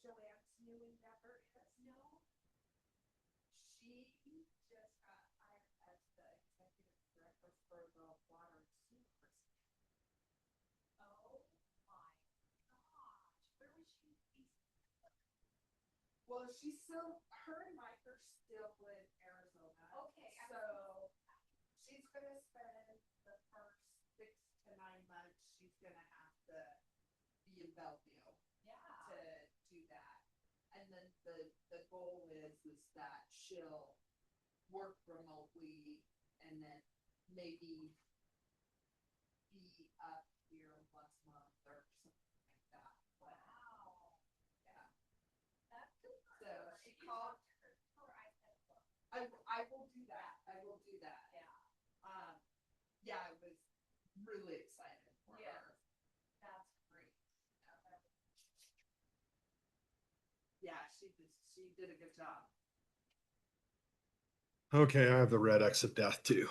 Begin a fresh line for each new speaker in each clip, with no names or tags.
Joanne's new endeavor is? No. She just got hired as the executive director for the water and sewer. Oh my gosh, where was she? Well, she's still, her and Mike are still in Arizona. Okay. So she's gonna spend the first 6 to 9 months, she's gonna have to be in Bellevue. Yeah. To do that. And then the goal is that she'll work remotely and then maybe be up here once a month or something like that. Wow. Yeah. That's good. So she called her. I will do that. I will do that. Yeah. Yeah, I was really excited for her. That's great. Yeah, she did a good job.
Okay, I have the red X of death too.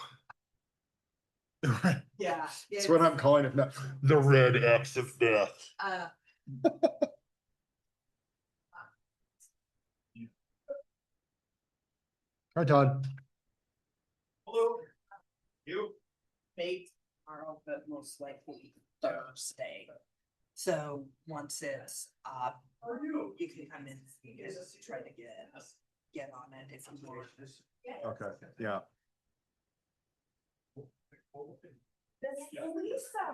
Yeah.
That's what I'm calling it now. The red X of death. Hi, Todd.
Hello. You?
Maybe tomorrow, but most likely Thursday. So once it's up,
How are you?
you can come in and try to get on it if you want.
Okay, yeah.
This is Lisa.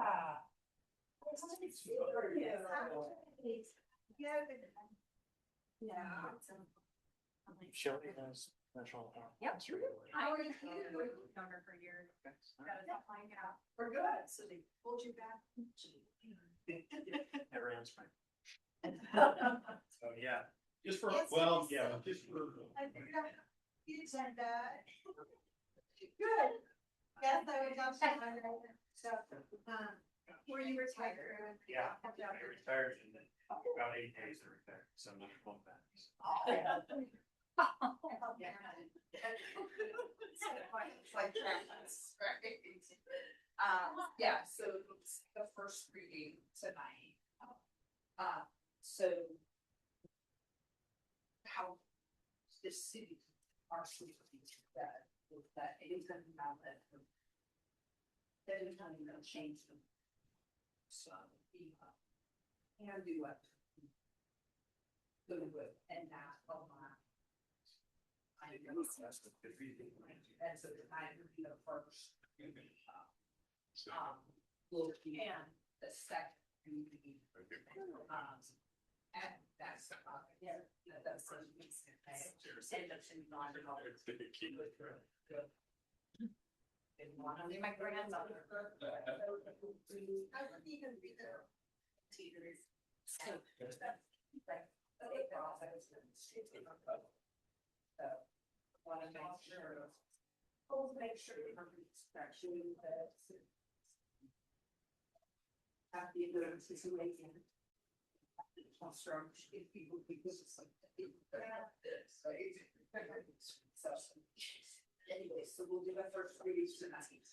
Yeah.
Shelby has special.
Yep, true. I already younger for years. We're good. So they pulled you back.
Never ends fine. So, yeah, just for, well, yeah, just for.
I figured out the agenda. Good. Yes, I was outside. So, were you retired?
Yeah, I retired in about 8 days to retire, so I'm not going back.
Yeah, so it's the first reading tonight. So how the city are that anytime about that. Anytime you change them. So we can do what. Go with and not a lot. And so tonight would be the first. And the second. And that's yeah, that's and one of my grandmother. I wouldn't even be there. So want to make sure actually have the ability to make it strong people because it's like so anyway, so we'll do our first reading tonight.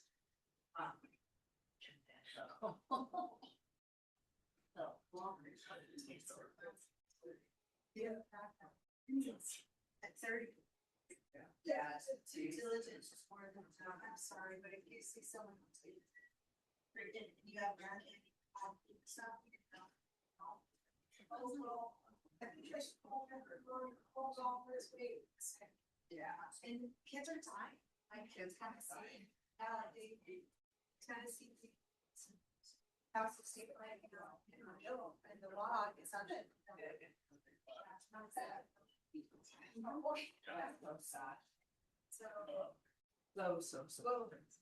Yeah. At 30. Yeah, due diligence is more than I'm sorry, but if you see someone who's you have done stuff, yeah, and kids are time. My kids kind of see, they kind of see house of secret life, in the middle, and the log is on it. That's not sad. That's so sad. So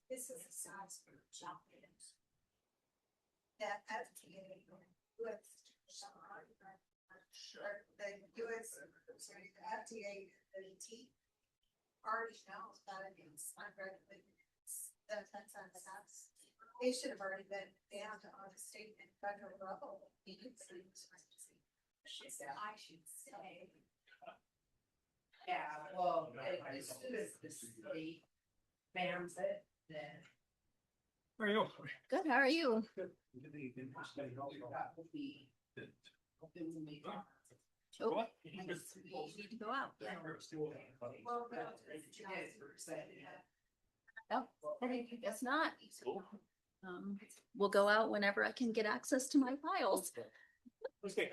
this is a sad spirit champions. That advocated with sure the US sorry the FDA the T already knows that against unregulated that's on the house. They should have already been banned on the state and federal level. I should say. Yeah, well, as soon as the state bans it, then.
How are you?
Good, how are you?
That will be.
Oh,
What?
I need to go out. Oh, okay, guess not. We'll go out whenever I can get access to my files.
Okay.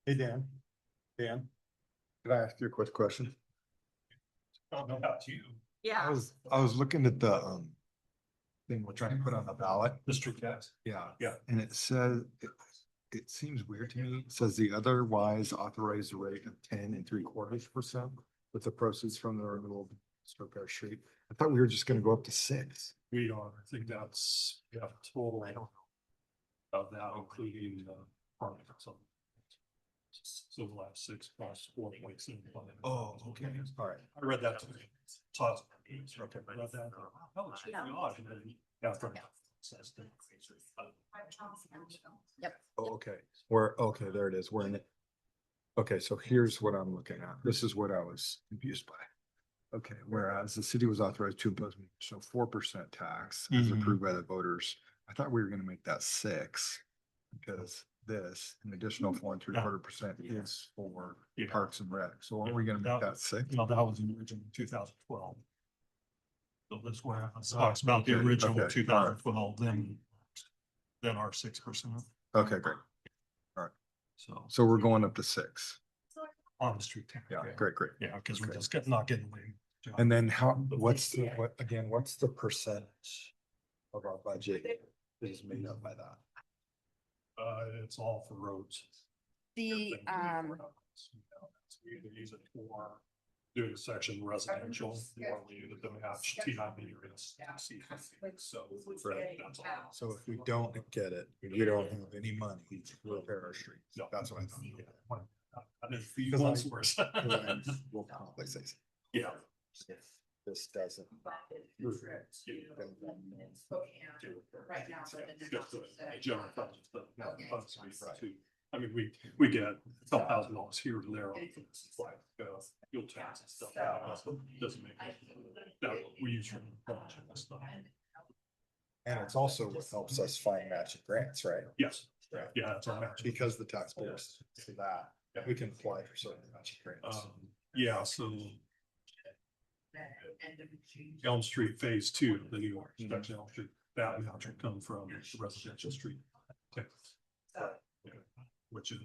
Hey, Dan. Dan, can I ask you a quick question?
I don't know about you.
Yeah.
I was looking at the, thing we're trying to put on the ballot.
District tax.
Yeah.
Yeah.
And it says, it seems weird to me. It says the otherwise authorized rate of 10.75% with the proceeds from the removal of Repair Street. I thought we were just gonna go up to 6.
We are, I think that's, yeah, total. I don't know. Of that, including, parking or something. So we'll have 6 plus 4.75.
Oh, okay. All right.
I read that today. Todd's. Okay, I read that. Oh, it's really odd. And then after. Says that.
Yep.
Oh, okay. Okay, there it is. We're in it. Okay, so here's what I'm looking at. This is what I was confused by. Okay, whereas the city was authorized to impose, so 4% tax as
Mhm.
approved by the voters. I thought we were gonna make that 6. Because this, an additional 4.75% is for
Yeah.
Parks and Rec. So are we gonna make that 6?
No, that was in original 2012. So this where it talks about the original
Okay,
2012, then our 6%.
Okay, great.
So
So we're going up to 6.
on the street tax.
Yeah, great.
Yeah, because we're
Okay.
just not getting away.
And then what's the percentage of our budget is made up by that?
It's all for roads.
The,
We either use it for doing a section residential, or we use it to match TIB or SC. So.
Right.
That's all.
So if we don't get it, we don't have any money to repair our streets.
No.
That's what I thought.
I mean, for you ones worse.
We'll probably say,
Yeah.
if this doesn't.
Right now.
Just the general fund, but not the funds to be too. I mean, we get $1,000 here and there. Like, fuel tax and stuff. Doesn't make that we use from budget and stuff.
And it's also what helps us find matching grants, right?
Yes, yeah, that's our match.
Because the taxpayers see that, we can apply for certain matching grants.
Yeah, so Elm Street Phase 2, the New York, section Elm Street, that match will come from the residential street. Okay. Yeah, which is.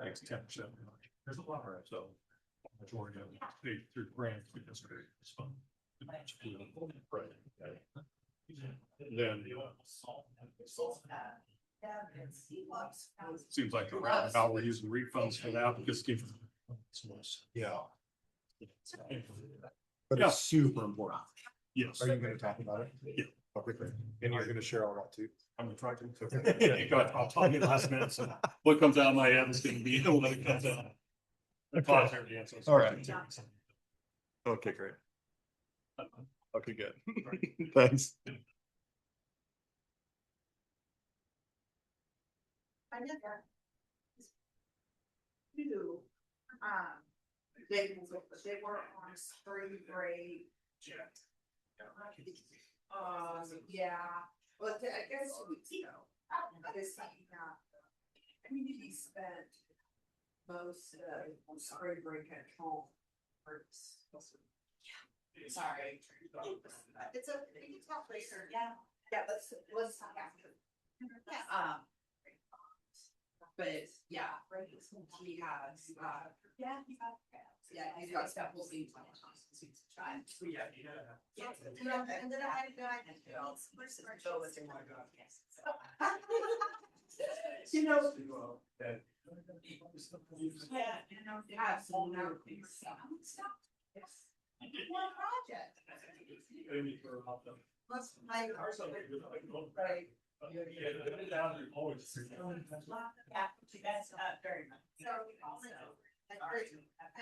Makes 10%. There's a lot, right? So. Majority of it paid through grants because it's fun. Right. Then. Seems like around how we're using refunds for that because.
Yeah. But
Yeah.
it's super important.
Yes.
Are you gonna talk about it?
Yeah.
Okay, great. And you're gonna share all that too?
I'm gonna try to. I'll talk to you last minute, so what comes out of my head is gonna be the one that comes out.
All right. Okay, great. Okay, good. Thanks.
I did that. Two, they were on spring break. Yeah, well, I guess, this, community spent most of spring break at home. Sorry. It's a, you can talk later, yeah. Yeah, let's talk after. But yeah, he has, he's got stuff we'll see. Yeah. And then you know. Yeah, so now stuff. One project. Let's make ours. Right. Yeah, that's very much. So, I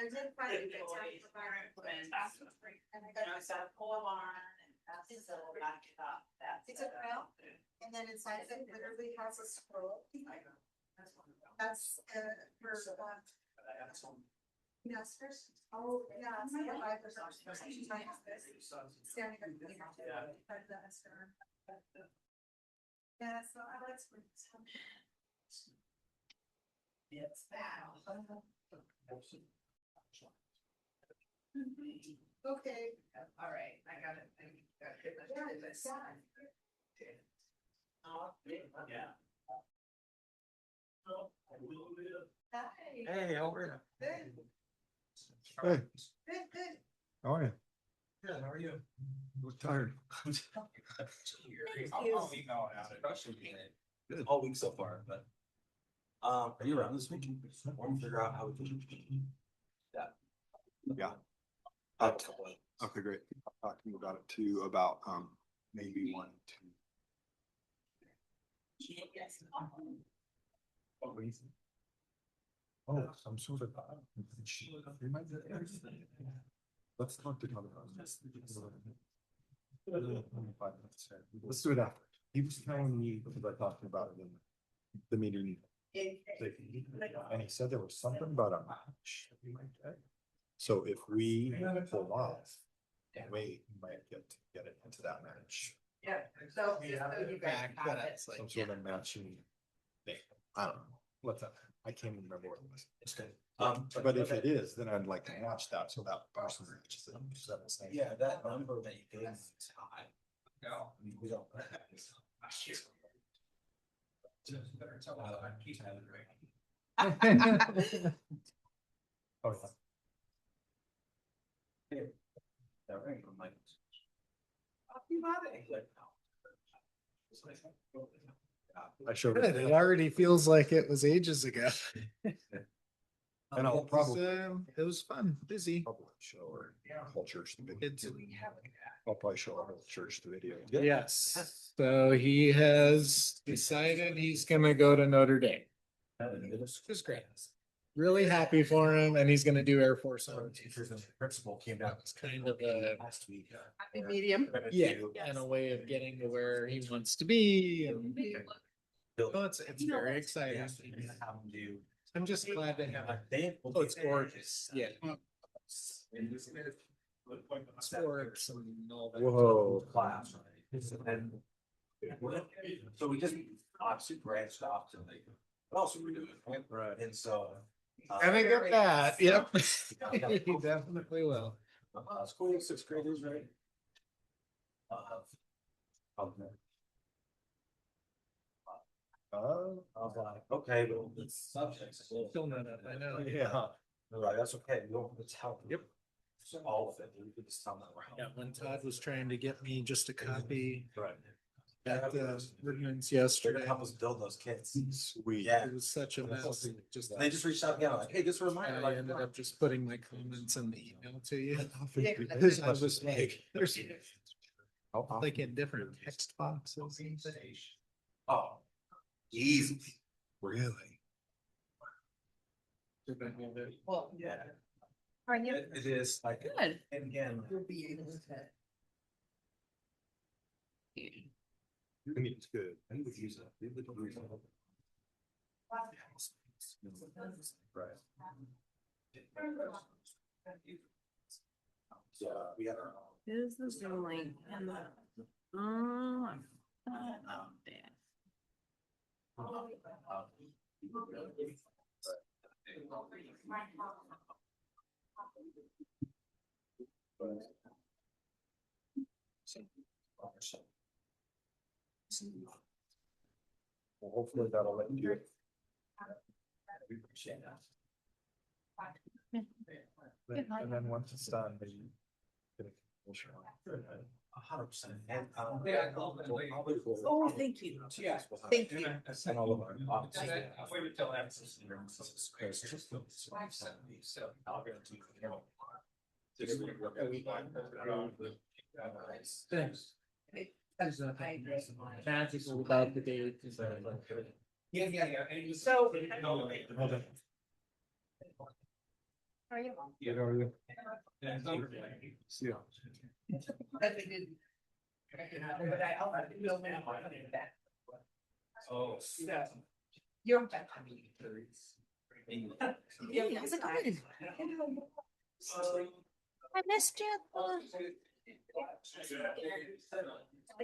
did find a good time for my and I got a pole barn and that's so back it up. It's a rail, and then inside it literally has a scroll. That's for yes, first. Oh, yeah, it's like a 5%. Standing up. Yeah, so I like spring.
It's that.
Okay, all right, I got it.
Yeah.
Hey, how are you?
Good,
Hey,
good, good.
how are you?
Good, how are you?
We're tired.
Good.
Good.
All week so far, but. Are you around this week? I want to figure out how we can.
Yeah.
Okay.
Okay, great. Talk to me about it too, about maybe one, two. Oh, some sort of. Let's talk to him about this. Let's do it after. He was telling me, because I talked about it in the meeting. And he said there was something about a match. So if we hold off and wait, we might get it into that match.
Yeah, so you guys have it.
Some sort of matching thing. I don't know. What's that? I can't even remember what it was.
It's good.
But if it is, then I'd like to match that, so that person matches it. So that was saying-
Yeah, that number that you gave is high. No, we don't.
Oh, yeah.
That right, I'm like.
I showed
Good. It
it.
already feels like it was ages ago.
And I'll probably.
It was fun, busy.
Probably show or whole church the video.
It's-
I'll probably show our whole church the video.
Yes, so he has decided he's gonna go to Notre Dame. Which is great. Really happy for him, and he's gonna do Air Force One.
Teachers and principal came down.
It's kind of a,
Last week.
Happy medium.
yeah, and a way of getting to where he wants to be. And oh, it's very exciting. I'm just glad to have it. Oh, it's gorgeous. Yeah. Sports and all that.
Whoa.
Class, right? And so we just obviously branched off to like, what else are we doing? Right. And so.
And I get that, yep. He definitely will.
School, sixth graders, right? Okay. I was like, okay, well, the subjects.
Still not up, I know.
Yeah.
Right, that's okay, we don't, it's how.
Yep.
So all of it, we could just tell them.
Yeah, when Todd was trying to get me just a copy
Right.
at the ordinance
They're
yesterday,
gonna help us build those kids.
Sweet.
Yeah.
it was such a mess. Just,
They just reached out again, like, hey, just a reminder,
I
like.
ended up just putting my comments in the email to you.
This
I was like, there's
How often-
like in different text boxes and things.
Oh, easy.
Really?
Well,
Yeah.
are you?
It is like,
Good.
and again,
You'll be able to.
I mean, it's good.
I think we use it. We would use it.
Right.
Yeah, we got our.
Is the Zoom link? Oh, damn.
Well, hopefully that'll let you.
We appreciate that.
And then once it's done, maybe. get a commission on it.
100%. And,
Oh, thank you. Thank you.
And all of our.
Thanks. Magical about the date.
Yeah.
So.
How are you? See ya.
But they didn't. But I also feel now that.
Oh.
So, you're back.
Hey, how's it going? I missed you.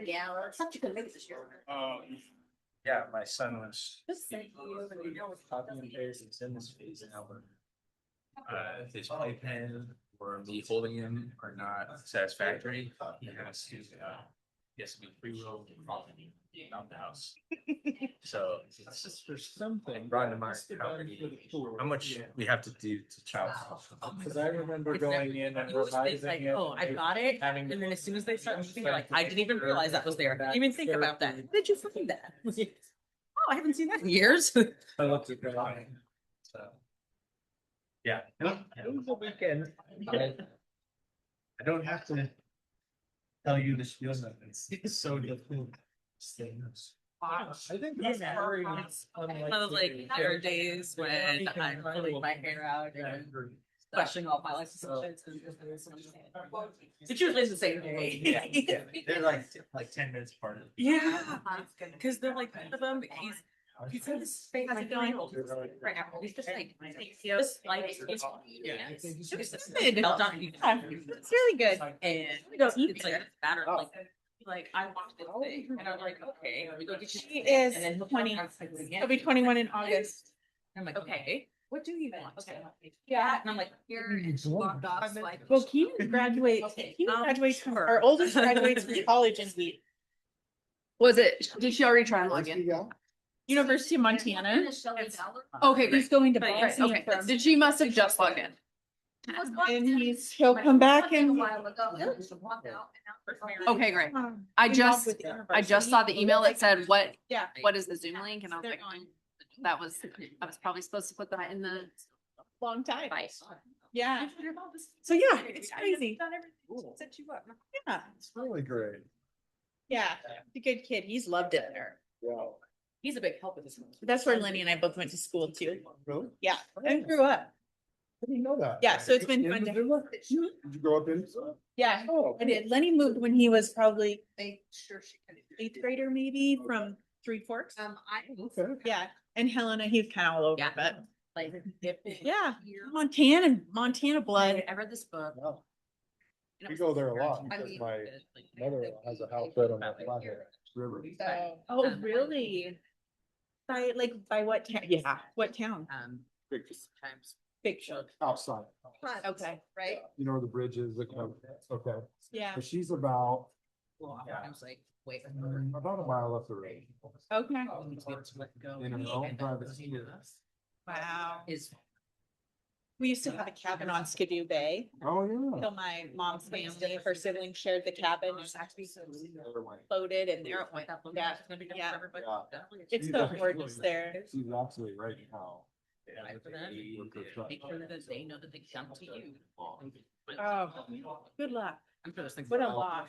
Yeah, well, it's such a good mix this year.
Yeah, my son was.
Just say you, but you know with copy and paste, it's in this phase now, but. His playpen or me holding him are not satisfactory. He has to be free-rolled around the house. So it's just for something brought to mind how much we have to do to child. Cause I remember going in and
It was
revising
like,
it.
oh, I got it,
having
and then as soon as they start moving,
like,
like, I didn't even realize that was there. I didn't even think about that. Where did you find that? Oh, I haven't seen that in years.
I looked at that. So. Yeah, it was a weekend. I don't have to tell you this feeling that it's so different. I think that's very
One of like, there are days when I'm pulling my hair out and questioning all my life decisions. It's usually the same day.
They're like 10 minutes apart.
Yeah, cause they're like, one of them, he's in this space, I feel like, right now, he's just like, just like, it's really good. And we don't eat, it's like, it's better, like, I want this thing, and I'm like, okay, we go get you.
She is
And then
20. He'll be 21 in August.
I'm like, okay, what do you want? Okay.
Yeah.
And I'm like, here, it's locked off, so I.
Well, Keenan graduates, Keenan graduates from, our oldest graduates from college in the
Was it, did she already try and log in?
University of Montana.
Okay,
He's
great.
going to
Right,
Boston.
Okay, did she must have just logged in?
And he'll come back and.
Okay, great. I
involved
just,
with the
I just
university.
saw the email that said,
Yeah.
what is the Zoom link? And I was like, that was, I was probably supposed to put that in the
Long time.
invite.
Yeah. So yeah, it's crazy.
Set you up.
Yeah.
It's really great.
Yeah. He's a good kid. He's loved it there.
Yeah.
He's a big help with this.
That's where Lenny and I both went to school too.
Really?
Yeah. I grew up.
I didn't know that.
Yeah, so it's been fun to.
Did you grow up in?
Yeah,
Oh.
I did. Lenny moved when he was probably
Make sure she can.
eighth grader, maybe from Three Forks.
I.
Okay.
Yeah, and Helena, he's kind of all over,
Yeah.
but
Like, if.
yeah,
You're-
Montana blood.
I read this book.
Wow.
and it
We
was
go there a lot
I
because
mean,
my
like,
mother has a house right on that Flathead River.
Oh, really? By what town? Yeah, what town?
Big
Times.
Big Shore.
outside.
Okay,
Right?
You know where the bridge is? Okay.
yeah,
But she's about
Well, I was like, wait.
about a mile up the road.
okay.
In her own private school.
Wow.
Is.
We used to have a cabin on Skidoo Bay.
Oh, yeah.
So my mom's family, her siblings shared the cabin,
Other way.
floated and there. Yeah, yeah. It's so gorgeous there.
She's absolutely right now.
For them, make sure that they know that they come to you.
Oh, good luck.
I'm sure there's things.
What a loss.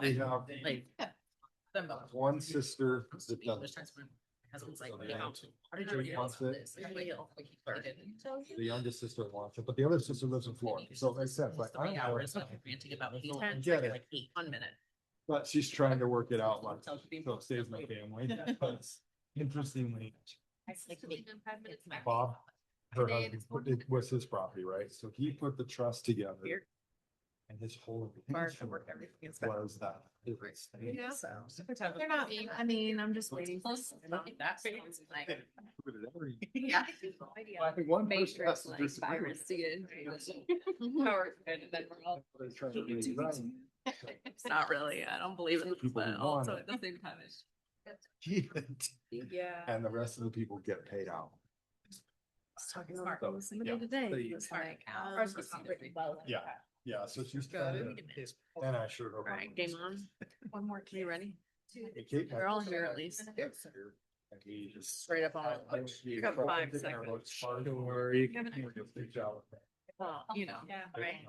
We have
Like. Them both.
one sister that
There's
doesn't.
times when my husband's like,
So
you know, how did
she
you get
wants
into
it.
this? Everybody else, like, he didn't tell you.
The youngest sister wants it, but the other sister lives in Florida, so it makes sense, like, I
3
don't know.
hours of ranting about the whole
I get it.
like 1 minute.
But she's trying to work it out, like, so it stays in my family. But interestingly,
Like, take them 5 minutes back.
Bob, her
Today
husband,
it's
it was his property, right? So he put the trust together.
Here.
And his whole
Bar to
intention
work everything is back.
was that. it would stay.
Yeah.
So.
They're not, I mean, I'm just waiting.
Close, like that phase is like.
Put it every-
Yeah.
Well, I think one
Make
person
sure
has
it's
to
like
disagree with
virus to get into
Mm-hmm.
Power good, and then we're all.
what they're trying to do, right?
It's not really, I don't believe in it,
People
but
who want
also
it.
at the same time, it's.
Keep it,
Yeah.
and the rest of the people get paid out.
Talking
Smart.
about somebody
Yeah.
today,
So
he
you-
was like,
Ours was written well.
Yeah. Yeah, so she's
Good.
trying to, and I sure hope.
Alright, game on. One more, are you ready?
Hey, Kate,
They're all here at least.
And he just.
Straight up on it. You got 5 seconds.
Don't worry.
Give it a-
Good job.
Well, you know,
Yeah.
right?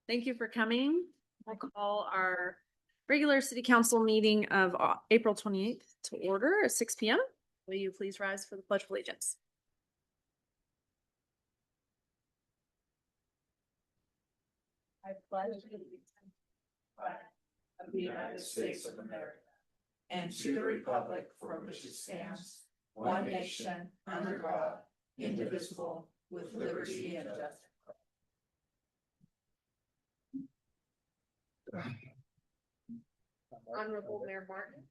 Thank you for coming. We'll call our regular city council meeting of April 28th to order at 6 PM. Will you please rise for the pledge of allegiance?
I pledge allegiance of the United States of America and to the republic for which it stands, one nation, under God, indivisible, with liberty and justice.
Honorable Mayor Martin,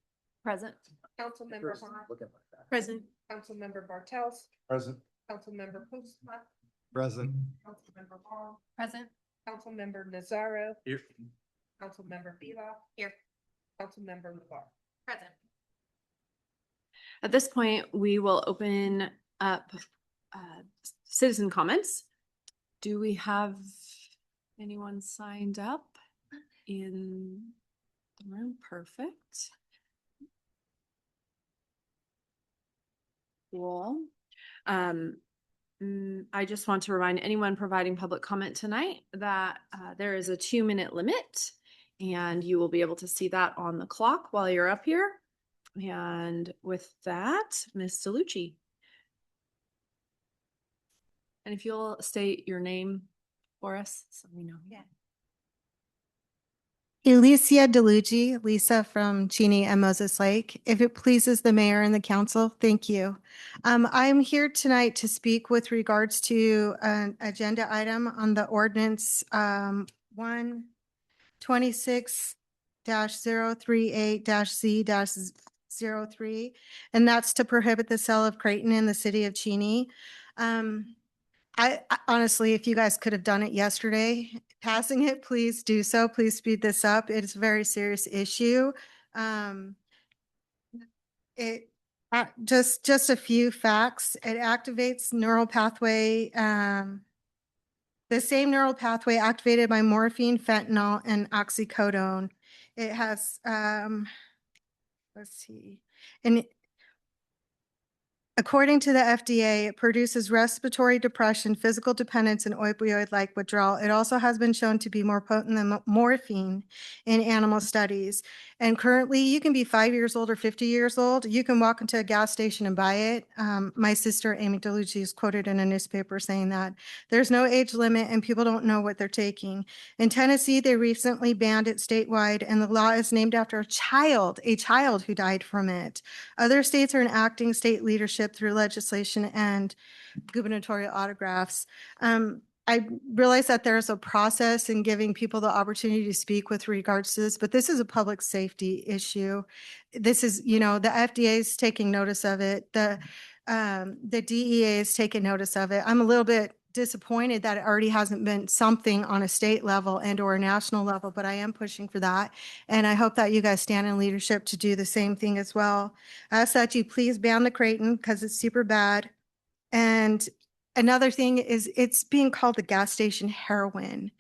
Present.
Councilmember Hahn,
Present.
Councilmember Bartels,
Present.
Councilmember Postma,
Present.
Councilmember Hall,
Present.
Councilmember Nazaro,
Here.
Councilmember Bela. Here. Councilmember LeVar.
Present. At this point, we will open up citizen comments. Do we have anyone signed up in the room? Perfect. Cool. I just want to remind anyone providing public comment tonight that there is a 2-minute limit, and you will be able to see that on the clock while you're up here. And with that, Ms. DeLucci. And if you'll state your name for us, so we know.
Yeah. Alicia DeLucci, Lisa from Cheney and Moses Lake. If it pleases the mayor and the council, thank you. I'm here tonight to speak with regards to an agenda item on the ordinance 126-038-Z-03, and that's to prohibit the sale of Creighton in the city of Cheney. I honestly, if you guys could have done it yesterday, passing it, please do so. Please speed this up. It's a very serious issue. Just a few facts. It activates neural pathway, the same neural pathway activated by morphine, fentanyl, and oxycodone. It has, let's see, and according to the FDA, it produces respiratory depression, physical dependence, and opioid-like withdrawal. It also has been shown to be more potent than morphine in animal studies. And currently, you can be 5 years old or 50 years old. You can walk into a gas station and buy it. My sister, Amy DeLucci, is quoted in a newspaper saying that there's no age limit and people don't know what they're taking. In Tennessee, they recently banned it statewide, and the law is named after a child who died from it. Other states are enacting state leadership through legislation and gubernatorial autographs. I realize that there's a process in giving people the opportunity to speak with regards to this, but this is a public safety issue. This is, the FDA is taking notice of it. The DEA is taking notice of it. I'm a little bit disappointed that it already hasn't been something on a state level and or a national level, but I am pushing for that. And I hope that you guys stand in leadership to do the same thing as well. I ask that you please ban the Creighton because it's super bad. And another thing is it's being called the gas station heroin.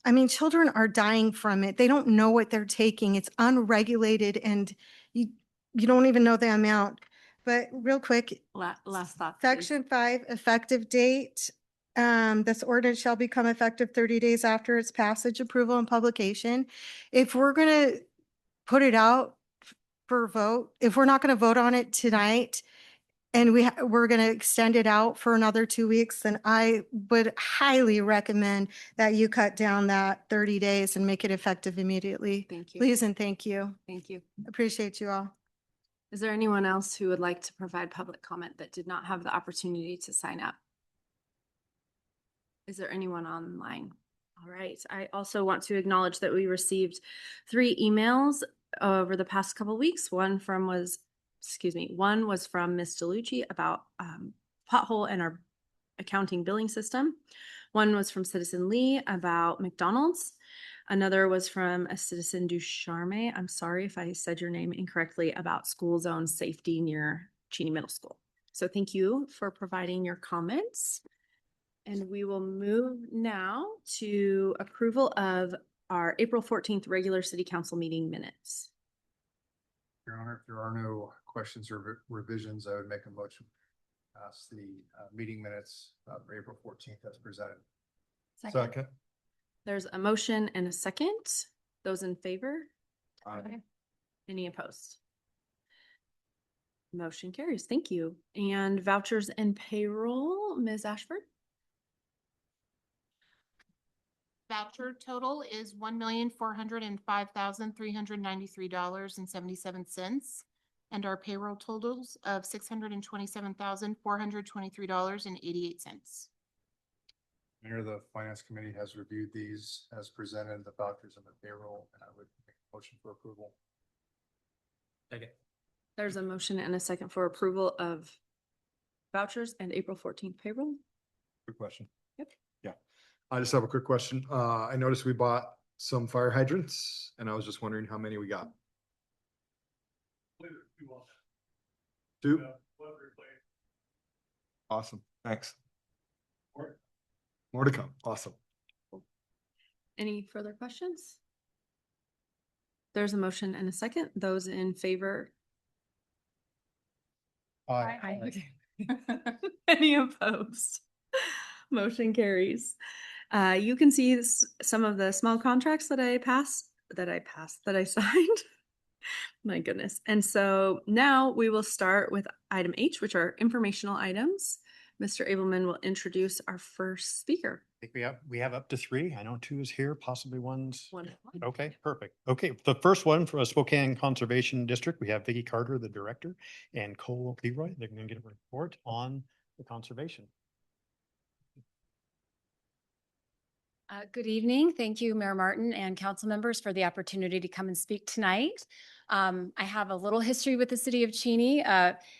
I mean, children are dying from it. They don't know what they're taking. It's unregulated and you don't even know the amount. But real quick,
Last thought.
Section 5, effective date. This ordinance shall become effective 30 days after its passage, approval, and publication. If we're going to put it out for a vote, if we're not going to vote on it tonight, and we're going to extend it out for another 2 weeks, then I would highly recommend that you cut down that 30 days and make it effective immediately.
Thank you.
Please and thank you.
Thank you.
Appreciate you all.
Is there anyone else who would like to provide public comment that did not have the opportunity to sign up? Is there anyone online? All right. I also want to acknowledge that we received 3 emails over the past couple of weeks. One was from Ms. DeLucci about pothole in our accounting billing system. One was from Citizen Lee about McDonald's. Another was from a citizen Ducharme. I'm sorry if I said your name incorrectly, about school zone safety near Cheney Middle School. So thank you for providing your comments. And we will move now to approval of our April 14th regular city council meeting minutes.
Your Honor, if there are no questions or revisions, I would make a motion to pass the meeting minutes for April 14th as presented. Second.
There's a motion and a second. Those in favor?
Aye.
Any opposed? Motion carries. Thank you. And vouchers and payroll, Ms. Ashford?
Voucher total is $1,405,393.77. And our payroll totals of $627,423.88.
Mayor, the Finance Committee has reviewed these as presented, the vouchers and the payroll, and I would make a motion for approval.
Second.
There's a motion and a second for approval of vouchers and April 14th payroll.
Quick question.
Yep.
Yeah, I just have a quick question. I noticed we bought some fire hydrants and I was just wondering how many we got. Two? Awesome, thanks. More to come, awesome.
Any further questions? There's a motion and a second. Those in favor? Aye. Any opposed? Motion carries. You can see some of the small contracts that I signed. My goodness. And so now we will start with item H, which are informational items. Mr. Abelman will introduce our first speaker.
I think we have up to three. I know two is here, possibly one's.
One.
Okay, perfect. Okay, the first one for Spokane Conservation District, we have Vicki Carter, the director, and Cole Leroy. They're going to get a report on the conservation.
Good evening. Thank you, Mayor Martin and council members for the opportunity to come and speak tonight. I have a little history with the City of Cheney.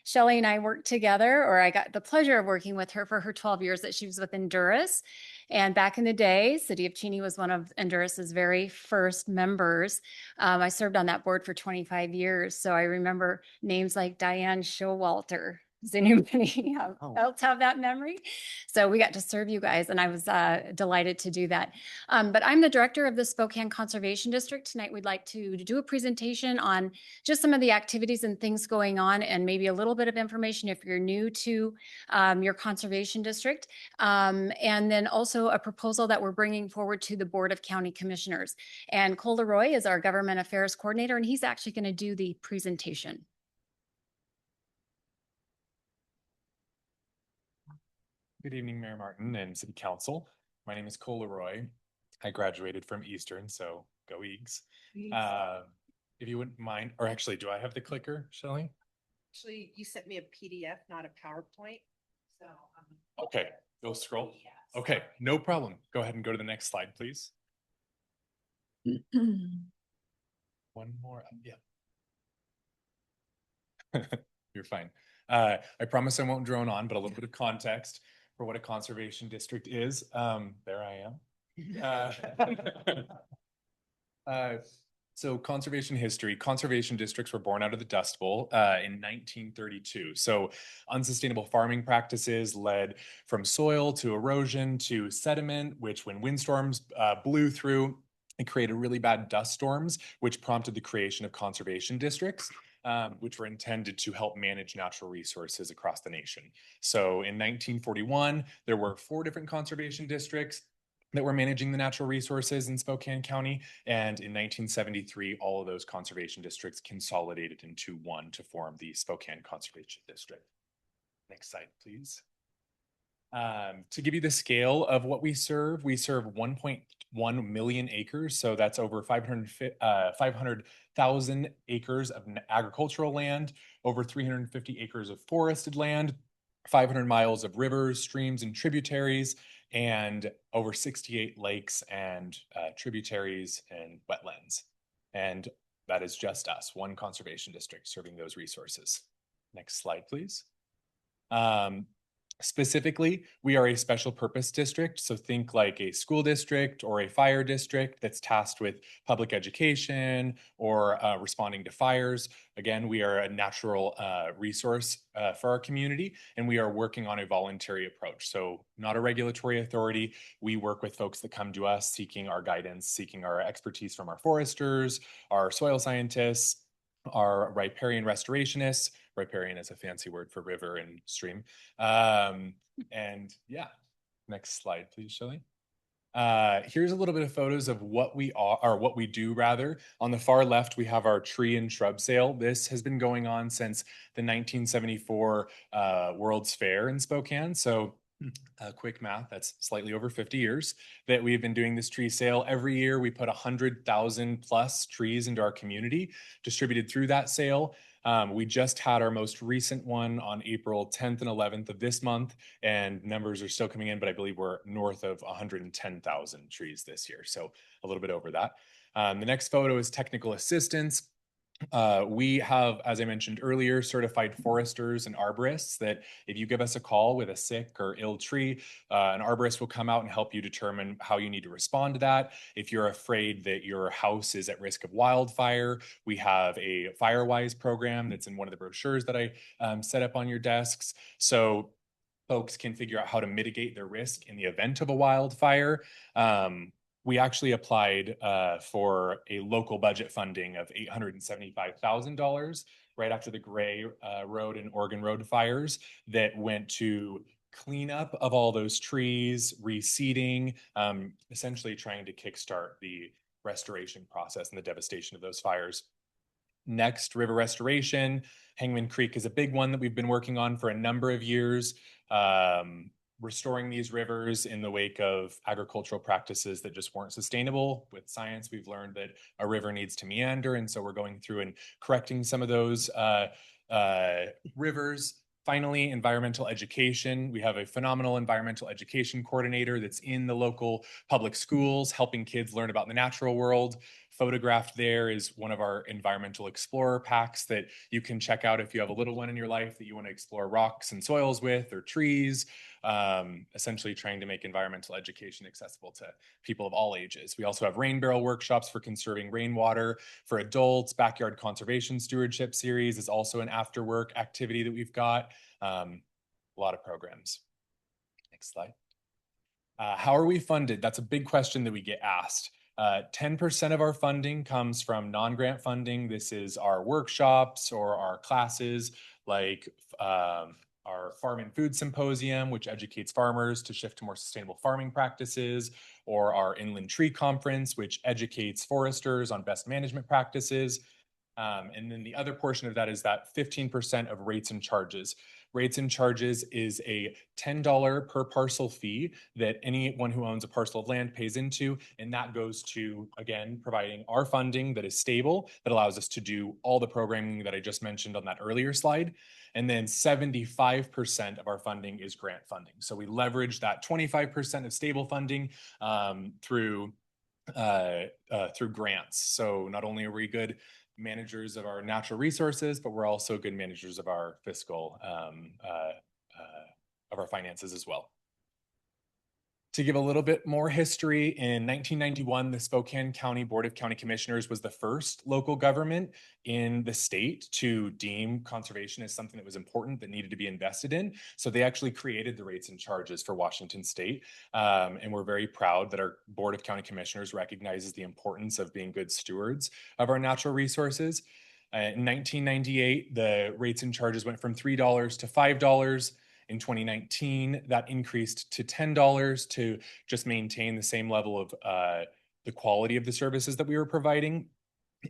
Shelley and I worked together, or I got the pleasure of working with her for her 12 years that she was with Endurus. And back in the day, City of Cheney was one of Endurus's very first members. I served on that board for 25 years. So I remember names like Diane Showalter. Does anybody else have that memory? So we got to serve you guys, and I was delighted to do that. But I'm the director of the Spokane Conservation District. Tonight, we'd like to do a presentation on just some of the activities and things going on, and maybe a little bit of information if you're new to your conservation district. And then also a proposal that we're bringing forward to the Board of County Commissioners. And Cole Leroy is our Government Affairs Coordinator, and he's actually going to do the presentation.
Good evening, Mayor Martin and City Council. My name is Cole Leroy. I graduated from Eastern, so go Eags. If you wouldn't mind, or actually, do I have the clicker, Shelley?
Actually, you sent me a PDF, not a PowerPoint. So.
Okay, go scroll. Okay, no problem. Go ahead and go to the next slide, please. One more, yeah. You're fine. I promise I won't drone on, but a little bit of context for what a conservation district is. There I am. So conservation history, conservation districts were born out of the Dust Bowl in 1932. So unsustainable farming practices led from soil to erosion to sediment, which when windstorms blew through, it created really bad dust storms, which prompted the creation of conservation districts. Which were intended to help manage natural resources across the nation. So in 1941, there were 4 different conservation districts that were managing the natural resources in Spokane County. And in 1973, all of those conservation districts consolidated into one to form the Spokane Conservation District. Next slide, please. To give you the scale of what we serve 1.1 million acres. So that's over 500,000 acres of agricultural land, over 350 acres of forested land, 500 miles of rivers, streams, and tributaries, and over 68 lakes and tributaries and wetlands. And that is just us, one conservation district serving those resources. Next slide, please. Specifically, we are a special purpose district. So think like a school district or a fire district that's tasked with public education or responding to fires. Again, we are a natural resource for our community, and we are working on a voluntary approach. So not a regulatory authority. We work with folks that come to us seeking our guidance, seeking our expertise from our foresters, our soil scientists, our riparian restorationists. Riparian is a fancy word for river and stream. And yeah, next slide, please, Shelley. Here's a little bit of photos of what we are, or what we do rather. On the far left, we have our tree and shrub sale. This has been going on since the 1974 World's Fair in Spokane. So quick math, that's slightly over 50 years that we've been doing this tree sale. Every year we put 100,000 plus trees into our community, distributed through that sale. We just had our most recent one on April 10th and 11th of this month, and numbers are still coming in, but I believe we're north of 110,000 trees this year. So a little bit over that. The next photo is technical assistance. We have, as I mentioned earlier, certified foresters and arborists that if you give us a call with a sick or ill tree, an arborist will come out and help you determine how you need to respond to that. If you're afraid that your house is at risk of wildfire, we have a FireWise program that's in one of the brochures that I set up on your desks. So folks can figure out how to mitigate their risk in the event of a wildfire. We actually applied for a local budget funding of $875,000 right after the Gray Road and Oregon Road fires that went to cleanup of all those trees, reseeding, essentially trying to kickstart the restoration process and the devastation of those fires. Next, river restoration. Hangman Creek is a big one that we've been working on for a number of years. Restoring these rivers in the wake of agricultural practices that just weren't sustainable. With science, we've learned that a river needs to meander, and so we're going through and correcting some of those rivers. Finally, environmental education. We have a phenomenal environmental education coordinator that's in the local public schools, helping kids learn about the natural world. Photographed there is one of our environmental explorer packs that you can check out if you have a little one in your life that you want to explore rocks and soils with, or trees, essentially trying to make environmental education accessible to people of all ages. We also have rain barrel workshops for conserving rainwater for adults. Backyard conservation stewardship series is also an after work activity that we've got. A lot of programs. Next slide. How are we funded? That's a big question that we get asked. 10% of our funding comes from non-grant funding. This is our workshops or our classes, like our Farm and Food Symposium, which educates farmers to shift to more sustainable farming practices, or our Inland Tree Conference, which educates foresters on best management practices. And then the other portion of that is that 15% of rates and charges. Rates and charges is a $10 per parcel fee that anyone who owns a parcel of land pays into. And that goes to, again, providing our funding that is stable, that allows us to do all the programming that I just mentioned on that earlier slide. And then 75% of our funding is grant funding. So we leverage that 25% of stable funding through grants. So not only are we good managers of our natural resources, but we're also good managers of our fiscal, of our finances as well. To give a little bit more history, in 1991, the Spokane County Board of County Commissioners was the first local government in the state to deem conservation as something that was important, that needed to be invested in. So they actually created the rates and charges for Washington State. And we're very proud that our Board of County Commissioners recognizes the importance of being good stewards of our natural resources. In 1998, the rates and charges went from $3 to $5. In 2019, that increased to $10 to just maintain the same level of the quality of the services that we were providing.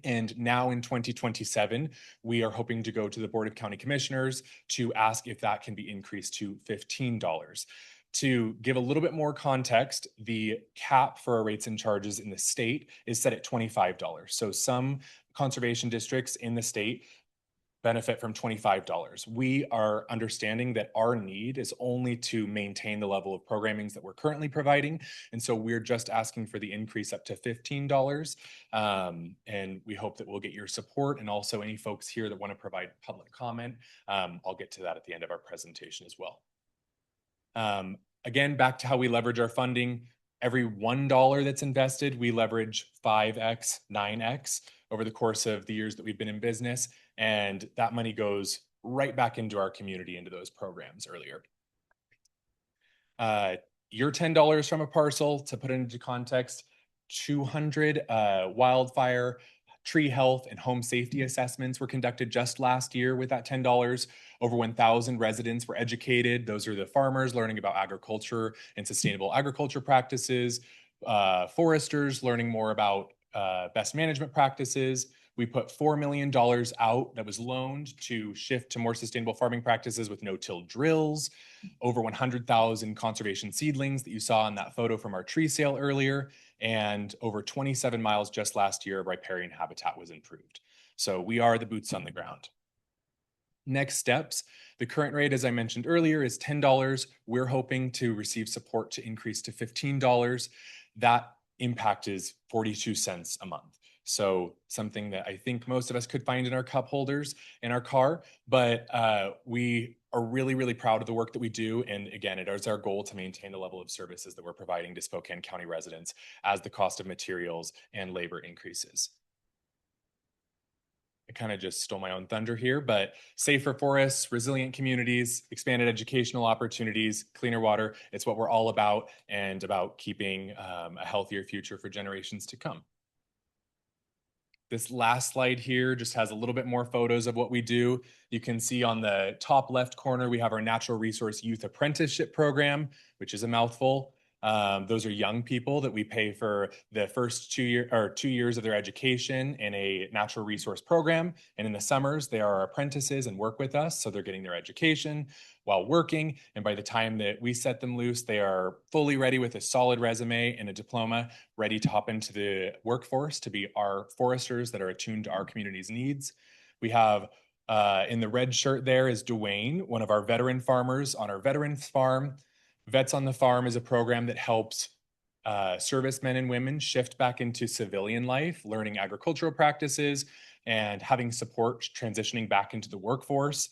And now in 2027, we are hoping to go to the Board of County Commissioners to ask if that can be increased to $15. To give a little bit more context, the cap for our rates and charges in the state is set at $25. So some conservation districts in the state benefit from $25. We are understanding that our need is only to maintain the level of programming that we're currently providing. And so we're just asking for the increase up to $15. And we hope that we'll get your support, and also any folks here that want to provide public comment. I'll get to that at the end of our presentation as well. Again, back to how we leverage our funding. Every $1 that's invested, we leverage 5x, 9x over the course of the years that we've been in business. And that money goes right back into our community, into those programs earlier. Your $10 from a parcel, to put it into context, 200 wildfire, tree health, and home safety assessments were conducted just last year with that $10. Over 1,000 residents were educated. Those are the farmers learning about agriculture and sustainable agriculture practices, foresters learning more about best management practices. We put $4 million out that was loaned to shift to more sustainable farming practices with no-till drills. Over 100,000 conservation seedlings that you saw in that photo from our tree sale earlier. And over 27 miles just last year of riparian habitat was improved. So we are the boots on the ground. Next steps. The current rate, as I mentioned earlier, is $10. We're hoping to receive support to increase to $15. That impact is 42 cents a month. So something that I think most of us could find in our cup holders in our car, but we are really, really proud of the work that we do. And again, it is our goal to maintain the level of services that we're providing to Spokane County residents as the cost of materials and labor increases. I kind of just stole my own thunder here, but safer forests, resilient communities, expanded educational opportunities, cleaner water, it's what we're all about, and about keeping a healthier future for generations to come. This last slide here just has a little bit more photos of what we do. You can see on the top left corner, we have our Natural Resource Youth Apprenticeship Program, which is a mouthful. Those are young people that we pay for the first 2 years of their education in a natural resource program. And in the summers, they are our apprentices and work with us. So they're getting their education while working. And by the time that we set them loose, they are fully ready with a solid resume and a diploma, ready to hop into the workforce to be our foresters that are attuned to our community's needs. We have in the red shirt there is Dwayne, one of our veteran farmers on our veterans farm. Vets on the Farm is a program that helps servicemen and women shift back into civilian life, learning agricultural practices and having support transitioning back into the workforce.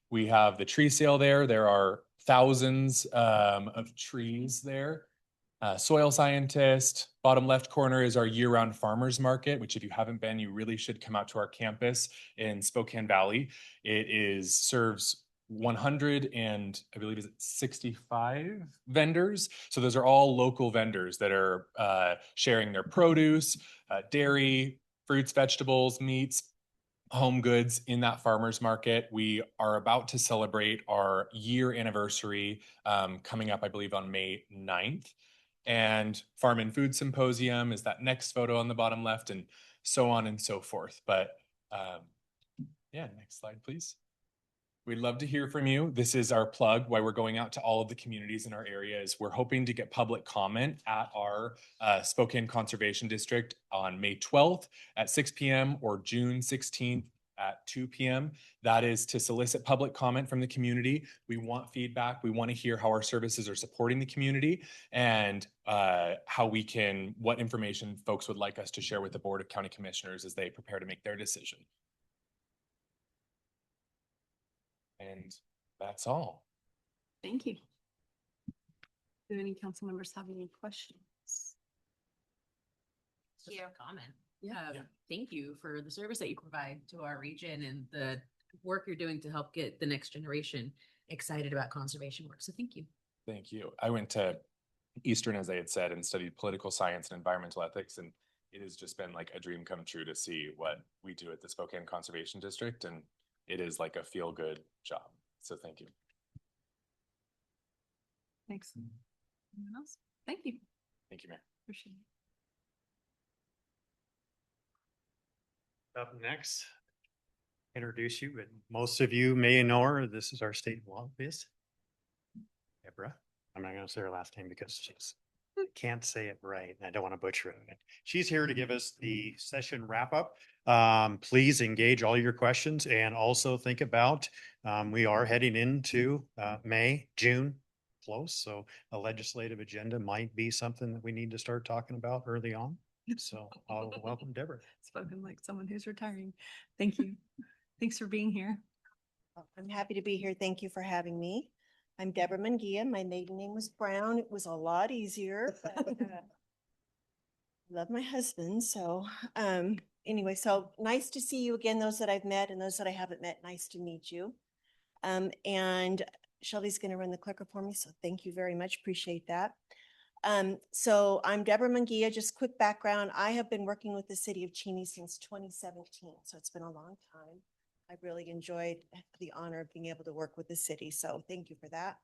We have the tree sale there. There are thousands of trees there. Soil scientist. Bottom left corner is our year-round farmers market, which if you haven't been, you really should come out to our campus in Spokane Valley. It serves 100 and I believe is it 65 vendors. So those are all local vendors that are sharing their produce, dairy, fruits, vegetables, meats, home goods in that farmers market. We are about to celebrate our year anniversary coming up, I believe, on May 9th. And Farm and Food Symposium is that next photo on the bottom left, and so on and so forth. But yeah, next slide, please. We'd love to hear from you. This is our plug why we're going out to all of the communities in our areas. We're hoping to get public comment at our Spokane Conservation District on May 12th at 6 p.m. or June 16th at 2 p.m. That is to solicit public comment from the community. We want feedback. We want to hear how our services are supporting the community and what information folks would like us to share with the Board of County Commissioners as they prepare to make their decision. And that's all.
Thank you. Do any council members have any questions?
Yeah. Comment.
Yeah.
Thank you for the service that you provide to our region and the work you're doing to help get the next generation excited about conservation work. So thank you.
Thank you. I went to Eastern, as I had said, and studied political science and environmental ethics. And it has just been like a dream come true to see what we do at the Spokane Conservation District. And it is like a feel-good job. So thank you.
Thanks. Anyone else? Thank you.
Thank you, Mayor.
Appreciate
it. Up next, introduce you, but most of you may know her. This is our state lobbyist, Deborah. I'm not going to say her last name because she's can't say it right and I don't want to butcher it. She's here to give us the session wrap up. Please engage all your questions and also think about we are heading into May, June close. So a legislative agenda might be something that we need to start talking about early on. So I'll welcome Deborah.
Spoken like someone who's retiring. Thank you. Thanks for being here.
I'm happy to be here. Thank you for having me. I'm Deborah Munguia. My maiden name was Brown. It was a lot easier. But, love my husband. So anyway, so nice to see you again, those that I've met and those that I haven't met. Nice to meet you. And Shelby's going to run the clicker for me. So thank you very much. Appreciate that. So I'm Deborah Munguia. Just quick background. I have been working with the City of Cheney since 2017. So it's been a long time. I really enjoyed the honor of being able to work with the city. So thank you for that.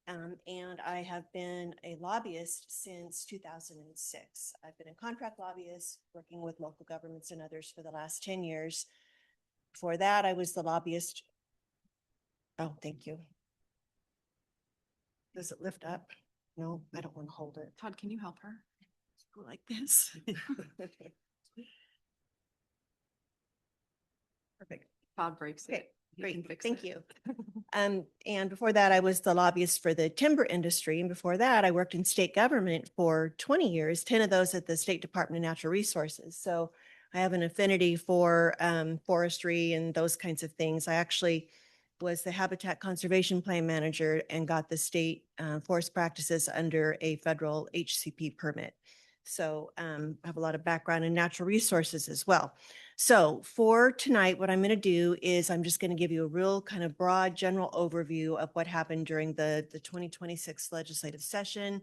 And I have been a lobbyist since 2006. I've been a contract lobbyist working with local governments and others for the last 10 years. Before that, I was the lobbyist. Oh, thank you. Does it lift up? No, I don't want to hold it.
Todd, can you help her?
Go like this. Perfect.
Todd breaks it.
Okay. Great, thank you. And before that, I was the lobbyist for the timber industry. And before that, I worked in state government for 20 years, 10 of those at the State Department of Natural Resources. So I have an affinity for forestry and those kinds of things. I actually was the Habitat Conservation Plan Manager and got the state forest practices under a federal HCP permit. So I have a lot of background in natural resources as well. So for tonight, what I'm going to do is I'm just going to give you a real kind of broad general overview of what happened during the 2026 legislative session.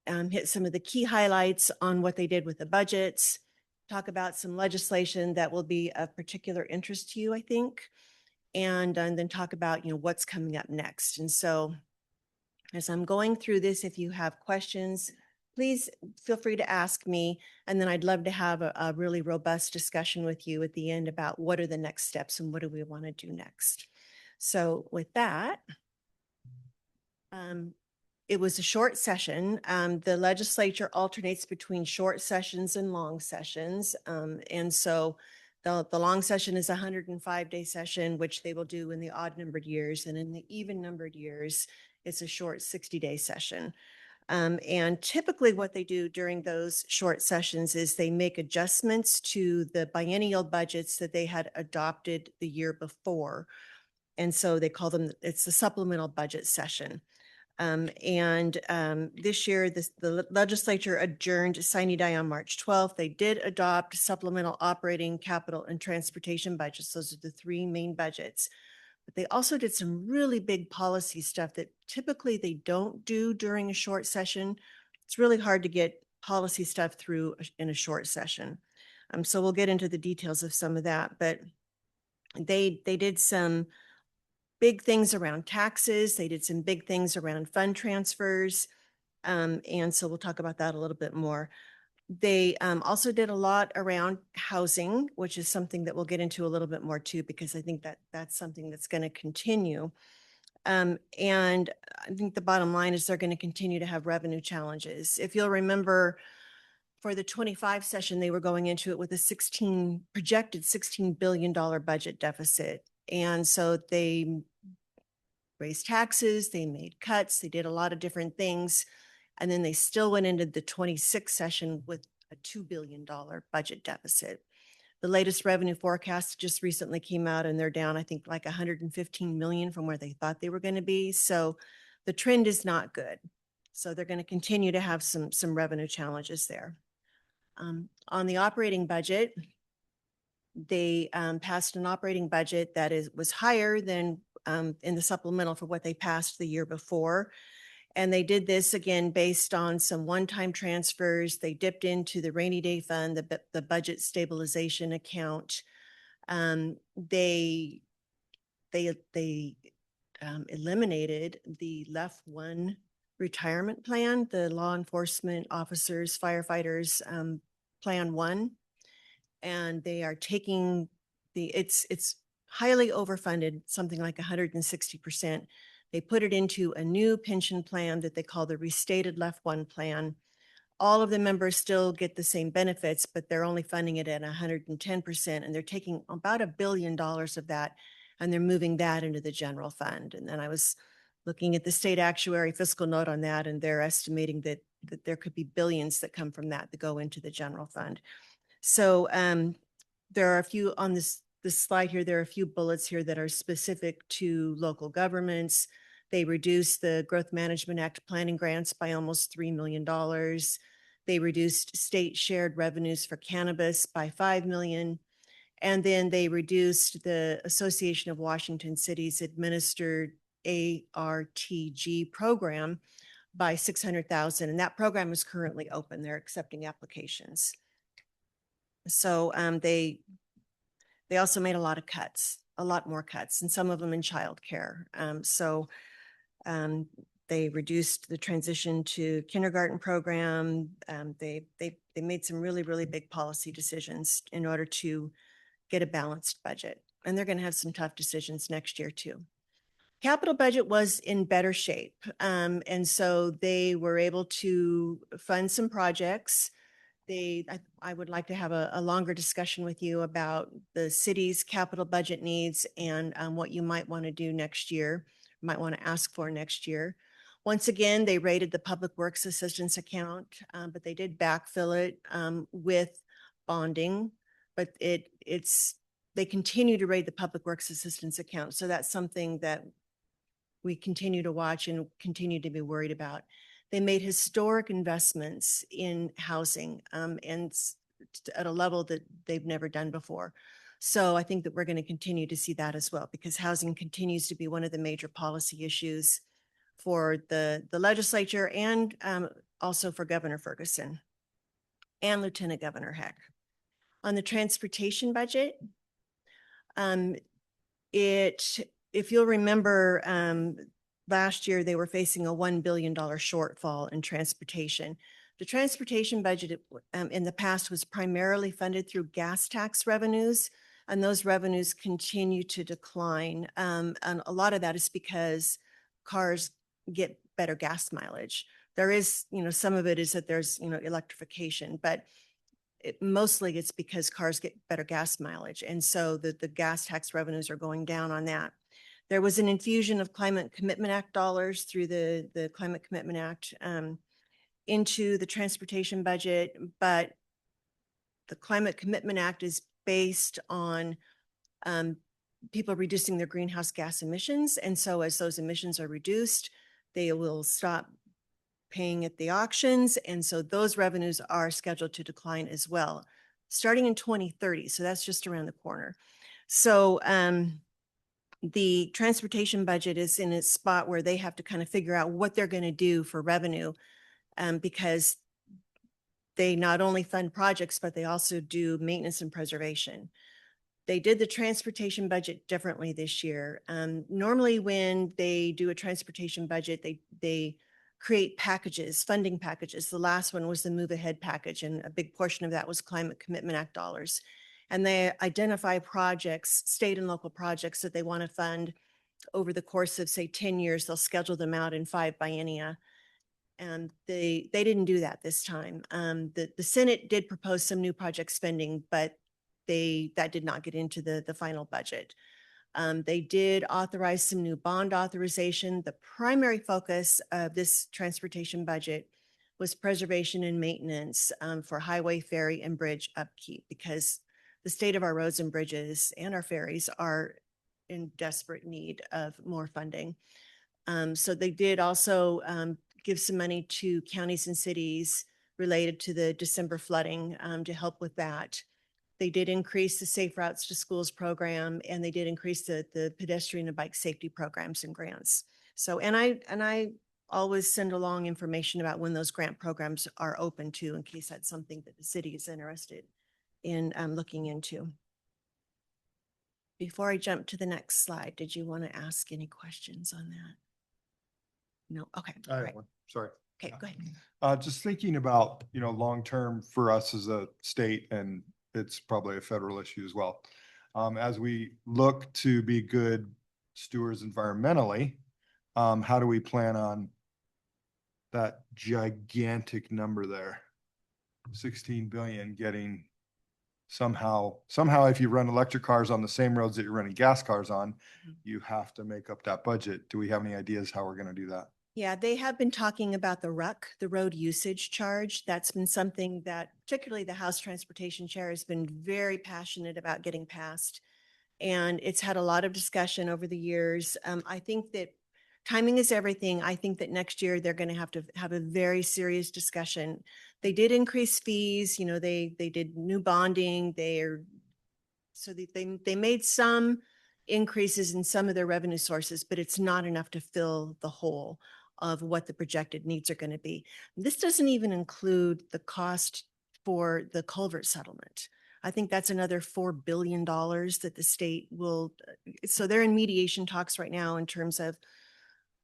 Hit some of the key highlights on what they did with the budgets, talk about some legislation that will be of particular interest to you, I think, and then talk about, what's coming up next. And so as I'm going through this, if you have questions, please feel free to ask me. And then I'd love to have a really robust discussion with you at the end about what are the next steps and what do we want to do next. So with that, it was a short session. The legislature alternates between short sessions and long sessions. And so the long session is a 105-day session, which they will do in the odd numbered years. And in the even numbered years, it's a short 60-day session. And typically what they do during those short sessions is they make adjustments to the biennial budgets that they had adopted the year before. And so they call them, it's the supplemental budget session. This year, the legislature adjourned sine die on March 12th. They did adopt supplemental operating, capital, and transportation budgets. Those are the three main budgets. But they also did some really big policy stuff that typically they don't do during a short session. It's really hard to get policy stuff through in a short session. So we'll get into the details of some of that, but they did some big things around taxes. They did some big things around fund transfers. And so we'll talk about that a little bit more. They also did a lot around housing, which is something that we'll get into a little bit more too, because I think that that's something that's going to continue. And I think the bottom line is they're going to continue to have revenue challenges. If you'll remember, for the 25 session, they were going into it with a projected $16 billion budget deficit. And so they raised taxes, they made cuts, they did a lot of different things. And then they still went into the 26 session with a $2 billion budget deficit. The latest revenue forecast just recently came out and they're down, I think, like 115 million from where they thought they were going to be. So the trend is not good. So they're going to continue to have some revenue challenges there. On the operating budget, they passed an operating budget that was higher than in the supplemental for what they passed the year before. And they did this again based on some one-time transfers. They dipped into the rainy day fund, the budget stabilization account. They eliminated the LEF 1 retirement plan, the law enforcement officers, firefighters plan 1. And they are taking it's highly overfunded, something like 160%. They put it into a new pension plan that they call the restated LEF 1 plan. All of the members still get the same benefits, but they're only funding it at 110%. And they're taking about $1 billion of that, and they're moving that into the general fund. And then I was looking at the state actuary fiscal note on that, and they're estimating that there could be billions that come from that go into the general fund. So there are a few on this slide here, there are a few bullets here that are specific to local governments. They reduced the Growth Management Act planning grants by almost $3 million. They reduced state shared revenues for cannabis by $5 million. And then they reduced the Association of Washington Cities administered ARTG program by $600,000. And that program is currently open. They're accepting applications. So they also made a lot of cuts, a lot more cuts, and some of them in childcare. They reduced the transition to kindergarten program. They made some really, really big policy decisions in order to get a balanced budget. And they're going to have some tough decisions next year too. Capital budget was in better shape. And so they were able to fund some projects. I would like to have a longer discussion with you about the city's capital budget needs and what you might want to do next year, might want to ask for next year. Once again, they rated the Public Works Assistance account, but they did backfill it with bonding. But they continue to rate the Public Works Assistance account. So that's something that we continue to watch and continue to be worried about. They made historic investments in housing at a level that they've never done before. So I think that we're going to continue to see that as well, because housing continues to be one of the major policy issues for the legislature and also for Governor Ferguson and Lieutenant Governor Heck. On the transportation budget, if you'll remember, last year they were facing a $1 billion shortfall in transportation. The transportation budget in the past was primarily funded through gas tax revenues, and those revenues continue to decline. And a lot of that is because cars get better gas mileage. There is, some of it is that there's, electrification, but mostly it's because cars get better gas mileage. And so the gas tax revenues are going down on that. There was an infusion of Climate Commitment Act dollars through the Climate Commitment Act into the transportation budget, but the Climate Commitment Act is based on people reducing their greenhouse gas emissions. And so as those emissions are reduced, they will stop paying at the auctions. And so those revenues are scheduled to decline as well, starting in 2030. So that's just around the corner. So the transportation budget is in a spot where they have to kind of figure out what they're going to do for revenue because they not only fund projects, but they also do maintenance and preservation. They did the transportation budget differently this year. Normally when they do a transportation budget, they create packages, funding packages. The last one was the Move Ahead package, and a big portion of that was Climate Commitment Act dollars. And they identify projects, state and local projects that they want to fund over the course of, say, 10 years. They'll schedule them out in 5 biennia. And they didn't do that this time. The Senate did propose some new project spending, but that did not get into the final budget. They did authorize some new bond authorization. The primary focus of this transportation budget was preservation and maintenance for highway, ferry, and bridge upkeep, because the state of our roads and bridges and our ferries are in desperate need of more funding. So they did also give some money to counties and cities related to the December flooding to help with that. They did increase the Safe Routes to Schools program, and they did increase the pedestrian and bike safety programs and grants. So, and I always send along information about when those grant programs are open to, in case that's something that the city is interested in looking into. Before I jump to the next slide, did you want to ask any questions on that? No, okay.
I have
Right.
one. Sorry.
Okay, go ahead.
Just thinking about, long-term for us as a state, and it's probably a federal issue as well. As we look to be good stewards environmentally, how do we plan on that gigantic number there? 16 billion getting somehow, if you run electric cars on the same roads that you're running gas cars on, you have to make up that budget. Do we have any ideas how we're going to do that?
Yeah, they have been talking about the RUC, the road usage charge. That's been something that particularly the House Transportation Chair has been very passionate about getting passed. And it's had a lot of discussion over the years. I think that timing is everything. I think that next year they're going to have a very serious discussion. They did increase fees, they did new bonding. So they made some increases in some of their revenue sources, but it's not enough to fill the hole of what the projected needs are going to be. This doesn't even include the cost for the culvert settlement. I think that's another $4 billion that the state will, so they're in mediation talks right now in terms of,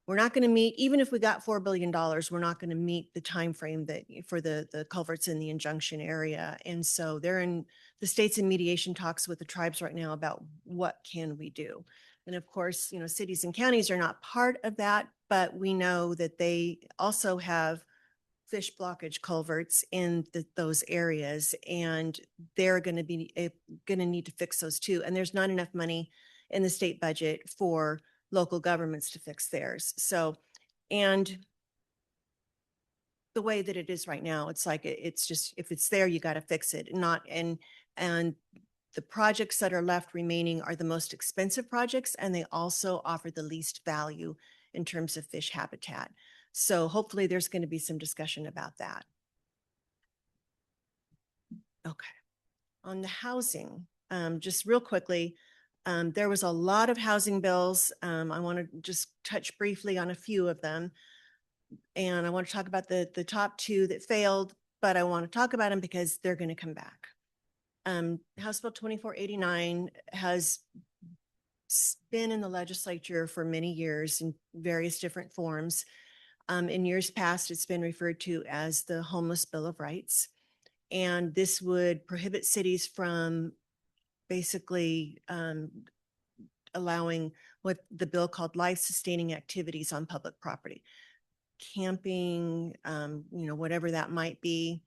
we're not going to meet, even if we got $4 billion, we're not going to meet the time frame that for the culverts in the injunction area. And so the state's in mediation talks with the tribes right now about what can we do. And of course, cities and counties are not part of that, but we know that they also have fish blockage culverts in those areas, and they're going to be going to need to fix those too. And there's not enough money in the state budget for local governments to fix theirs. So, and the way that it is right now, it's like, it's just, if it's there, you got to fix it. Not, and the projects that are left remaining are the most expensive projects, and they also offer the least value in terms of fish habitat. So hopefully there's going to be some discussion about that. Okay. On the housing, just real quickly, there was a lot of housing bills. I want to just touch briefly on a few of them. And I want to talk about the top two that failed, but I want to talk about them because they're going to come back. House Bill 2489 has been in the legislature for many years in various different forms. In years past, it's been referred to as the Homeless Bill of Rights. And this would prohibit cities from basically allowing what the bill called life-sustaining activities on public property. Camping, whatever that might be.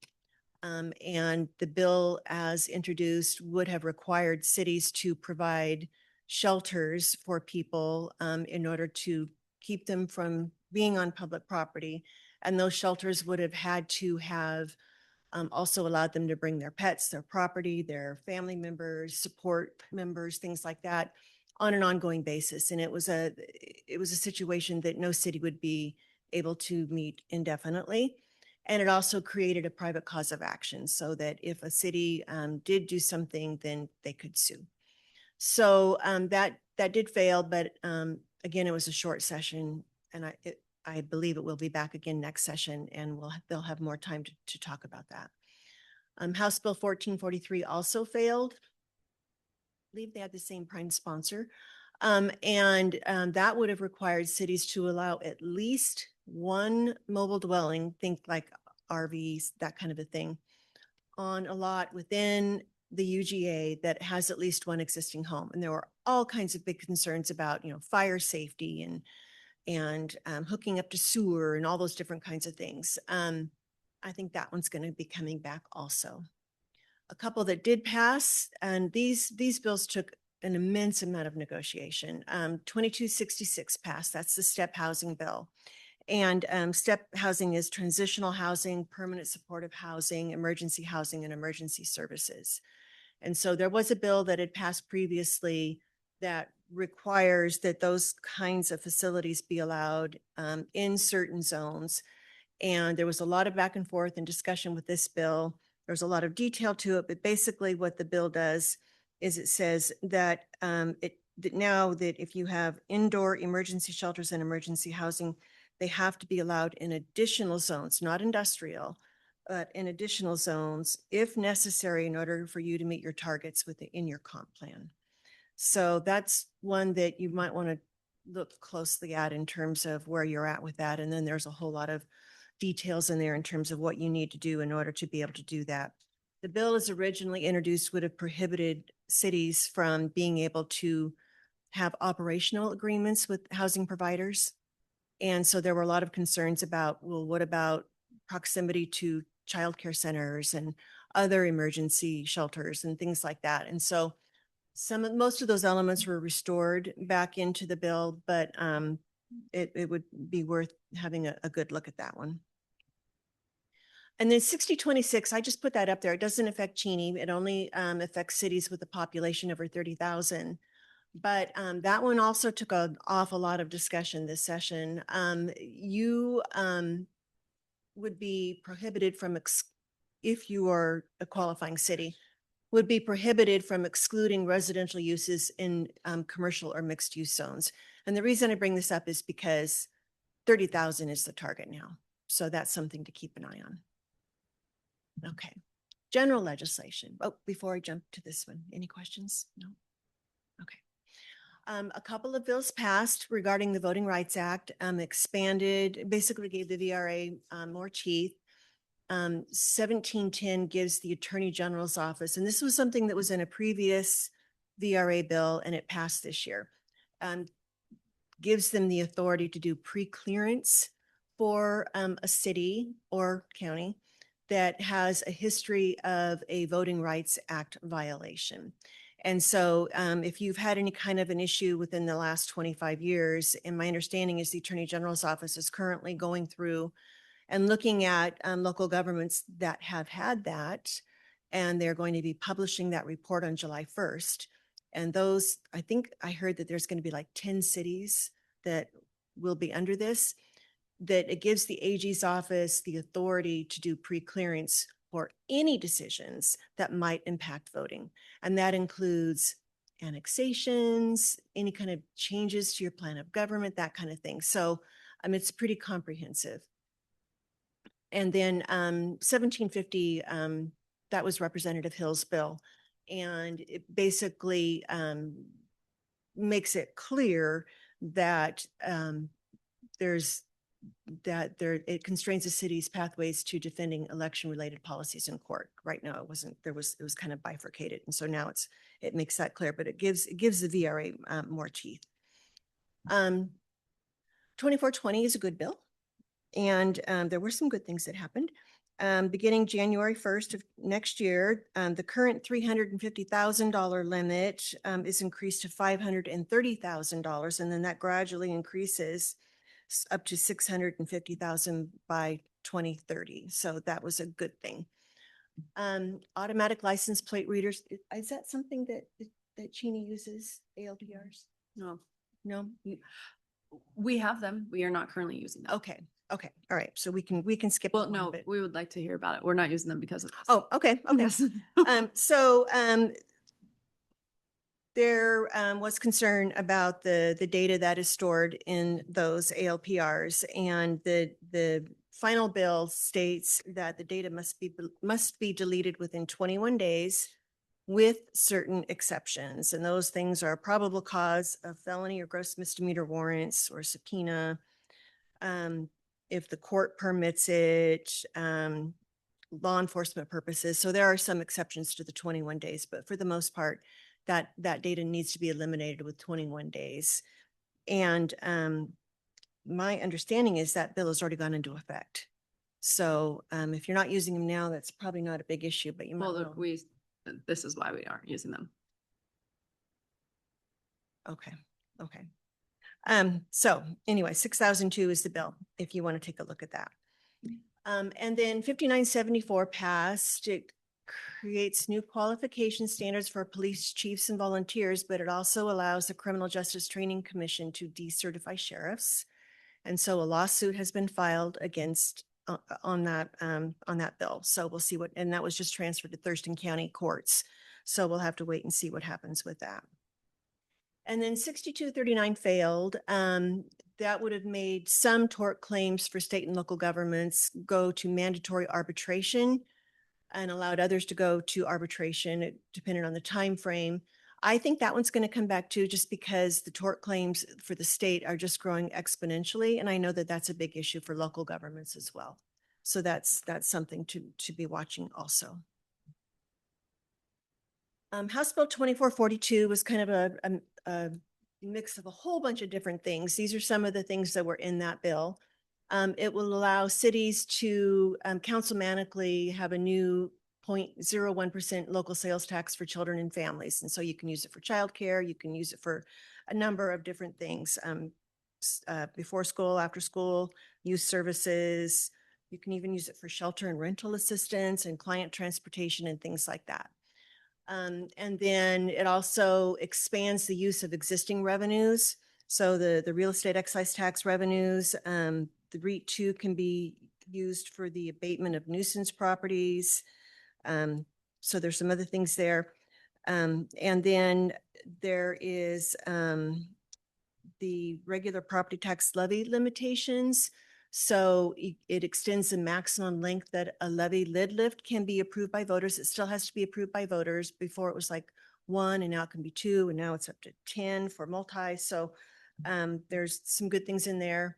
And the bill as introduced would have required cities to provide shelters for people in order to keep them from being on public property. And those shelters would have had to have also allowed them to bring their pets, their property, their family members, support members, things like that on an ongoing basis. And it was a situation that no city would be able to meet indefinitely. And it also created a private cause of action so that if a city did do something, then they could sue. So that did fail, but again, it was a short session, and I believe it will be back again next session, and they'll have more time to talk about that. House Bill 1443 also failed. I believe they had the same prime sponsor. And that would have required cities to allow at least one mobile dwelling, think like RVs, that kind of a thing, on a lot within the UGA that has at least one existing home. And there were all kinds of big concerns about, fire safety and hooking up to sewer and all those different kinds of things. I think that one's going to be coming back also. A couple that did pass, and these bills took an immense amount of negotiation. 2266 passed. That's the STEP housing bill. And STEP housing is transitional housing, permanent supportive housing, emergency housing, and emergency services. And so there was a bill that had passed previously that requires that those kinds of facilities be allowed in certain zones. And there was a lot of back and forth and discussion with this bill. There's a lot of detail to it, but basically what the bill does is it says that now that if you have indoor emergency shelters and emergency housing, they have to be allowed in additional zones, not industrial, but in additional zones if necessary in order for you to meet your targets in your comp plan. So that's one that you might want to look closely at in terms of where you're at with that. And then there's a whole lot of details in there in terms of what you need to do in order to be able to do that. The bill as originally introduced would have prohibited cities from being able to have operational agreements with housing providers. And so there were a lot of concerns about, well, what about proximity to childcare centers and other emergency shelters and things like that. And so most of those elements were restored back into the bill, but it would be worth having a good look at that one. And then 6026, I just put that up there. It doesn't affect Cheney. It only affects cities with a population over 30,000. But that one also took an awful lot of discussion this session. You would be prohibited from, if you are a qualifying city, would be prohibited from excluding residential uses in commercial or mixed use zones. And the reason I bring this up is because 30,000 is the target now. So that's something to keep an eye on. Okay. General legislation. Oh, before I jump to this one, any questions? No? Okay. A couple of bills passed regarding the Voting Rights Act, expanded, basically gave the VRA more teeth. 1710 gives the Attorney General's office, and this was something that was in a previous VRA bill and it passed this year, gives them the authority to do pre-clearance for a city or county that has a history of a Voting Rights Act violation. And so if you've had any kind of an issue within the last 25 years, and my understanding is the Attorney General's office is currently going through and looking at local governments that have had that, and they're going to be publishing that report on July 1st. And those, I think I heard that there's going to be like 10 cities that will be under this, that it gives the AG's office the authority to do pre-clearance for any decisions that might impact voting. And that includes annexations, any kind of changes to your plan of government, that kind of thing. So it's pretty comprehensive. And then 1750, that was Representative Hill's bill. And it basically makes it clear that it constrains the city's pathways to defending election related policies in court. Right now it wasn't, it was kind of bifurcated. And so now it makes that clear, but it gives the VRA more teeth. 2420 is a good bill. And there were some good things that happened. Beginning January 1st of next year, the current $350,000 limit is increased to $530,000, and then that gradually increases up to $650,000 by 2030. So that was a good thing. Automatic license plate readers, is that something that Cheney uses, ALPRs?
No,
No?
we have them. We are not currently using them.
Okay. Okay. All right. So we can skip.
Well,
that one,
no,
but-
we would like to hear about it. We're not using them because of this.
Oh, okay. Okay.
Yes.
There was concern about the data that is stored in those ALPRs, and the final bill states that the data must be deleted within 21 days with certain exceptions. And those things are probable cause of felony or gross misdemeanor warrants or subpoena. If the court permits it, law enforcement purposes. So there are some exceptions to the 21 days, but for the most part, that data needs to be eliminated with 21 days. And my understanding is that bill has already gone into effect. So if you're not using them now, that's probably not a big issue, but you might
Well,
know.
this is why we aren't using them.
Okay. Okay. So anyway, 6002 is the bill, if you want to take a look at that. And then 5974 passed. It creates new qualification standards for police chiefs and volunteers, but it also allows the Criminal Justice Training Commission to decertify sheriffs. And so a lawsuit has been filed against on that bill. So we'll see and that was just transferred to Thurston County courts. So we'll have to wait and see what happens with that. And then 6239 failed. That would have made some tort claims for state and local governments go to mandatory arbitration and allowed others to go to arbitration, depending on the time frame. I think that one's going to come back too, just because the tort claims for the state are just growing exponentially. And I know that that's a big issue for local governments as well. So that's something to be watching also. House Bill 2442 was kind of a mix of a whole bunch of different things. These are some of the things that were in that bill. It will allow cities to councilmanically have a new 0.01% local sales tax for children and families. And so you can use it for childcare. You can use it for a number of different things. Before school, after school, youth services. You can even use it for shelter and rental assistance and client transportation and things like that. And then it also expands the use of existing revenues. So the real estate excise tax revenues, the REIT 2 can be used for the abatement of nuisance properties. So there's some other things there. And then there is the regular property tax levy limitations. So it extends the maximum length that a levy lid lift can be approved by voters. It still has to be approved by voters. Before it was like 1, and now it can be 2, and now it's up to 10 for multi. So there's some good things in there.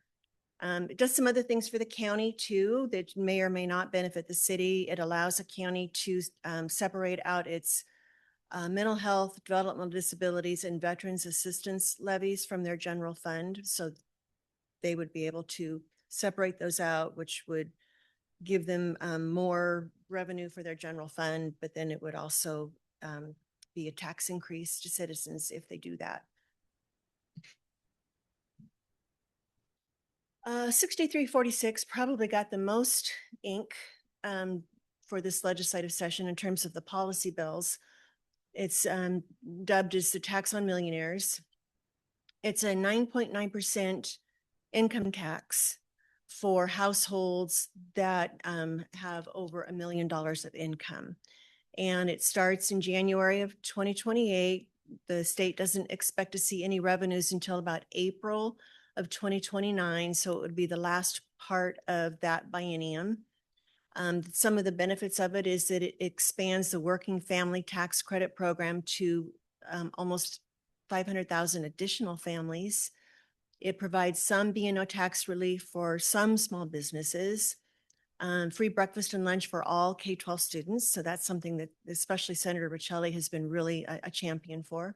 It does some other things for the county too that may or may not benefit the city. It allows a county to separate out its mental health, developmental disabilities, and veterans assistance levies from their general fund. So they would be able to separate those out, which would give them more revenue for their general fund, but then it would also be a tax increase to citizens if they do that. 6346 probably got the most ink for this legislative session in terms of the policy bills. It's dubbed as the tax on millionaires. It's a 9.9% income tax for households that have over $1 million of income. And it starts in January of 2028. The state doesn't expect to see any revenues until about April of 2029. So it would be the last part of that biennium. Some of the benefits of it is that it expands the working family tax credit program to almost 500,000 additional families. It provides some B&O tax relief for some small businesses, free breakfast and lunch for all K-12 students. So that's something that especially Senator Riccelli has been really a champion for.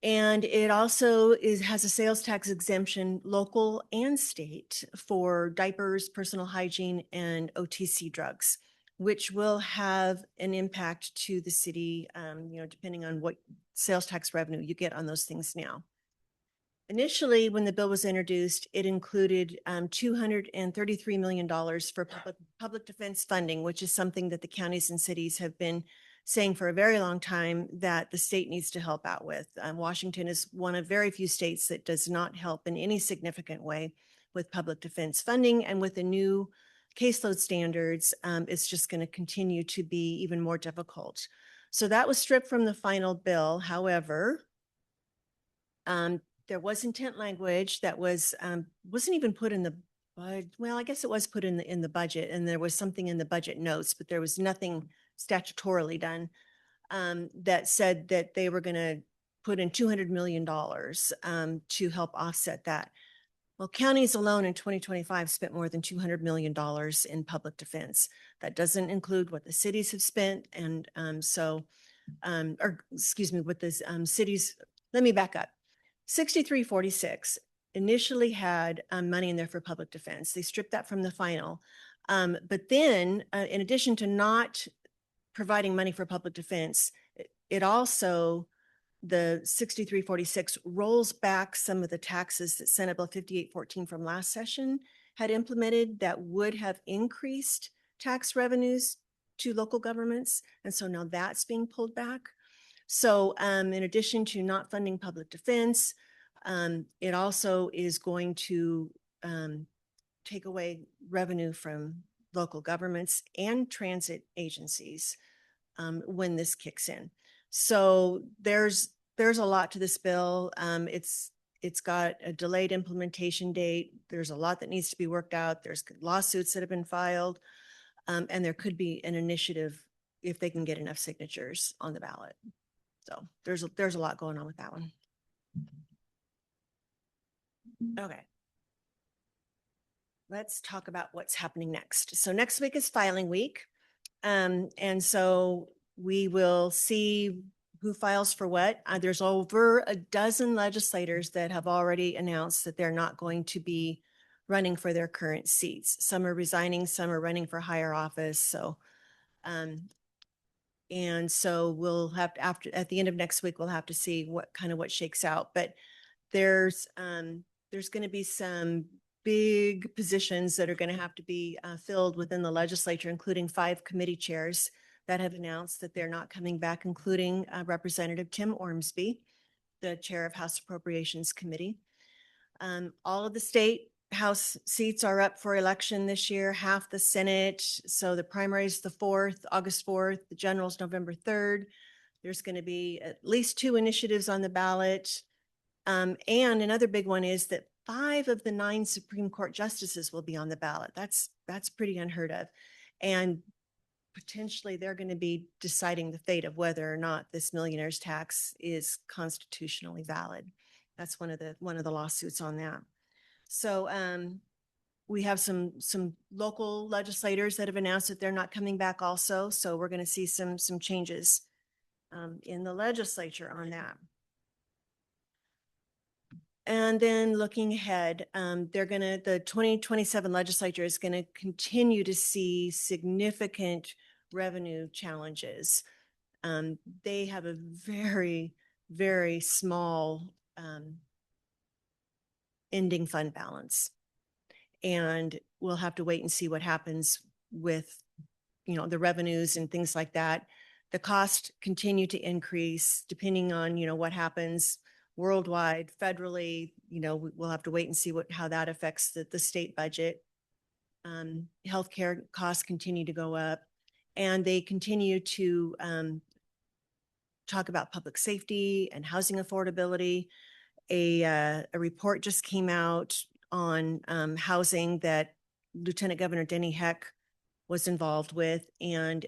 And it also has a sales tax exemption, local and state, for diapers, personal hygiene, and OTC drugs, which will have an impact to the city, depending on what sales tax revenue you get on those things now. Initially, when the bill was introduced, it included $233 million for public defense funding, which is something that the counties and cities have been saying for a very long time that the state needs to help out with. Washington is one of very few states that does not help in any significant way with public defense funding, and with the new caseload standards, it's just going to continue to be even more difficult. So that was stripped from the final bill. However, there was intent language that wasn't even put in the well, I guess it was put in the budget, and there was something in the budget notes, but there was nothing statutorily done that said that they were going to put in $200 million to help offset that. Well, counties alone in 2025 spent more than $200 million in public defense. That doesn't include what the cities have spent, and or excuse me, what the cities. Let me back up. 6346 initially had money in there for public defense. They stripped that from the final. But then, in addition to not providing money for public defense, it also, the 6346 rolls back some of the taxes that Senate Bill 5814 from last session had implemented that would have increased tax revenues to local governments. And so now that's being pulled back. So in addition to not funding public defense, it also is going to take away revenue from local governments and transit agencies when this kicks in. So there's a lot to this bill. It's got a delayed implementation date. There's a lot that needs to be worked out. There's lawsuits that have been filed, and there could be an initiative if they can get enough signatures on the ballot. So there's a lot going on with that one. Okay. Let's talk about what's happening next. So next week is filing week. And so we will see who files for what. There's over a dozen legislators that have already announced that they're not going to be running for their current seats. Some are resigning, some are running for higher office. So, and so we'll have to, at the end of next week, we'll have to see what shakes out. But there's going to be some big positions that are going to have to be filled within the legislature, including 5 committee chairs that have announced that they're not coming back, including Representative Tim Ormsby, the chair of House Appropriations Committee. All of the state House seats are up for election this year, half the Senate. So the primary is the 4th, August 4th, the general's November 3rd. There's going to be at least 2 initiatives on the ballot. And another big one is that 5 of the 9 Supreme Court justices will be on the ballot. That's pretty unheard of. And potentially they're going to be deciding the fate of whether or not this millionaire's tax is constitutionally valid. That's one of the lawsuits on that. So we have some local legislators that have announced that they're not coming back also. So we're going to see some changes in the legislature on that. And then looking ahead, the 2027 legislature is gonna continue to see significant revenue challenges. They have a very, very small ending fund balance. And we'll have to wait and see what happens with, the revenues and things like that. The costs continue to increase depending on, what happens worldwide, federally, we'll have to wait and see how that affects the state budget. Healthcare costs continue to go up, and they continue to talk about public safety and housing affordability. A report just came out on housing that Lieutenant Governor Denny Heck was involved with, and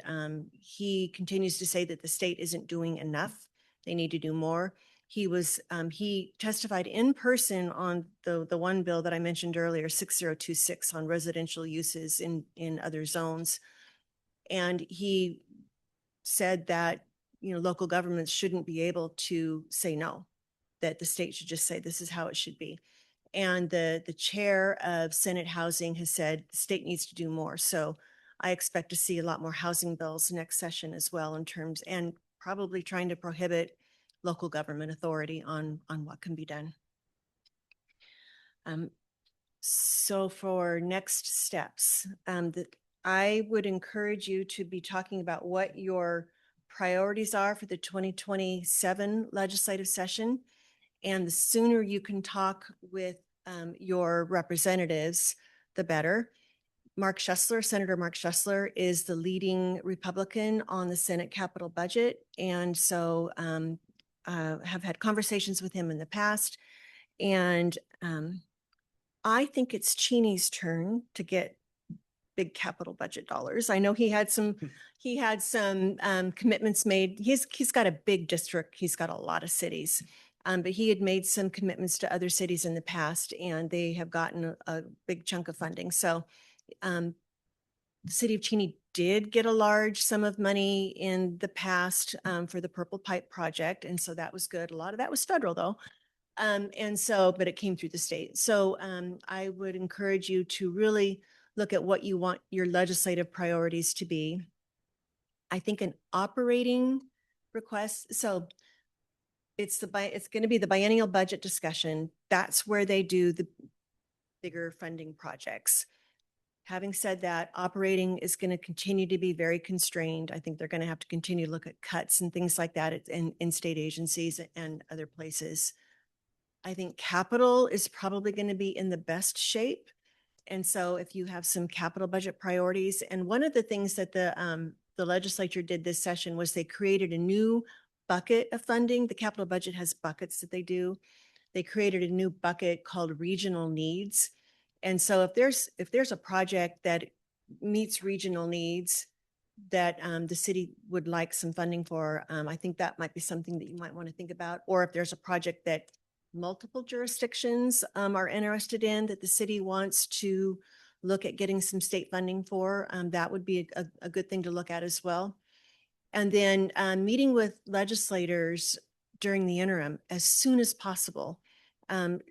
he continues to say that the state isn't doing enough. They need to do more. He testified in person on the one bill that I mentioned earlier, 6026, on residential uses in other zones. And he said that, local governments shouldn't be able to say no, that the state should just say this is how it should be. And the chair of Senate Housing has said the state needs to do more. So I expect to see a lot more housing bills next session as well, and probably trying to prohibit local government authority on what can be done. So for next steps, I would encourage you to be talking about what your priorities are for the 2027 legislative session. And the sooner you can talk with your representatives, the better. Senator Mark Schuessler is the leading Republican on the Senate capital budget. And so have had conversations with him in the past. And I think it's Cheney's turn to get big capital budget dollars. I know he had some commitments made. He's got a big district. He's got a lot of cities. But he had made some commitments to other cities in the past, and they have gotten a big chunk of funding. So the City of Cheney did get a large sum of money in the past for the Purple Pipe project. And so that was good. A lot of that was federal though. But it came through the state. So I would encourage you to really look at what you want your legislative priorities to be. I think an operating request. So it's going to be the biennial budget discussion. That's where they do the bigger funding projects. Having said that, operating is going to continue to be very constrained. I think they're going to have to continue to look at cuts and things like that in state agencies and other places. I think capital is probably going to be in the best shape. And so if you have some capital budget priorities, and one of the things that the legislature did this session was they created a new bucket of funding. The capital budget has buckets that they do. They created a new bucket called regional needs. And so if there's a project that meets regional needs that the city would like some funding for, I think that might be something that you might want to think about. Or if there's a project that multiple jurisdictions are interested in, that the city wants to look at getting some state funding for, that would be a good thing to look at as well. And then meeting with legislators during the interim as soon as possible.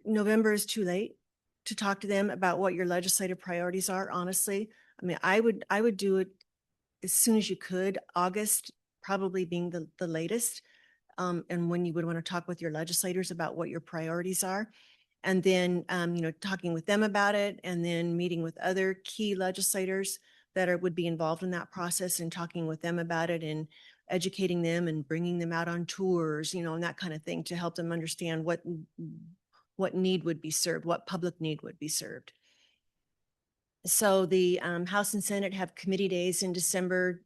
November is too late to talk to them about what your legislative priorities are, honestly. I mean, I would do it as soon as you could, August probably being the latest. And when you would want to talk with your legislators about what your priorities are. And then, talking with them about it, and then meeting with other key legislators that would be involved in that process, and talking with them about it, and educating them and bringing them out on tours, and that kind of thing, to help them understand what need would be served, what public need would be served. So the House and Senate have committee days in December.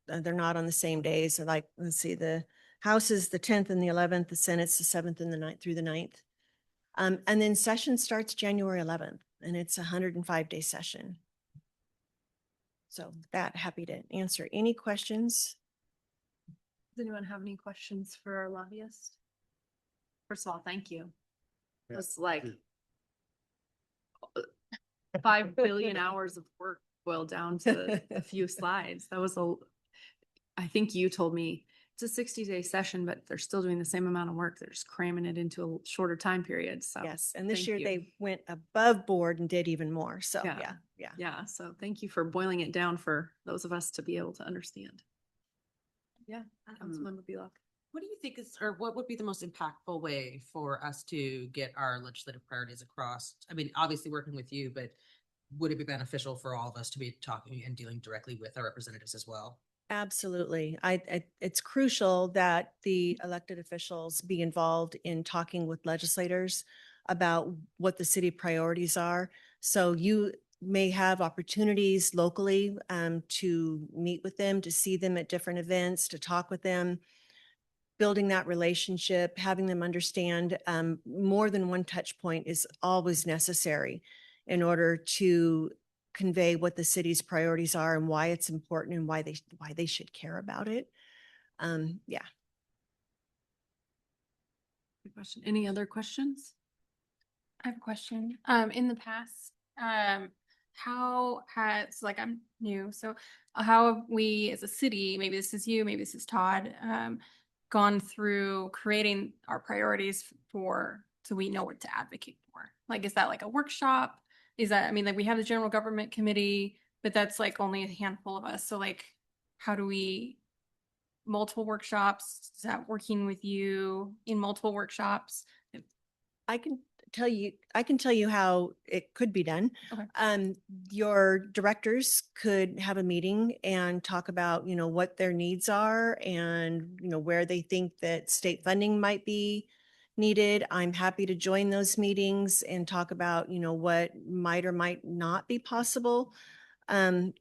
They're not on the same days. So let's see, the House is the 10th and the 11th, the Senate's the 7th and the 9th through the 9th. And then session starts January 11th, and it's a 105-day session. So happy to answer any questions.
Does anyone have any questions for our lobbyist? First of all, thank you. It was like 5 billion hours of work boiled down to a few slides. That was I think you told me It's a 60-day session, but they're still doing the same amount of work. They're just cramming it into a shorter time period. So
Yes, and this
thank
year
you.
they went above board and did even more. So,
Yeah.
yeah.
Yeah, so thank you for boiling it down for those of us to be able to understand. Yeah, Councilmember Bealock.
What do you think is, or what would be the most impactful way for us to get our legislative priorities across? I mean, obviously working with you, but would it be beneficial for all of us to be talking and dealing directly with our representatives as well?
Absolutely. It's crucial that the elected officials be involved in talking with legislators about what the city priorities are. So you may have opportunities locally to meet with them, to see them at different events, to talk with them, building that relationship, having them understand more than one touch point is always necessary in order to convey what the city's priorities are and why it's important and why they should care about it. Yeah.
Good question. Any other questions?
I have a question. In the past, how has, like, I'm new, so how have we as a city, maybe this is you, maybe this is Todd, gone through creating our priorities for, so we know what to advocate for? Like, is that like a workshop? Is that, I mean, like, we have the general government committee, but that's like only a handful of us. So like, how do we, multiple workshops? Is that working with you in multiple workshops?
I can tell you how it could be done.
Okay.
Your directors could have a meeting and talk about, what their needs are and, where they think that state funding might be needed. I'm happy to join those meetings and talk about, what might or might not be possible. And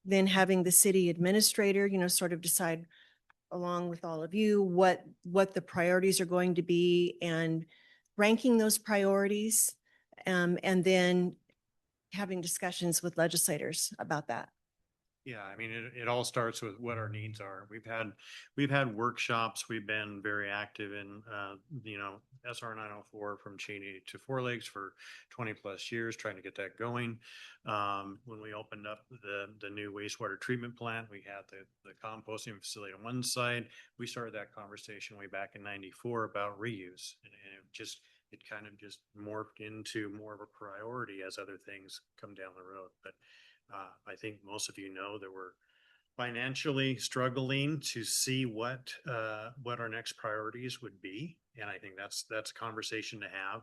then having the city administrator, sort of decide along with all of you what the priorities are going to be and ranking those priorities, and then having discussions with legislators about that.
Yeah, I mean, it all starts with what our needs are. We've had workshops. We've been very active in, SR 904 from Cheney to Four Lakes for 20+ years, trying to get that going. When we opened up the new wastewater treatment plant, we had the composting facility on one side. We started that conversation way back in '94 about reuse, and it kind of just morphed into more of a priority as other things come down the road. But I think most of you know that we're financially struggling to see what our next priorities would be, and I think that's a conversation to have.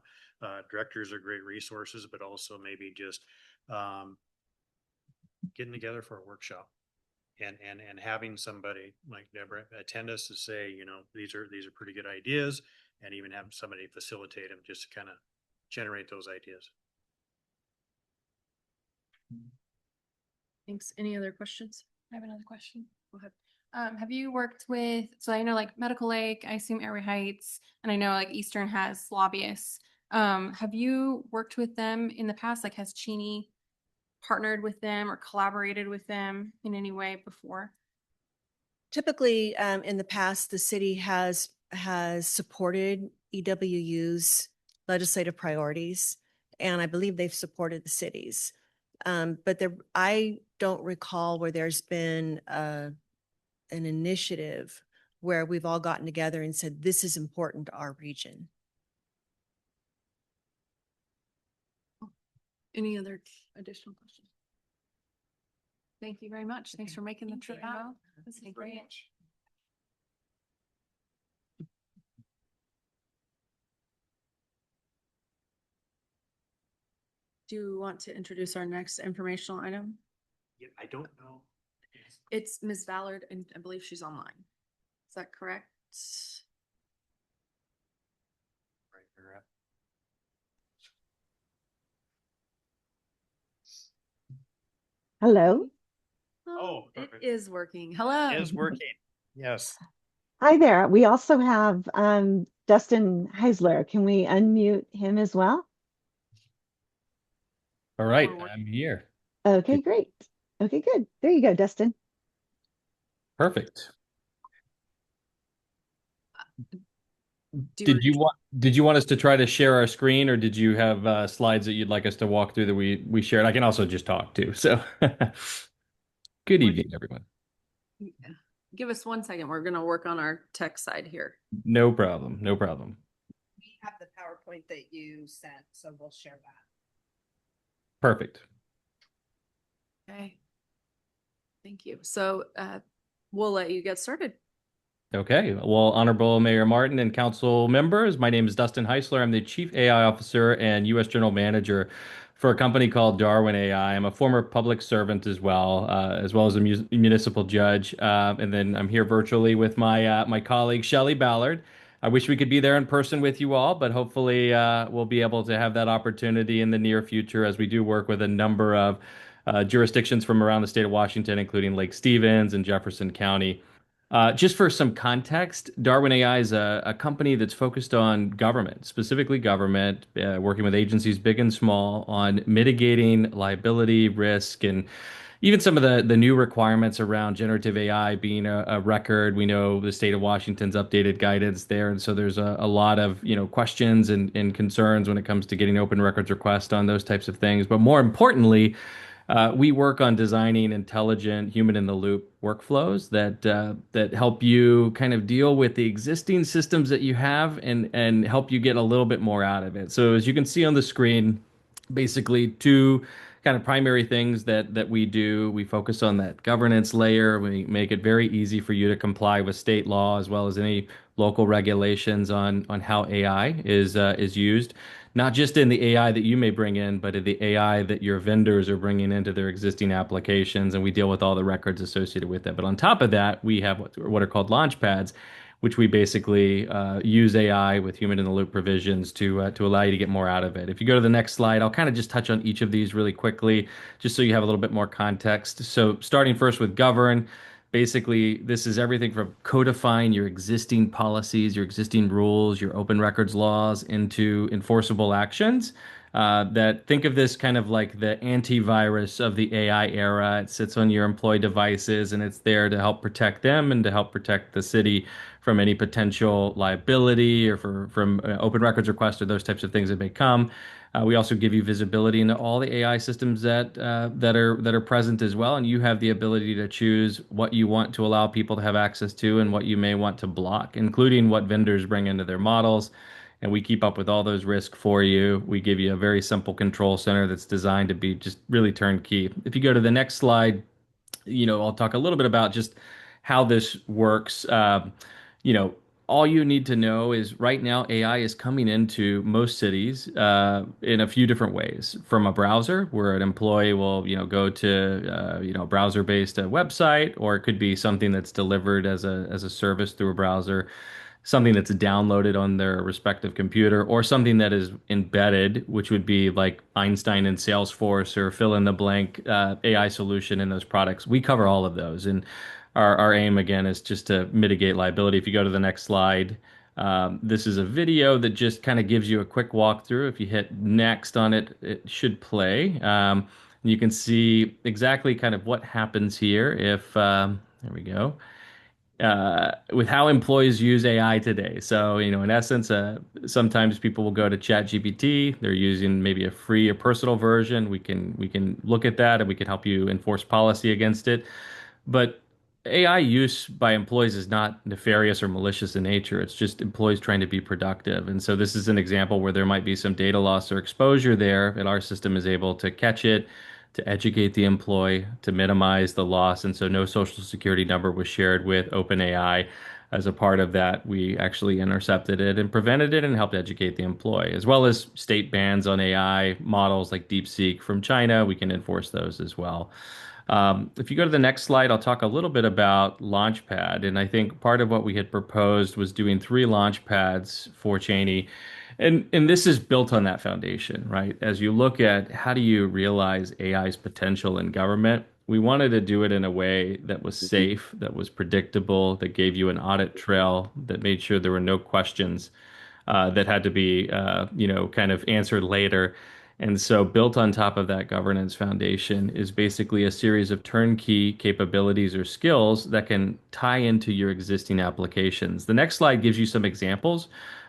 Directors are great resources, but also maybe just getting together for a workshop and having somebody like Deborah attend us to say, these are pretty good ideas, and even have somebody facilitate them just to kind of generate those ideas.
Thanks. Any other questions?
I have another question.
Go ahead.
Have you worked with, so I know like Medical Lake, I assume Airway Heights, and I know like Eastern has lobbyists. Have you worked with them in the past? Like, has Cheney partnered with them or collaborated with them in any way before?
Typically, in the past, the city has supported EWU's legislative priorities, and I believe they've supported the cities. But I don't recall where there's been an initiative where we've all gotten together and said, this is important to our region.
Any other additional questions? Thank you very much. Thanks for making the trip out. This is great. Do you want to introduce our next informational item?
Yeah, I don't know.
It's Ms. Ballard, and I believe she's online. Is that correct?
Hello.
Oh,
it is working. Hello.
It is working. Yes.
Hi there. We also have Dustin Heisler. Can we unmute him as well?
All right, I'm here.
Okay, great. Okay, good. There you go, Dustin.
Perfect. Did you want us to try to share our screen, or did you have slides that you'd like us to walk through that we shared? I can also just talk too. So good evening, everyone.
give us 1 second. We're gonna work on our tech side here.
No problem. No problem.
We have the PowerPoint that you sent, so we'll share that.
Perfect.
Okay. Thank you. So we'll let you get started.
Okay. Well, Honorable Mayor Martin and council members, my name is Dustin Heisler. I'm the Chief AI Officer and U.S. General Manager for a company called Darwin AI. I'm a former public servant as well as a municipal judge. And then I'm here virtually with my colleague, Shelley Ballard. I wish we could be there in person with you all, but hopefully we'll be able to have that opportunity in the near future as we do work with a number of jurisdictions from around the state of Washington, including Lake Stevens and Jefferson County. Just for some context, Darwin AI is a company that's focused on government, specifically government, working with agencies big and small on mitigating liability, risk, and even some of the new requirements around generative AI being a record. We know the state of Washington's updated guidance there. And so there's a lot of, questions and concerns when it comes to getting open records requests on those types of things. But more importantly, we work on designing intelligent human-in-the-loop workflows that help you kind of deal with the existing systems that you have and help you get a little bit more out of it. So as you can see on the screen, basically two kind of primary things that we do. We focus on that governance layer. We make it very easy for you to comply with state law as well as any local regulations on how AI is used. Not just in the AI that you may bring in, but in the AI that your vendors are bringing into their existing applications, and we deal with all the records associated with that. But on top of that, we have what are called launch pads, which we basically use AI with human-in-the-loop provisions to allow you to get more out of it. If you go to the next slide, I'll kind of just touch on each of these really quickly, just so you have a little bit more context. So starting first with govern. Basically, this is everything from codifying your existing policies, your existing rules, your open records laws into enforceable actions. That think of this kind of like the antivirus of the AI era. It sits on your employee devices and it's there to help protect them and to help protect the city from any potential liability or from open records requests or those types of things that may come. We also give you visibility into all the AI systems that are present as well, and you have the ability to choose what you want to allow people to have access to and what you may want to block, including what vendors bring into their models. And we keep up with all those risks for you. We give you a very simple control center that's designed to be just really turnkey. If you go to the next slide, I'll talk a little bit about just how this works. You know, all you need to know is right now AI is coming into most cities in a few different ways. From a browser, where an employee will, go to, a browser-based website, or it could be something that's delivered as a service through a browser, something that's downloaded on their respective computer, or something that is embedded, which would be like Einstein in Salesforce or fill in the blank AI solution in those products. We cover all of those. And our aim, again, is just to mitigate liability. If you go to the next slide, this is a video that just kind of gives you a quick walkthrough. If you hit next on it, it should play. You can see exactly kind of what happens here if, there we go, with how employees use AI today. So, in essence, sometimes people will go to ChatGPT. They're using maybe a free or personal version. We can look at that and we can help you enforce policy against it. But AI use by employees is not nefarious or malicious in nature. It's just employees trying to be productive. And so this is an example where there might be some data loss or exposure there, and our system is able to catch it, to educate the employee, to minimize the loss. And so no social security number was shared with OpenAI. As a part of that, we actually intercepted it and prevented it and helped educate the employee, as well as state bans on AI models like DeepSeek from China. We can enforce those as well. If you go to the next slide, I'll talk a little bit about Launchpad. And I think part of what we had proposed was doing 3 Launchpads for Cheney. And this is built on that foundation, right? As you look at how do you realize AI's potential in government, we wanted to do it in a way that was safe, that was predictable, that gave you an audit trail, that made sure there were no questions that had to be, kind of answered later. And so built on top of that governance foundation is basically a series of turnkey capabilities or skills that can tie into your existing applications. The next slide gives you some examples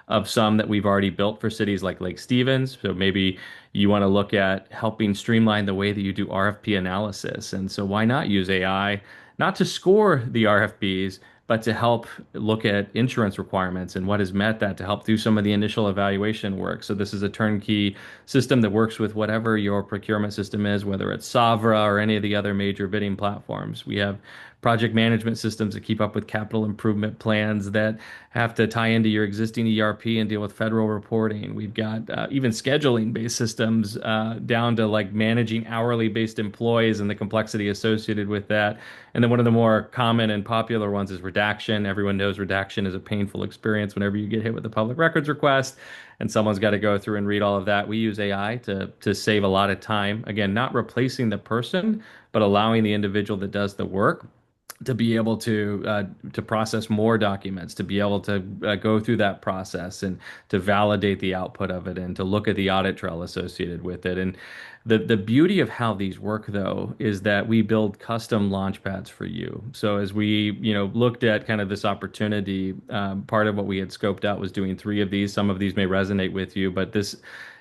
of some that we've already built for cities like Lake Stevens. So maybe you want to look at helping streamline the way that you do RFP analysis. And so why not use AI not to score the RFPs, but to help look at insurance requirements and what has met that to help do some of the initial evaluation work. So this is a turnkey system that works with whatever your procurement system is, whether it's Savra or any of the other major bidding platforms. We have project management systems that keep up with capital improvement plans that have to tie into your existing ERP and deal with federal reporting. We've got even scheduling based systems down to like managing hourly based employees and the complexity associated with that. And then one of the more common and popular ones is redaction. Everyone knows redaction is a painful experience whenever you get hit with a public records request and someone's got to go through and read all of that. We use AI to save a lot of time. Again, not replacing the person, but allowing the individual that does the work to be able to process more documents, to be able to go through that process and to validate the output of it and to look at the audit trail associated with it. And the beauty of how these work though is that we build custom launch pads for you. So as we looked at kind of this opportunity, part of what we had scoped out was doing 3 of these. Some of these may resonate with you, but this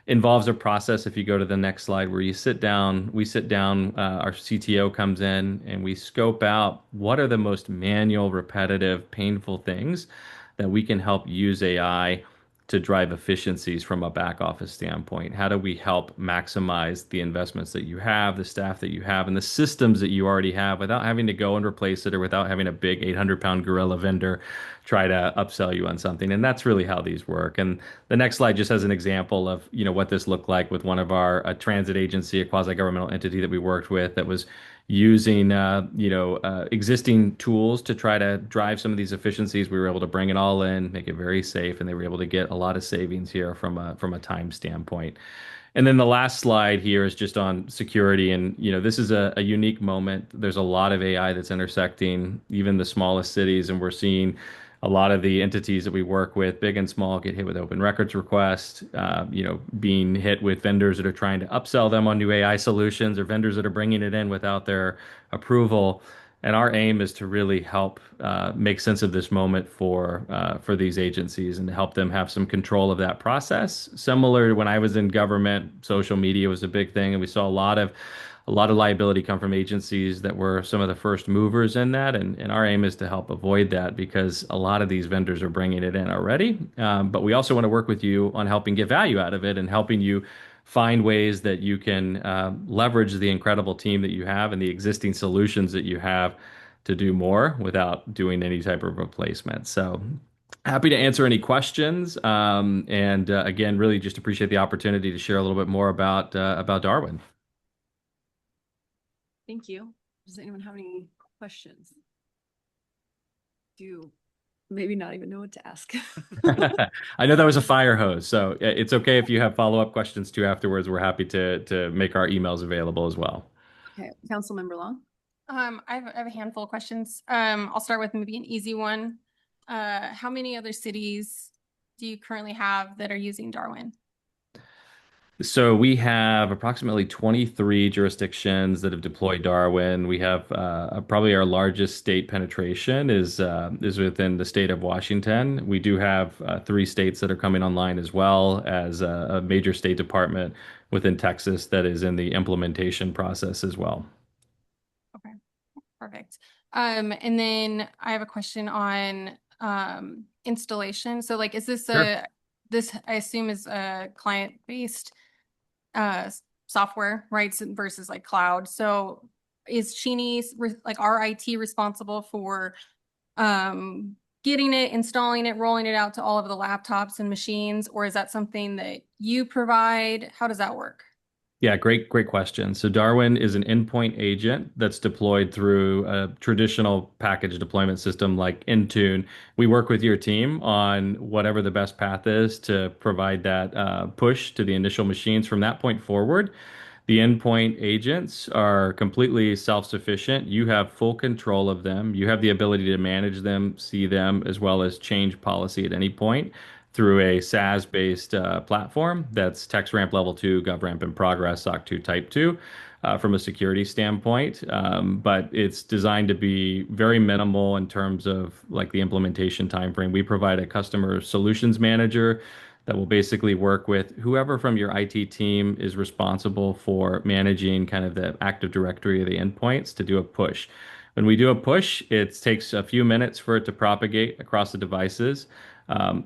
involves a process. If you go to the next slide, where we sit down, our CTO comes in and we scope out what are the most manual, repetitive, painful things that we can help use AI to drive efficiencies from a back office standpoint. How do we help maximize the investments that you have, the staff that you have, and the systems that you already have without having to go and replace it or without having a big 800-pound gorilla vendor try to upsell you on something? And that's really how these work. And the next slide just has an example of what this looked like with one of our a transit agency, a quasi-governmental entity that we worked with that was using existing tools to try to drive some of these efficiencies. We were able to bring it all in, make it very safe, and they were able to get a lot of savings here from a time standpoint. And then the last slide here is just on security. And, this is a unique moment. There's a lot of AI that's intersecting even the smallest cities, and we're seeing a lot of the entities that we work with, big and small, get hit with open records requests, being hit with vendors that are trying to upsell them on new AI solutions or vendors that are bringing it in without their approval. And our aim is to really help make sense of this moment for these agencies and to help them have some control of that process. Similar to when I was in government, social media was a big thing, and we saw a lot of liability come from agencies that were some of the first movers in that. And our aim is to help avoid that because a lot of these vendors are bringing it in already. But we also want to work with you on helping get value out of it and helping you find ways that you can leverage the incredible team that you have and the existing solutions that you have to do more without doing any type of replacement. So happy to answer any questions. And again, really just appreciate the opportunity to share a little bit more about Darwin.
Thank you. Does anyone have any questions? Do maybe not even know what to ask.
I know that was a fire hose, so it's okay if you have follow-up questions too afterwards. We're happy to make our emails available as well.
Okay, Councilmember Long.
I have a handful of questions. I'll start with maybe an easy one. How many other cities do you currently have that are using Darwin?
So we have approximately 23 jurisdictions that have deployed Darwin. We have probably our largest state penetration is within the state of Washington. We do have 3 states that are coming online, as well as a major state department within Texas that is in the implementation process as well.
Okay, perfect. And then I have a question on installation. So like, is this
Sure.
this I assume is a client-based software, right? Versus like cloud. So is Cheney's like our IT responsible for getting it, installing it, rolling it out to all of the laptops and machines, or is that something that you provide? How does that work?
Yeah, great question. So Darwin is an endpoint agent that's deployed through a traditional package deployment system like Intune. We work with your team on whatever the best path is to provide that push to the initial machines. From that point forward, the endpoint agents are completely self-sufficient. You have full control of them. You have the ability to manage them, see them, as well as change policy at any point through a SaaS-based platform that's TextRamp Level 2, GovRamp in progress, SOC 2 Type 2 from a security standpoint. But it's designed to be very minimal in terms of like the implementation timeframe. We provide a customer solutions manager that will basically work with whoever from your IT team is responsible for managing kind of the Active Directory of the endpoints to do a push. When we do a push, it takes a few minutes for it to propagate across the devices.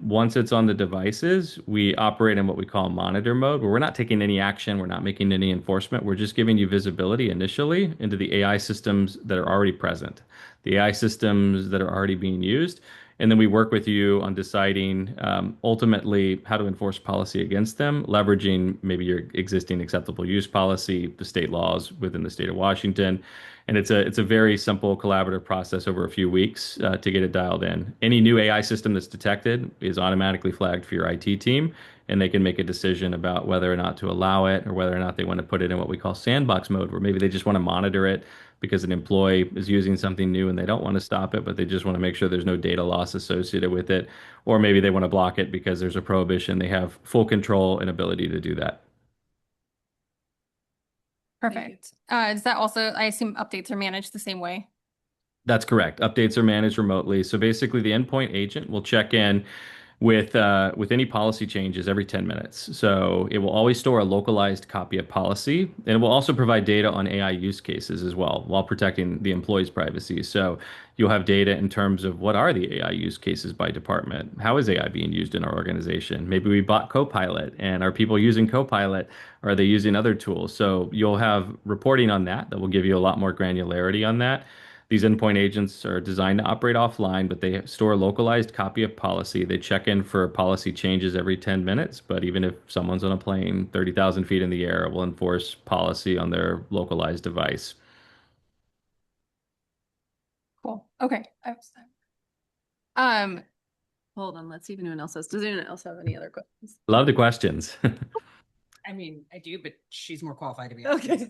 Once it's on the devices, we operate in what we call monitor mode, where we're not taking any action, we're not making any enforcement, we're just giving you visibility initially into the AI systems that are already present, the AI systems that are already being used. And then we work with you on deciding ultimately how to enforce policy against them, leveraging maybe your existing acceptable use policy, the state laws within the state of Washington. And it's a very simple collaborative process over a few weeks to get it dialed in. Any new AI system that's detected is automatically flagged for your IT team, and they can make a decision about whether or not to allow it or whether or not they want to put it in what we call sandbox mode, where maybe they just want to monitor it because an employee is using something new and they don't want to stop it, but they just want to make sure there's no data loss associated with it. Or maybe they want to block it because there's a prohibition. They have full control and ability to do that.
Perfect. Does that also, I assume updates are managed the same way?
That's correct. Updates are managed remotely. So basically, the endpoint agent will check in with any policy changes every 10 minutes. So it will always store a localized copy of policy, and it will also provide data on AI use cases as well, while protecting the employee's privacy. So you'll have data in terms of what are the AI use cases by department? How is AI being used in our organization? Maybe we bought Copilot, and are people using Copilot? Or are they using other tools? So you'll have reporting on that will give you a lot more granularity on that. These endpoint agents are designed to operate offline, but they store a localized copy of policy. They check in for policy changes every 10 minutes, but even if someone's on a plane 30,000 feet in the air, it will enforce policy on their localized device.
Cool. Okay.
Hold on, let's see if anyone else has. Does anyone else have any other questions?
Love the questions.
I mean, I do, but she's more qualified to be.
Okay.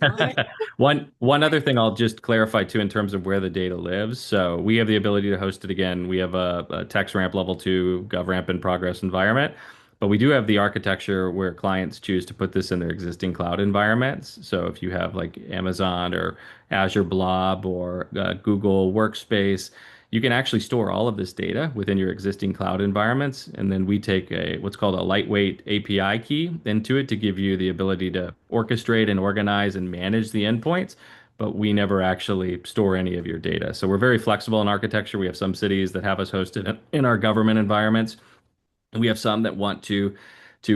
One other thing I'll just clarify too in terms of where the data lives. So we have the ability to host it again. We have a TextRamp level 2 GovRamp in progress environment, but we do have the architecture where clients choose to put this in their existing cloud environments. So if you have like Amazon or Azure Blob or Google Workspace, you can actually store all of this data within your existing cloud environments. And then we take what's called a lightweight API key into it to give you the ability to orchestrate and organize and manage the endpoints. But we never actually store any of your data. So we're very flexible in architecture. We have some cities that have us hosted in our government environments. And we have some that want to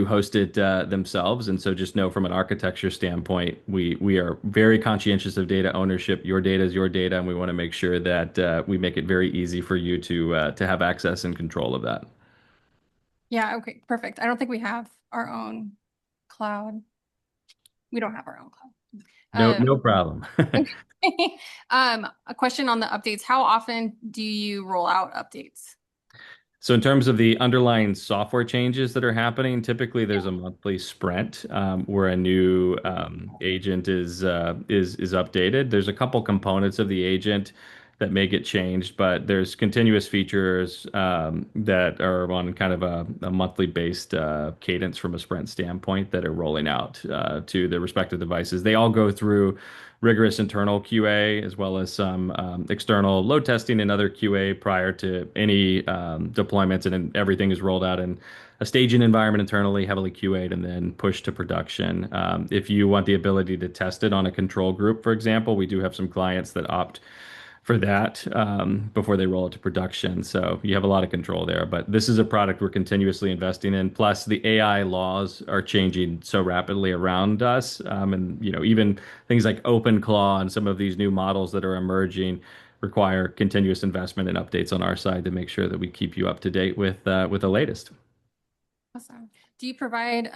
host it themselves. And so just know from an architecture standpoint, we are very conscientious of data ownership. Your data is your data, and we want to make sure that we make it very easy for you to have access and control of that.
Yeah, okay, perfect. I don't think we have our own cloud. We don't have our own cloud.
No problem.
A question on the updates. How often do you roll out updates?
So in terms of the underlying software changes that are happening, typically there's a monthly sprint where a new agent is updated. There's a couple components of the agent that may get changed, but there's continuous features that are on kind of a monthly based cadence from a sprint standpoint that are rolling out to the respective devices. They all go through rigorous internal QA as well as some external load testing and other QA prior to any deployments, and then everything is rolled out in a staging environment internally, heavily QA'd, and then pushed to production. If you want the ability to test it on a control group, for example, we do have some clients that opt for that before they roll it to production. So you have a lot of control there. But this is a product we're continuously investing in. Plus, the AI laws are changing so rapidly around us, and even things like OpenClaw and some of these new models that are emerging require continuous investment and updates on our side to make sure that we keep you up to date with the latest.
Awesome. Do you provide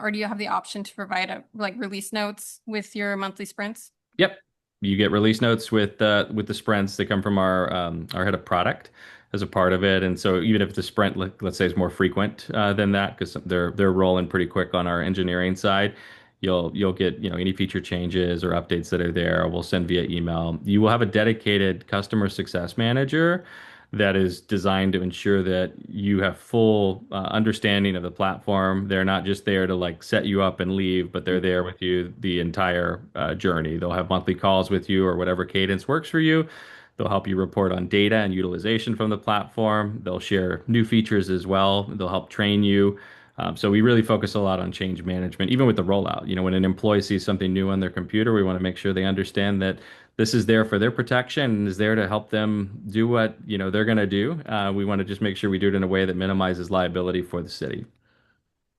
or do you have the option to provide release notes with your monthly sprints?
Yep. You get release notes with the sprints. They come from our head of product as a part of it. And so even if the sprint, let's say, is more frequent than that, because they're rolling pretty quick on our engineering side, you'll get any feature changes or updates that are there. We'll send via email. You will have a dedicated customer success manager that is designed to ensure that you have full understanding of the platform. They're not just there to set you up and leave, but they're there with you the entire journey. They'll have monthly calls with you or whatever cadence works for you. They'll help you report on data and utilization from the platform. They'll share new features as well. They'll help train you. So we really focus a lot on change management, even with the rollout. When an employee sees something new on their computer, we want to make sure they understand that this is there for their protection and is there to help them do what, they're going to do. We want to just make sure we do it in a way that minimizes liability for the city.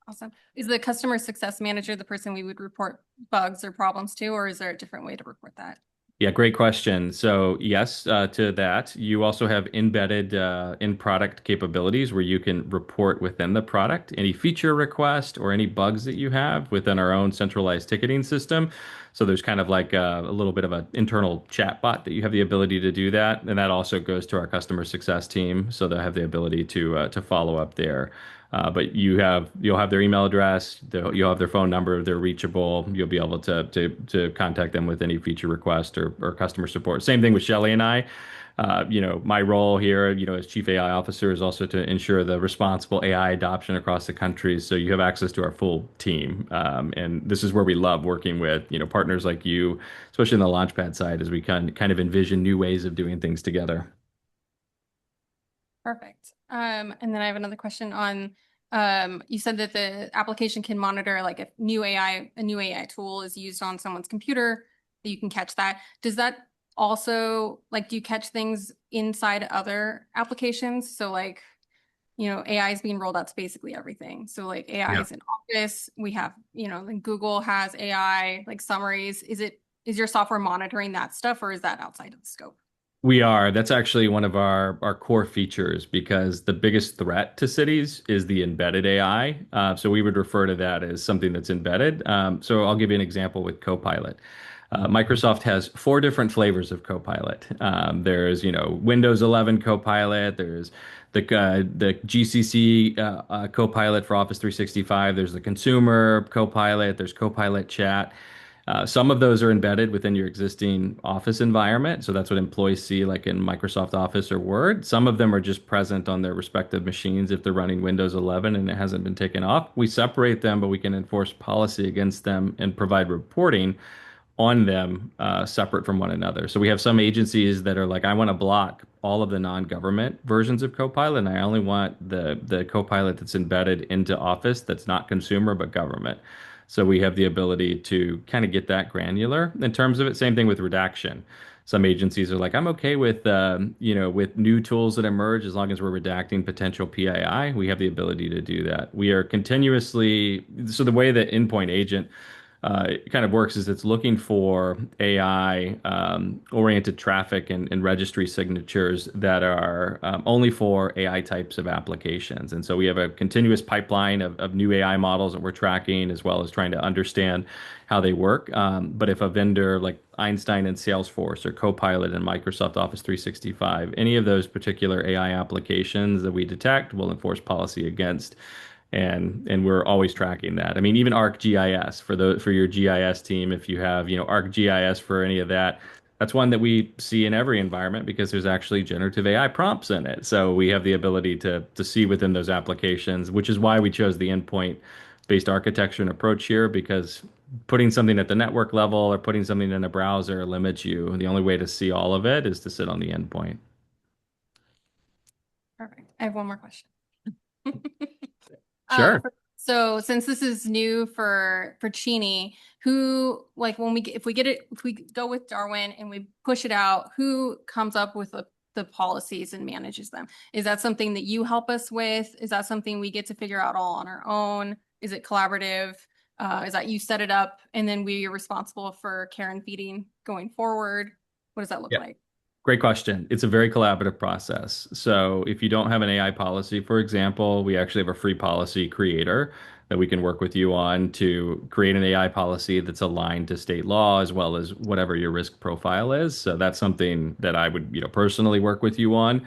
Awesome. Is the customer success manager the person we would report bugs or problems to, or is there a different way to report that?
Yeah, great question. So yes, to that, you also have embedded in-product capabilities where you can report within the product any feature request or any bugs that you have within our own centralized ticketing system. So there's kind of like a little bit of an internal chat bot that you have the ability to do that, and that also goes to our customer success team, so they'll have the ability to follow up there. But you'll have their email address, you'll have their phone number, they're reachable. You'll be able to contact them with any feature request or customer support. Same thing with Shelly and I. My role here, as Chief AI Officer is also to ensure the responsible AI adoption across the country. So you have access to our full team. And this is where we love working with, partners like you, especially in the Launchpad side, as we kind of envision new ways of doing things together.
Perfect. And then I have another question on, you said that the application can monitor like if a new AI tool is used on someone's computer, that you can catch that. Does that also, like, do you catch things inside other applications? So like, AI is being rolled out to basically everything. So like AI is in Office. We have, like Google has AI, like summaries. Is your software monitoring that stuff, or is that outside of the scope?
We are. That's actually one of our core features, because the biggest threat to cities is the embedded AI. So we would refer to that as something that's embedded. So I'll give you an example with Copilot. Microsoft has 4 different flavors of Copilot. There's, Windows 11 Copilot. There's the GCC Copilot for Office 365. There's the consumer Copilot. There's Copilot Chat. Some of those are embedded within your existing Office environment. So that's what employees see, like in Microsoft Office or Word. Some of them are just present on their respective machines if they're running Windows 11 and it hasn't been taken off. We separate them, but we can enforce policy against them and provide reporting on them separate from one another. So we have some agencies that are like, I want to block all of the non-government versions of Copilot, and I only want the Copilot that's embedded into Office that's not consumer but government. So we have the ability to kind of get that granular in terms of it. Same thing with redaction. Some agencies are like, I'm okay with with new tools that emerge as long as we're redacting potential PII. We have the ability to do that. We are continuously, so the way that Endpoint Agent it kind of works is it's looking for AI oriented traffic and registry signatures that are only for AI types of applications. And so we have a continuous pipeline of new AI models that we're tracking, as well as trying to understand how they work. But if a vendor like Einstein and Salesforce or Copilot and Microsoft Office 365, any of those particular AI applications that we detect, we'll enforce policy against. And we're always tracking that. I mean, even ArcGIS for your GIS team, if you have, ArcGIS for any of that, that's one that we see in every environment because there's actually generative AI prompts in it. So we have the ability to see within those applications, which is why we chose the endpoint based architecture and approach here, because putting something at the network level or putting something in a browser limits you. The only way to see all of it is to sit on the endpoint.
Perfect. I have one more question.
Sure.
So since this is new for Cheney, who, like, if we go with Darwin and we push it out, who comes up with the policies and manages them? Is that something that you help us with? Is that something we get to figure out all on our own? Is it collaborative? Is that you set it up and then we are responsible for care and feeding going forward? What does that look like?
Great question. It's a very collaborative process. So if you don't have an AI policy, for example, we actually have a free policy creator that we can work with you on to create an AI policy that's aligned to state law as well as whatever your risk profile is. So that's something that I would, personally work with you on.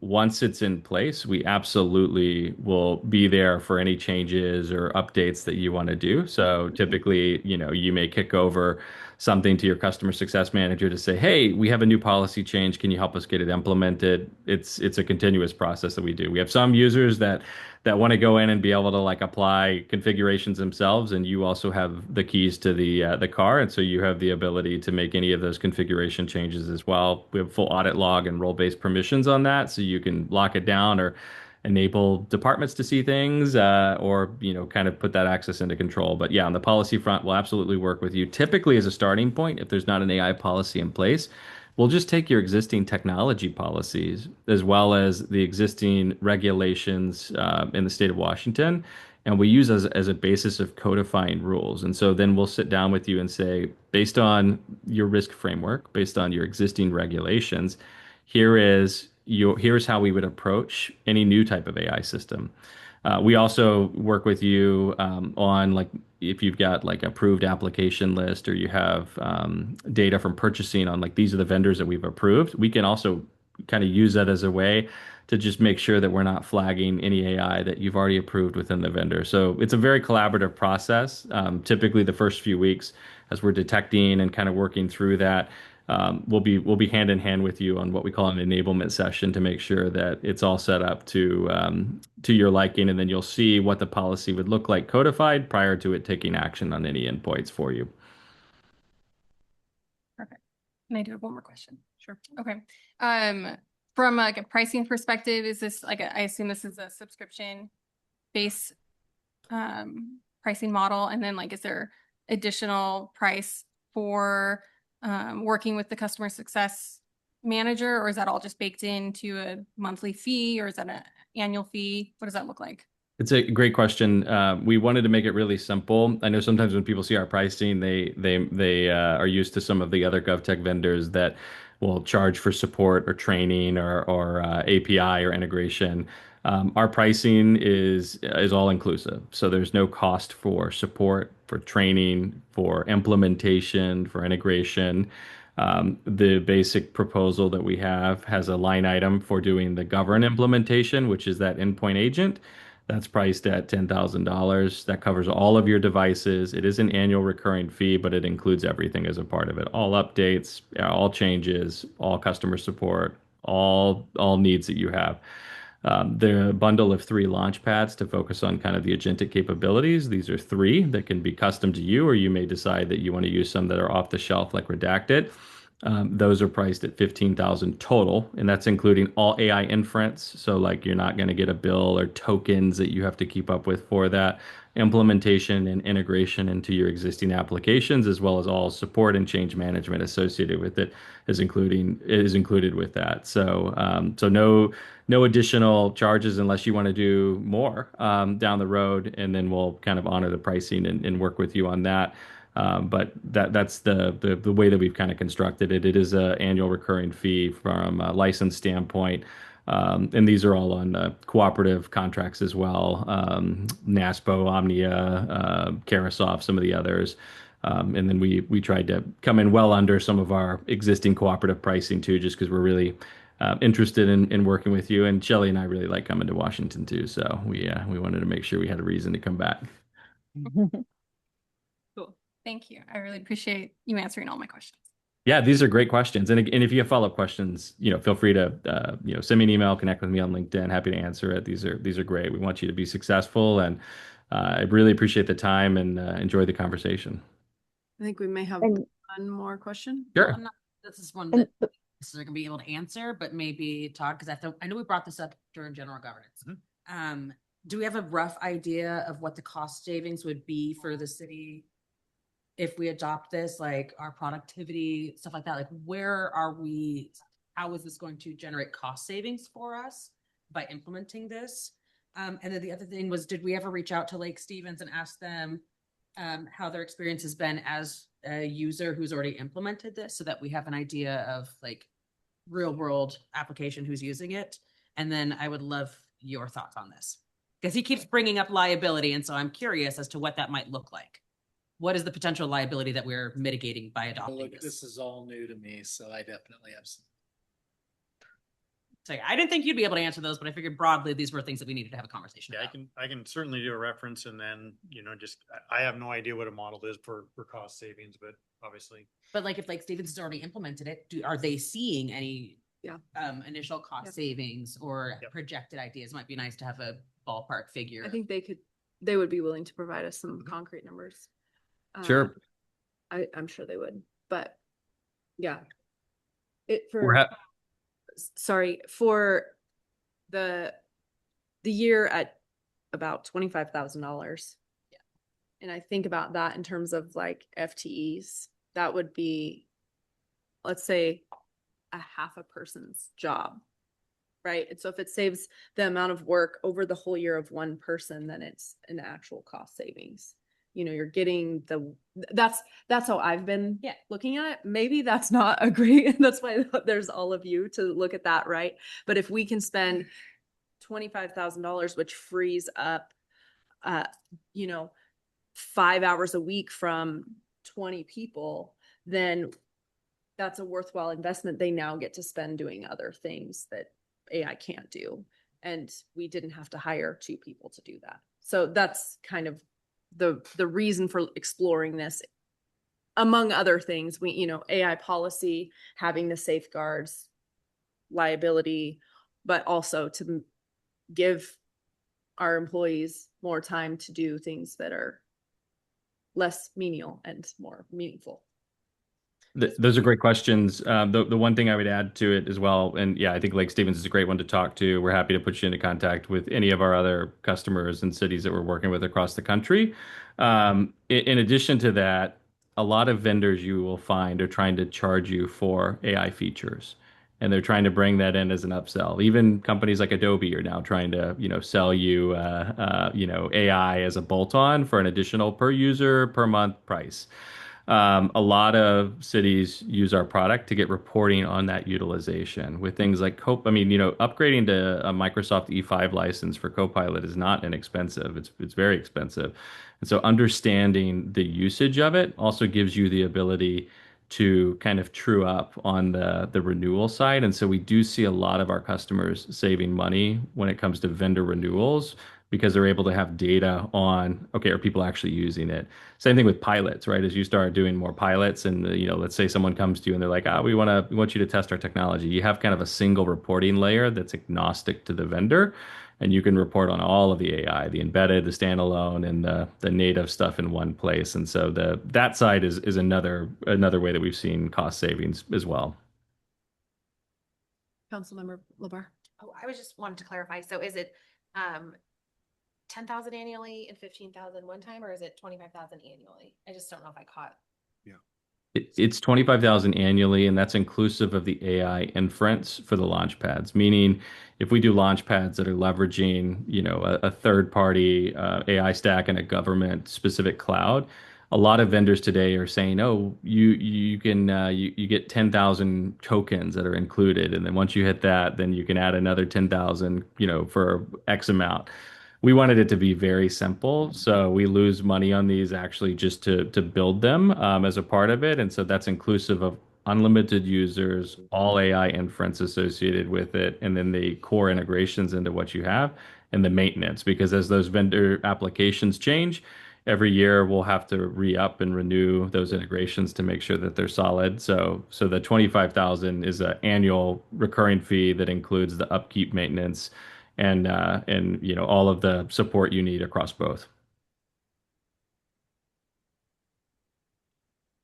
Once it's in place, we absolutely will be there for any changes or updates that you want to do. So typically, you may kick over something to your customer success manager to say, hey, we have a new policy change. Can you help us get it implemented? It's a continuous process that we do. We have some users that want to go in and be able to like apply configurations themselves, and you also have the keys to the car, and so you have the ability to make any of those configuration changes as well. We have full audit log and role-based permissions on that, so you can lock it down enable departments to see things, or, kind of put that access into control. But yeah, on the policy front, we'll absolutely work with you. Typically, as a starting point, if there's not an AI policy in place, we'll just take your existing technology policies as well as the existing regulations in the state of Washington, and we use as a basis of codifying rules. And so then we'll sit down with you and say, based on your risk framework, based on your existing regulations, here's how we would approach any new type of AI system. We also work with you on, like, if you've got like approved application list, or you have data from purchasing on, like, these are the vendors that we've approved. We can also kind of use that as a way to just make sure that we're not flagging any AI that you've already approved within the vendor. So it's a very collaborative process. Typically, the first few weeks, as we're detecting and kind of working through that, we'll be hand in hand with you on what we call an enablement session to make sure that it's all set up to your liking, and then you'll see what the policy would look like codified prior to it taking action on any endpoints for you.
Perfect. And I do have one more question. Sure. Okay. From like a pricing perspective, is this like I assume this is a subscription based pricing model, and then like is there additional price for working with the customer success manager, or is that all just baked into a monthly fee, or is that an annual fee? What does that look like?
It's a great question. We wanted to make it really simple. I know sometimes when people see our pricing, they are used to some of the other GovTech vendors that will charge for support or training or API or integration. Our pricing is all inclusive, so there's no cost for support, for training, for implementation, for integration. The basic proposal that we have has a line item for doing the govern implementation, which is that endpoint agent. That's priced at $10,000. That covers all of your devices. It is an annual recurring fee, but it includes everything as a part of it. All updates, all changes, all customer support, all needs that you have. The bundle of 3 launch pads to focus on kind of the agentic capabilities. These are 3 that can be custom to you, or you may decide that you want to use some that are off the shelf, like Redacted. Those are priced at $15,000 total, and that's including all AI inference. So like, you're not going to get a bill or tokens that you have to keep up with for that. Implementation and integration into your existing applications, as well as all support and change management associated with it, is included with that. So no additional charges unless you want to do more down the road, and then we'll kind of honor the pricing and work with you on that. But that's the way that we've kind of constructed it. It is an annual recurring fee from a license standpoint. And these are all on cooperative contracts as well. NASPO, Omnia, Carasoft, some of the others. And then we tried to come in well under some of our existing cooperative pricing too, just because we're really interested in working with you. And Shelley and I really like coming to Washington too. So we wanted to make sure we had a reason to come back.
Cool. Thank you. I really appreciate you answering all my questions.
Yeah, these are great questions. And if you have follow-up questions, feel free to, send me an email, connect with me on LinkedIn. Happy to answer it. These are great. We want you to be successful, and I really appreciate the time and enjoy the conversation.
I think we may have
And-
one more question.
Sure.
This is one that this is going to be able to answer, but maybe Todd, because I know we brought this up during general governance. Do we have a rough idea of what the cost savings would be for the city if we adopt this, like our productivity, stuff like that? Like, where are we? How is this going to generate cost savings for us by implementing this? And then the other thing was, did we ever reach out to Lake Stevens and ask them how their experience has been as a user who's already implemented this, so that we have an idea of like real world application who's using it? And then I would love your thoughts on this, because he keeps bringing up liability. And so I'm curious as to what that might look like. What is the potential liability that we're mitigating by adopting this?
This is all new to me, so I definitely have some.
So I didn't think you'd be able to answer those, but I figured broadly these were things that we needed to have a conversation
Yeah,
about.
I can certainly do a reference, and then, just, I have no idea what a model is for cost savings, but obviously.
But like, if Lake Stevens has already implemented it, are they seeing any initial cost savings or projected ideas? Might be nice to have a ballpark figure.
I think they would be willing to provide us some concrete numbers.
Sure.
I'm sure they would, but yeah. For the the year at about $25,000. And I think about that in terms of like FTEs, that would be, let's say, a half a person's job, right? And so if it saves the amount of work over the whole year of one person, then it's an actual cost savings. You know, you're getting that's how I've been looking at it. Maybe that's not a great, that's why there's all of you to look at that, right? But if we can spend $25,000, which frees up, you know, 5 hours a week from 20 people, then that's a worthwhile investment. They now get to spend doing other things that AI can't do. And we didn't have to hire 2 people to do that. So that's kind of the reason for exploring this. Among other things, we, you know, AI policy, having the safeguards, liability, but also to give our employees more time to do things that are less menial and more meaningful.
Those are great questions. The one thing I would add to it as well, and yeah, I think Lake Stevens is a great one to talk to. We're happy to put you into contact with any of our other customers and cities that we're working with across the country. In addition to that, a lot of vendors you will find are trying to charge you for AI features, and they're trying to bring that in as an upsell. Even companies like Adobe are now trying to, sell you, AI as a bolt-on for an additional per user per month price. A lot of cities use our product to get reporting on that utilization with things like upgrading to a Microsoft E5 license for Copilot is not inexpensive. It's very expensive. And so understanding the usage of it also gives you the ability to kind of true up on the renewal side. And so we do see a lot of our customers saving money when it comes to vendor renewals because they're able to have data on, okay, are people actually using it? Same thing with pilots, right? As you start doing more pilots and, let's say someone comes to you and they're like, we want you to test our technology. You have kind of a single reporting layer that's agnostic to the vendor, and you can report on all of the AI, the embedded, the standalone, and the native stuff in one place. And so that side is another way that we've seen cost savings as well.
Councilmember Labar.
Oh, I was just wanted to clarify. So is it 10,000 annually and 15,000 one time, or is it 25,000 annually? I just don't know if I caught.
It's 25,000 annually, and that's inclusive of the AI inference for the launch pads. Meaning, if we do launch pads that are leveraging, a third-party AI stack and a government-specific cloud, a lot of vendors today are saying, "Oh, you can you get 10,000 tokens that are included, and then once you hit that, then you can add another 10,000, for X amount." We wanted it to be very simple, so we lose money on these actually just to build them as a part of it, and so that's inclusive of unlimited users, all AI inference associated with it, and then the core integrations into what you have, and the maintenance. Because as those vendor applications change, every year we'll have to re-up and renew those integrations to make sure that they're solid. So the 25,000 is an annual recurring fee that includes the upkeep, maintenance, and all of the support you need across both.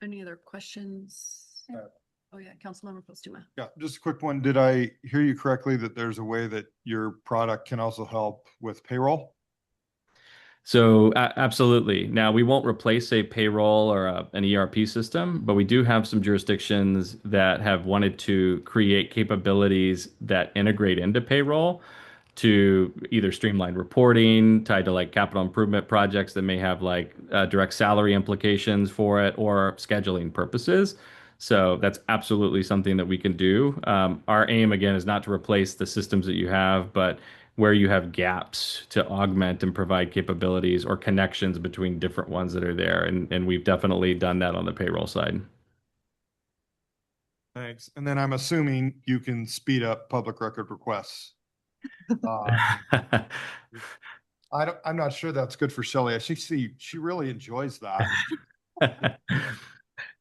Any other questions? Oh yeah, Councilmember Postuma.
Yeah, just a quick one. Did I hear you correctly that there's a way that your product can also help with payroll?
So absolutely. Now we won't replace a payroll or an ERP system, but we do have some jurisdictions that have wanted to create capabilities that integrate into payroll to either streamline reporting tied to like capital improvement projects that may have like direct salary implications for it or scheduling purposes. So that's absolutely something that we can do. Our aim again is not to replace the systems that you have, but where you have gaps to augment and provide capabilities or connections between different ones that are there. And we've definitely done that on the payroll side.
Thanks. And then I'm assuming you can speed up public record requests. I'm not sure that's good for Shelley. She really enjoys that.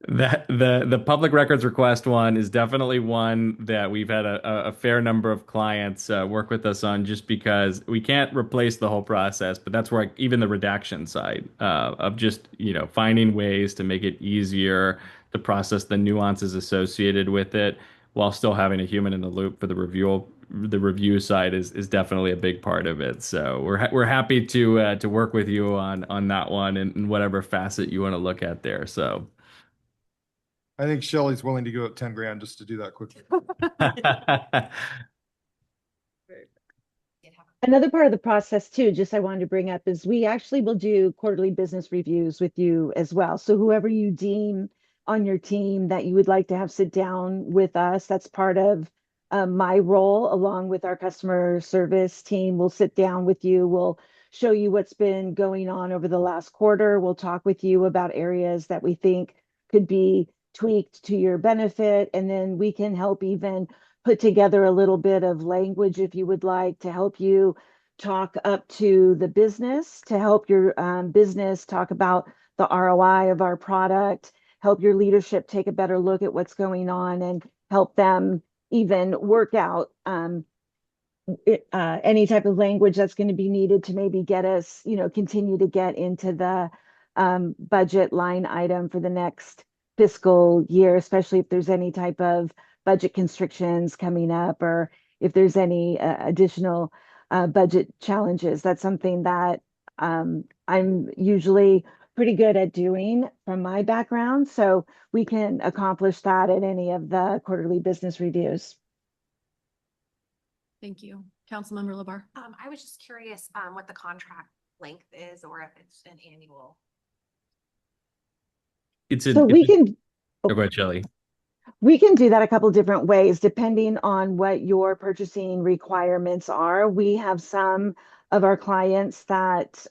That the public records request one is definitely one that we've had a fair number of clients work with us on, just because we can't replace the whole process, but that's where even the redaction side of just finding ways to make it easier to process the nuances associated with it while still having a human in the loop for the the review side is definitely a big part of it. So we're happy to work with you on that one and whatever facet you want to look at there. So.
I think Shelley's willing to go at 10 grand just to do that quickly.
Another part of the process too, just I wanted to bring up is we actually will do quarterly business reviews with you as well. So whoever you deem on your team that you would like to have sit down with us, that's part of my role along with our customer service team. We'll sit down with you. We'll show you what's been going on over the last quarter. We'll talk with you about areas that we think could be tweaked to your benefit. And then we can help even put together a little bit of language if you would like to help you talk up to the business, to help your business talk about the ROI of our product, help your leadership take a better look at what's going on and help them even work out any type of language that's going to be needed to maybe get us, continue to get into the budget line item for the next fiscal year, especially if there's any type of budget constrictions coming up or if there's any additional budget challenges. That's something that I'm usually pretty good at doing from my background. So we can accomplish that at any of the quarterly business reviews.
Thank you. Councilmember Labar.
I was just curious, what the contract length is or if it's an annual.
So we can.
Go ahead, Shelley.
We can do that a couple different ways depending on what your purchasing requirements are. We have some of our clients that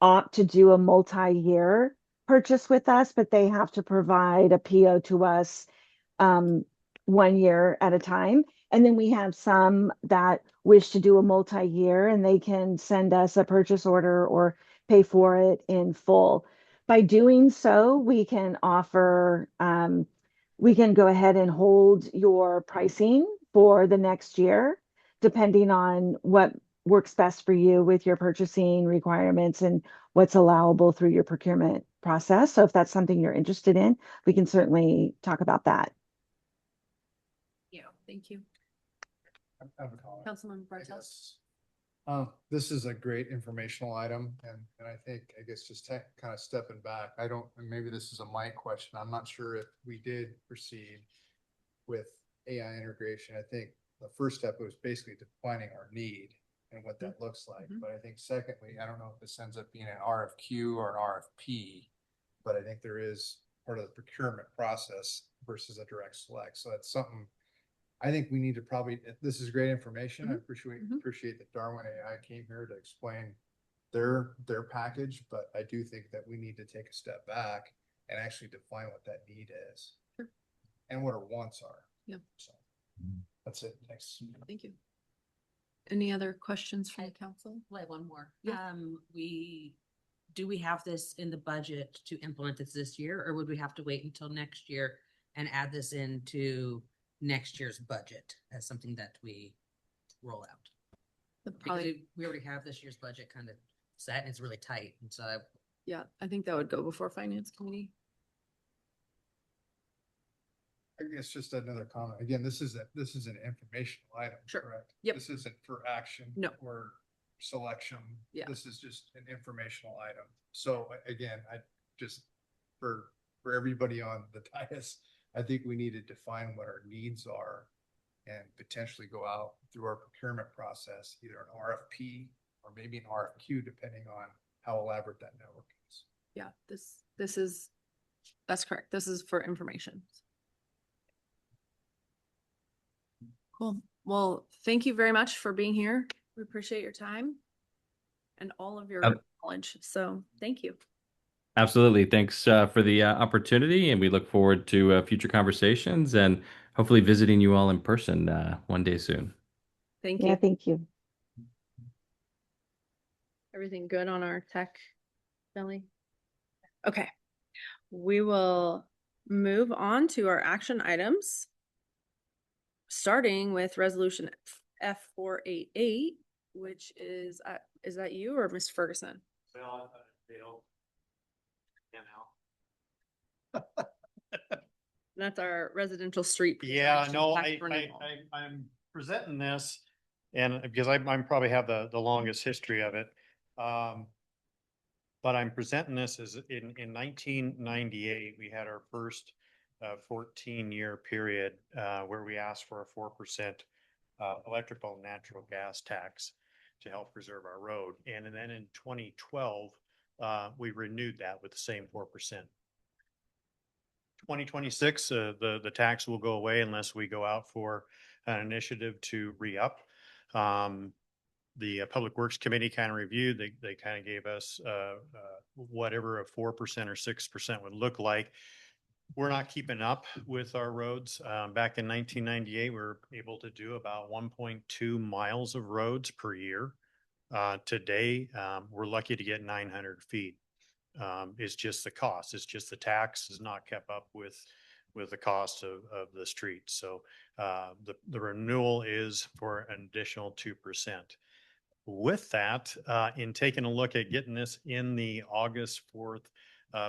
opt to do a multi-year purchase with us, but they have to provide a PO to us 1 year at a time. And then we have some that wish to do a multi-year and they can send us a purchase order or pay for it in full. By doing so, we can offer we can go ahead and hold your pricing for the next year, depending on what works best for you with your purchasing requirements and what's allowable through your procurement process. So if that's something you're interested in, we can certainly talk about that.
Yeah, thank you.
I have a comment.
Councilmember Bartels.
This is a great informational item and I think, just kind of stepping back, maybe this is a Mike question. I'm not sure if we did proceed with AI integration. I think the first step was basically defining our need and what that looks like. But I think secondly, I don't know if this ends up being an RFQ or an RFP, but I think there is part of the procurement process versus a direct select. So that's something I think we need to this is great information. I appreciate that Darwin AI came here to explain their package, but I do think that we need to take a step back and actually define what that need is and what our wants are.
Yeah.
So that's it. Thanks.
Thank you. Any other questions from the council?
I have one more.
Yeah.
Do we have this in the budget to implement this year, or would we have to wait until next year and add this into next year's budget as something that we roll out? Because we already have this year's budget kind of set and it's really tight. And so
Yeah, I think that would go before finance committee.
I guess just another comment. Again, this is an informational item, correct?
Yep.
This isn't for action or selection.
Yeah.
This is just an informational item. So again, I just for everybody on the dais, I think we need to define what our needs are and potentially go out through our procurement process, either an RFP or maybe an RFQ, depending on how elaborate that network is.
Yeah, that's correct. This is for information. Cool. Well, thank you very much for being here. We appreciate your time and all of your knowledge. So thank you.
Absolutely. Thanks for the opportunity, and we look forward to future conversations and hopefully visiting you all in person one day soon.
Thank you.
Yeah, thank you.
Everything good on our tech, Billy? Okay. We will move on to our action items, starting with resolution F488, which is that you or Ms. Ferguson? That's our residential street.
Yeah, no,
tax renewal.
I'm presenting this, and because I'm probably have the longest history of it. But I'm presenting this as in 1998, we had our first 14-year period where we asked for a 4% electrical and natural gas tax to help preserve our road. And then in 2012, we renewed that with the same 4%. 2026, the tax will go away unless we go out for an initiative to re-up. The Public Works Committee kind of reviewed, they kind of gave us whatever a 4% or 6% would look like. We're not keeping up with our roads. Back in 1998, we were able to do about 1.2 miles of roads per year. Today, we're lucky to get 900 feet. It's just the cost. It's just the tax has not kept up with the cost of the streets. So the renewal is for an additional 2%. With that, in taking a look at getting this in the August 4th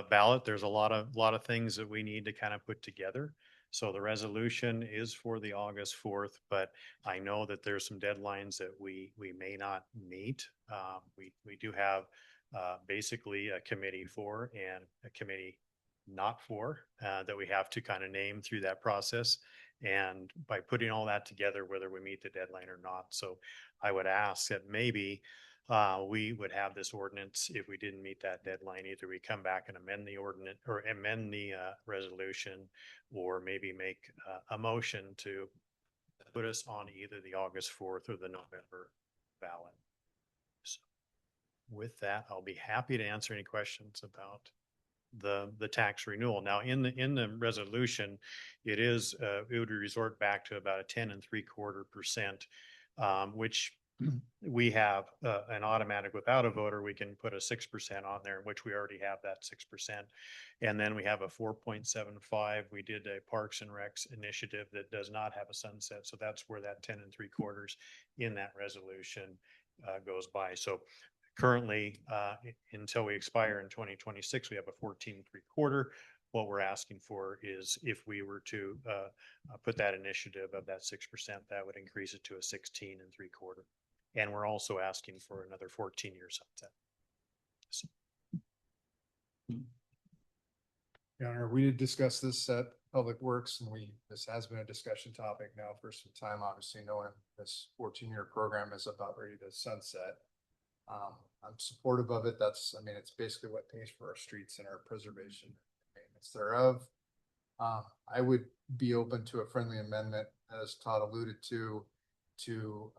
ballot, there's a lot of things that we need to kind of put together. So the resolution is for the August 4th, but I know that there's some deadlines that we may not meet. We do have basically a committee for and a committee not for that we have to kind of name through that process. And by putting all that together, whether we meet the deadline or not. So I would ask that maybe we would have this ordinance if we didn't meet that deadline. Either we come back and amend the ordinance or amend the resolution, or maybe make a motion to put us on either the August 4th or the November ballot. So with that, I'll be happy to answer any questions about the tax renewal. Now in the resolution, it would resort back to about a 10.75%, which we have an automatic without a voter. We can put a 6% on there, which we already have that 6%. And then we have a 4.75. We did a Parks and Recs initiative that does not have a sunset. So that's where that 10.75 in that resolution goes by. So currently, until we expire in 2026, we have a 14.75. What we're asking for is if we were to put that initiative of that 6%, that would increase it to a 16.75. And we're also asking for another 14-year sunset. So.
Your Honor, we did discuss this at Public Works, and this has been a discussion topic now for some time, obviously knowing this 14-year program is about ready to sunset. I'm supportive of it. It's basically what pays for our streets and our preservation and maintenance thereof. I would be open to a friendly amendment, as Todd alluded to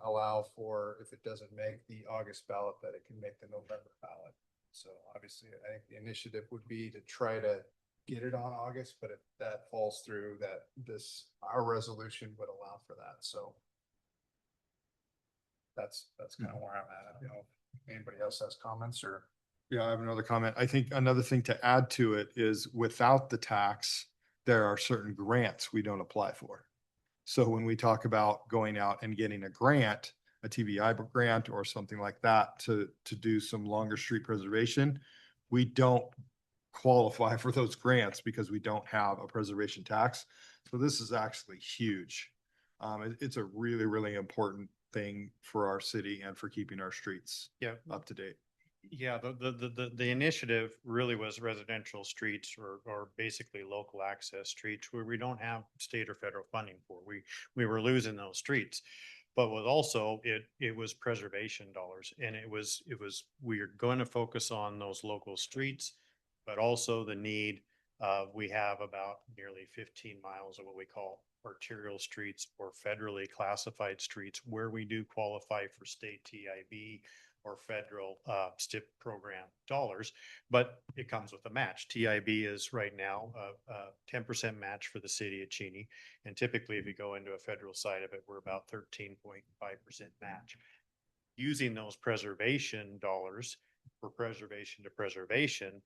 allow for, if it doesn't make the August ballot, that it can make the November ballot. So obviously, I think the initiative would be to try to get it on August, but if that falls through, our resolution would allow for that. So that's kind of where I'm at. You know, if anybody else has comments or. Yeah, I have another comment. I think another thing to add to it is without the tax, there are certain grants we don't apply for. So when we talk about going out and getting a grant, a TBI grant or something like that to do some longer street preservation, we don't qualify for those grants because we don't have a preservation tax. So this is actually huge. It's a really, really important thing for our city and for keeping our streets up to date.
Yeah, the initiative really was residential streets or basically local access streets where we don't have state or federal funding for. We were losing those streets, but was also it was preservation dollars, and we are going to focus on those local streets, but also the need of we have about nearly 15 miles of what we call arterial streets or federally classified streets where we do qualify for state TIB or federal STIP program dollars, but it comes with a match. TIB is right now a 10% match for the city of Cheney. And typically if you go into a federal side of it, we're about 13.5% match. Using those preservation dollars for preservation to preservation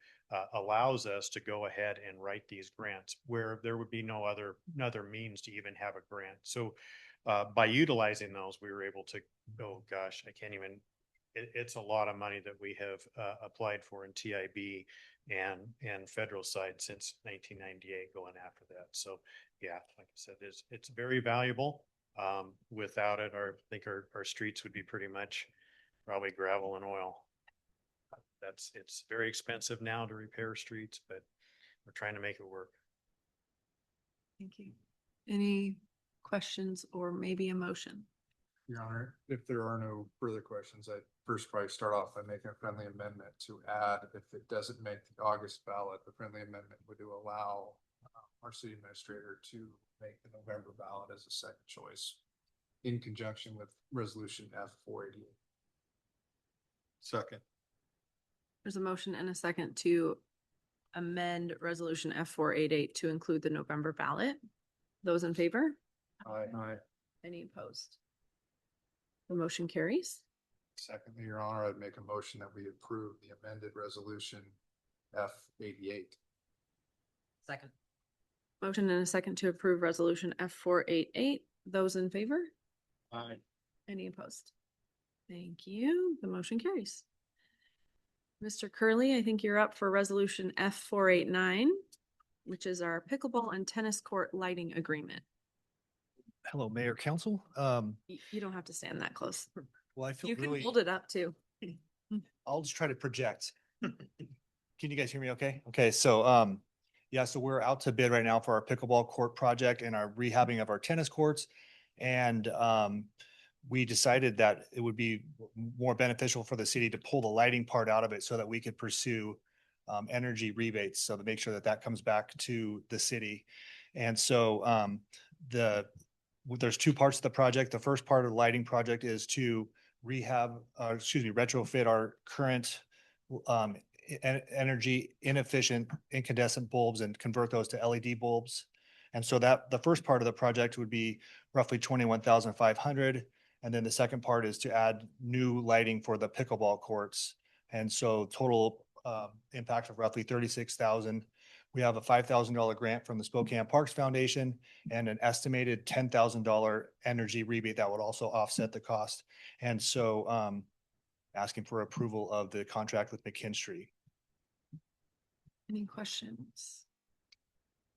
allows us to go ahead and write these grants where there would be no other means to even have a grant. So by utilizing those, we were able to, oh gosh, I can't even, it's a lot of money that we have applied for in TIB and federal side since 1998 going after that. So yeah, like I said, it's very valuable. Without it, I think our streets would be pretty much probably gravel and oil. It's very expensive now to repair streets, but we're trying to make it work.
Thank you. Any questions or maybe a motion?
Your Honor, if there are no further questions, I'd first probably start off by making a friendly amendment to add, if it doesn't make the August ballot, the friendly amendment would allow our city administrator to make the November ballot as a second choice in conjunction with resolution F-488. Second.
There's a motion and a second to amend resolution F-488 to include the November ballot. Those in favor?
Aye.
Any opposed? The motion carries.
Secondly, Your Honor, I'd make a motion that we approve the amended resolution F-88.
Second.
Motion and a second to approve resolution F-488. Those in favor?
Aye.
Any opposed? Thank you. The motion carries. Mr. Curley, I think you're up for resolution F-489, which is our pickleball and tennis court lighting agreement.
Hello, Mayor, Council.
You don't have to stand that close.
Well, I feel
You can
really,
hold it up too.
I'll just try to project. Can you guys hear me okay? Okay, so, yeah, so we're out to bid right now for our pickleball court project and our rehabbing of our tennis courts. And, we decided that it would be more beneficial for the city to pull the lighting part out of it so that we could pursue energy rebates. So to make sure that that comes back to the city. And so, there's two parts of the project. The first part of the lighting project is to retrofit our current energy inefficient incandescent bulbs and convert those to LED bulbs. And so that the first part of the project would be roughly 21,500. And then the second part is to add new lighting for the pickleball courts. And so total impact of roughly 36,000. We have a $5,000 grant from the Spokane Parks Foundation and an estimated $10,000 energy rebate that would also offset the cost. And so asking for approval of the contract with McKinstry.
Any questions?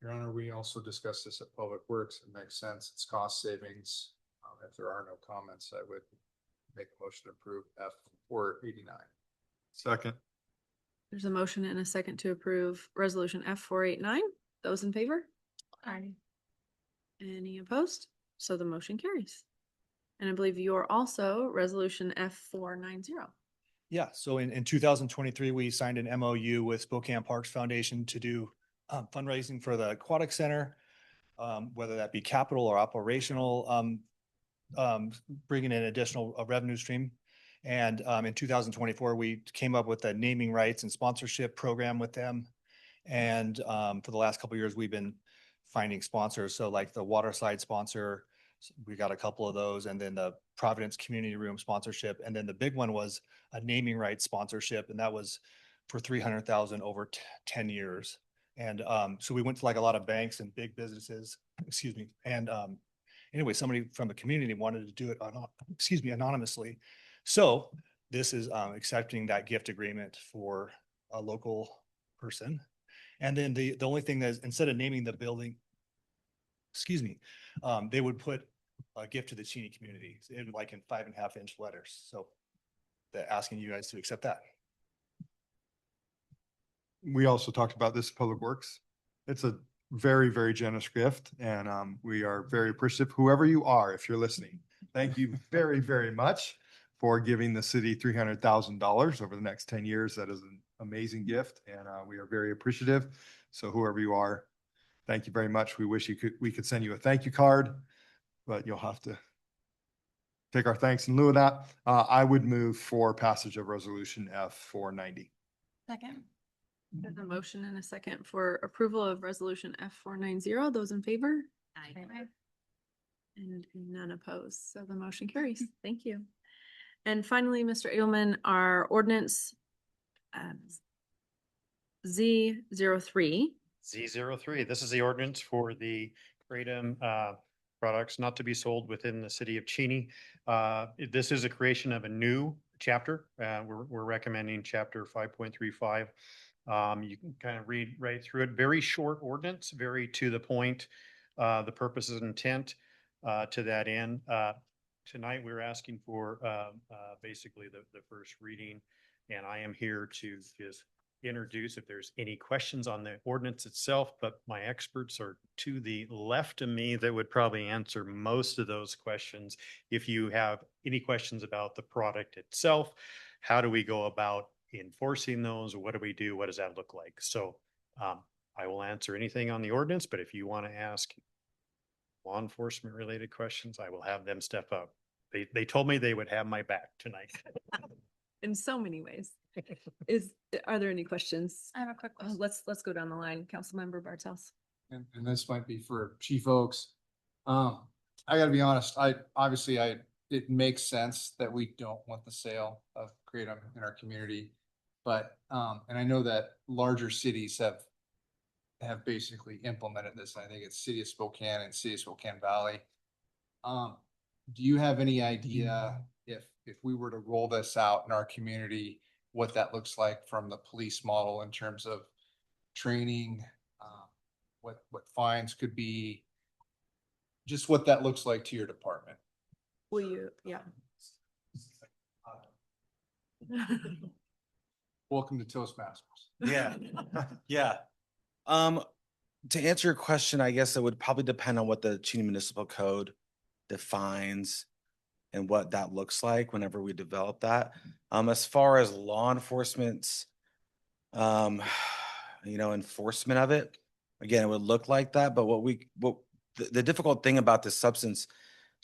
Your Honor, we also discussed this at Public Works. It makes sense. It's cost savings. If there are no comments, I would make a motion to approve F-489. Second.
There's a motion and a second to approve resolution F-489. Those in favor?
Aye.
Any opposed? So the motion carries. And I believe you're also resolution F-490.
Yeah, so in 2023, we signed an MOU with Spokane Parks Foundation to do fundraising for the aquatic center, whether that be capital or operational, bringing in additional revenue stream. And in 2024, we came up with a naming rights and sponsorship program with them. And for the last couple of years, we've been finding sponsors. So like the water slide sponsor, we got a couple of those, and then the Providence Community Room sponsorship. And then the big one was a naming rights sponsorship, and that was for 300,000 over 10 years. And so we went to like a lot of banks and big businesses, excuse me. And anyway, somebody from the community wanted to do it anonymously. So this is accepting that gift agreement for a local person. And then the only thing that is, instead of naming the building, they would put a gift to the Cheney community in like in 5.5-inch letters. So they're asking you guys to accept that.
We also talked about this in Public Works. It's a very, very generous gift, and we are very appreciative. Whoever you are, if you're listening, thank you very, very much for giving the city $300,000 over the next 10 years. That is an amazing gift, and we are very appreciative. So whoever you are, thank you very much. We wish we could send you a thank you card, but you'll have to take our thanks in lieu of that. I would move for passage of resolution F-490.
Second. There's a motion and a second for approval of resolution F-490. Those in favor?
Aye.
And none opposed. So the motion carries. Thank you. And finally, Mr. Edelman, our ordinance Z03.
Z03, this is the ordinance for the Kratom products not to be sold within the city of Cheney. This is a creation of a new chapter. We're recommending chapter 5.35. You can kind of read right through it. Very short ordinance, very to the point, the purpose and intent. to that end. Tonight, we're asking for basically the first reading, and I am here to just introduce if there's any questions on the ordinance itself, but my experts are to the left of me that would probably answer most of those questions. If you have any questions about the product itself, how do we go about enforcing those? What do we do? What does that look like? So I will answer anything on the ordinance, but if you want to ask law enforcement related questions, I will have them step up. They told me they would have my back tonight.
In so many ways. Are there any questions?
I have a quick question.
Let's go down the line. Councilmember Bartels.
And this might be for Chief Oaks. I gotta be honest, it makes sense that we don't want the sale of Kratom in our community. But, and I know that larger cities have basically implemented this. I think it's City of Spokane and City of Spokane Valley. Do you have any idea if we were to roll this out in our community, what that looks like from the police model in terms of training, what fines could be, just what that looks like to your department?
Will you? Yeah.
Welcome to Toastmasters.
Yeah, yeah. To answer your question, I guess it would probably depend on what the Cheney Municipal Code defines and what that looks like whenever we develop that. As far as law enforcement's, enforcement of it, again, it would look like that. But the difficult thing about this substance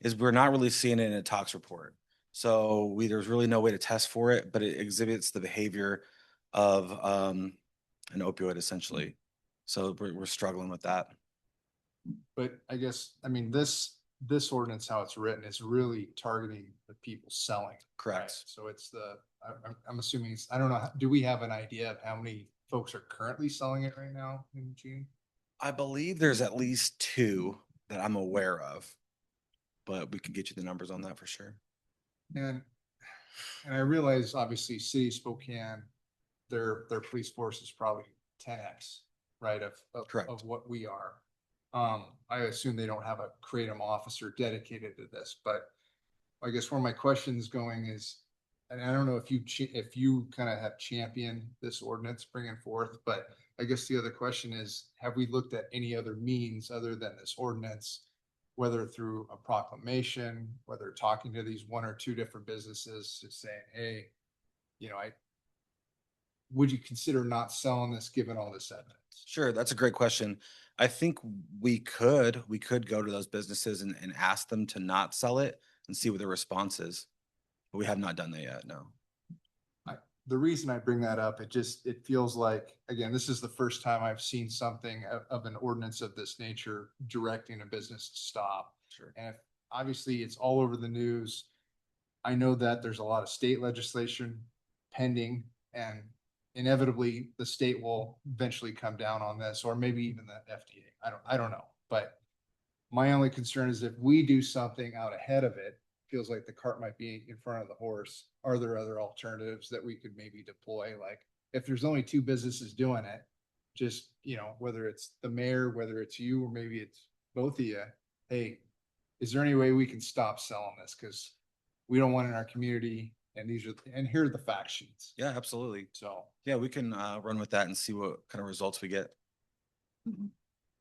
is we're not really seeing it in a tox report. So there's really no way to test for it, but it exhibits the behavior of an opioid essentially. So we're struggling with that.
But I guess, I mean, this ordinance, how it's written, is really targeting the people selling.
Correct.
Right? So it's I'm assuming I don't know, do we have an idea of how many folks are currently selling it right now in June?
I believe there's at least 2 that I'm aware of, but we can get you the numbers on that for sure.
And I realize obviously City of Spokane, their police force is probably 10x, right, of what we are. I assume they don't have a Kratom officer dedicated to this, but I guess where my question is going is, and I don't know if you kind of have championed this ordinance bringing forth, but I guess the other question is, have we looked at any other means other than this ordinance, whether through a proclamation, whether talking to these 1 or 2 different businesses, just saying, hey, would you consider not selling this given all this evidence?
Sure, that's a great question. I think we could go to those businesses and ask them to not sell it and see what their response is. But we have not done that yet, no.
The reason I bring that up, it feels like, again, this is the first time I've seen something of an ordinance of this nature directing a business to stop.
Sure.
And obviously it's all over the news. I know that there's a lot of state legislation pending, and inevitably the state will eventually come down on this, or maybe even the FDA. I don't know. But my only concern is if we do something out ahead of it, feels like the cart might be in front of the horse. Are there other alternatives that we could maybe deploy? Like if there's only 2 businesses doing it, just, whether it's the mayor, whether it's you, or maybe it's both of you, hey, is there any way we can stop selling this? Because we don't want it in our community. And here are the fact sheets.
Yeah, absolutely.
So
yeah, we can run with that and see what kind of results we get.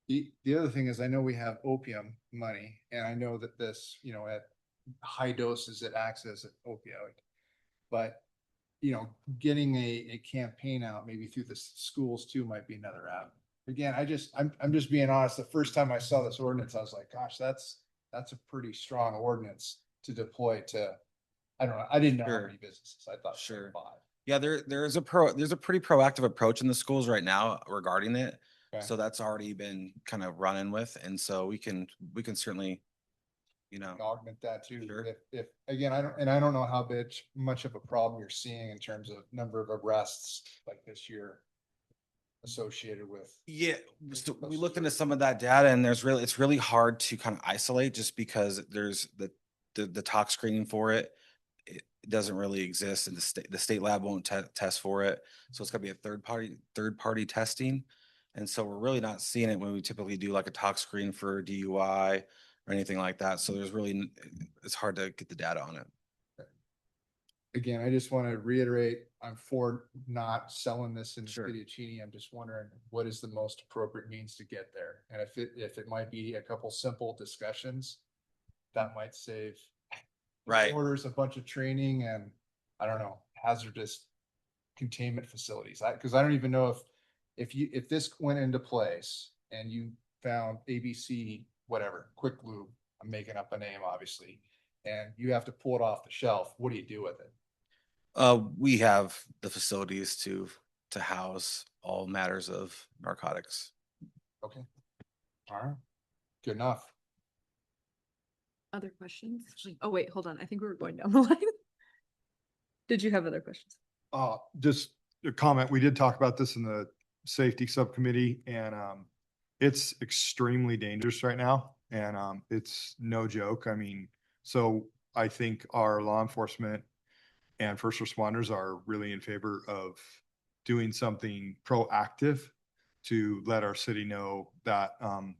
The other thing is, I know we have opium money, and I know that this, at high doses, it acts as an opioid. But, getting a campaign out maybe through the schools too might be another avenue. Again, I'm just being honest. The first time I saw this ordinance, I was like, gosh, that's a pretty strong ordinance to deploy to. I don't know. I didn't know how many businesses. I thought
Sure.
5.
Yeah, there's a pretty proactive approach in the schools right now regarding it.
Okay.
So that's already been kind of running with, and so we can certainly,
augment that too.
Sure.
If again, I don't know how much of a problem you're seeing in terms of number of arrests like this year associated with.
Yeah, so we looked into some of that data, and it's really hard to kind of isolate just because there's the tox screening for it. It doesn't really exist, and the state lab won't test for it. So it's got to be a third party testing. And so we're really not seeing it when we typically do like a tox screen for DUI or anything like that. So there's really, it's hard to get the data on it.
Again, I just want to reiterate, I'm for not selling this in the
Sure.
city of Cheney. I'm just wondering what is the most appropriate means to get there? And if it might be a couple simple discussions, that might save
Right.
orders, a bunch of training and, I don't know, hazardous containment facilities. Because I don't even know if this went into place and you found ABC, whatever, Quick Lube, I'm making up a name, obviously, and you have to pull it off the shelf, what do you do with it?
We have the facilities to house all matters of narcotics.
Okay. All right. Good enough.
Other questions? Oh, wait, hold on. I think we were going down the line. Did you have other questions?
Just a comment. We did talk about this in the safety subcommittee and, it's extremely dangerous right now and, it's no joke. I mean, so I think our law enforcement and first responders are really in favor of doing something proactive to let our city know that,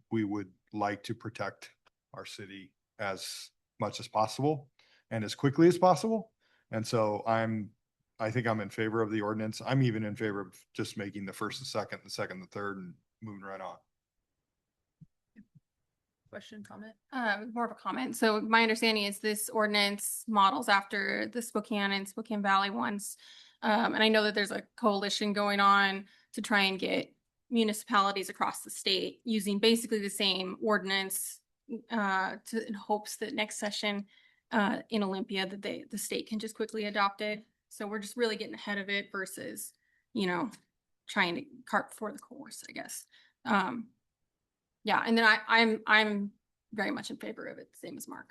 we would like to protect our city as much as possible and as quickly as possible. And so I think I'm in favor of the ordinance. I'm even in favor of just making the first, the second, the third, and moving right on.
Question, comment?
More of a comment. So my understanding is this ordinance models after the Spokane and Spokane Valley ones. And I know that there's a coalition going on to try and get municipalities across the state using basically the same ordinance in hopes that next session in Olympia that the state can just quickly adopt it. So we're just really getting ahead of it versus, trying to cart before the horse, I guess. Yeah, and then I'm very much in favor of it, same as Mark.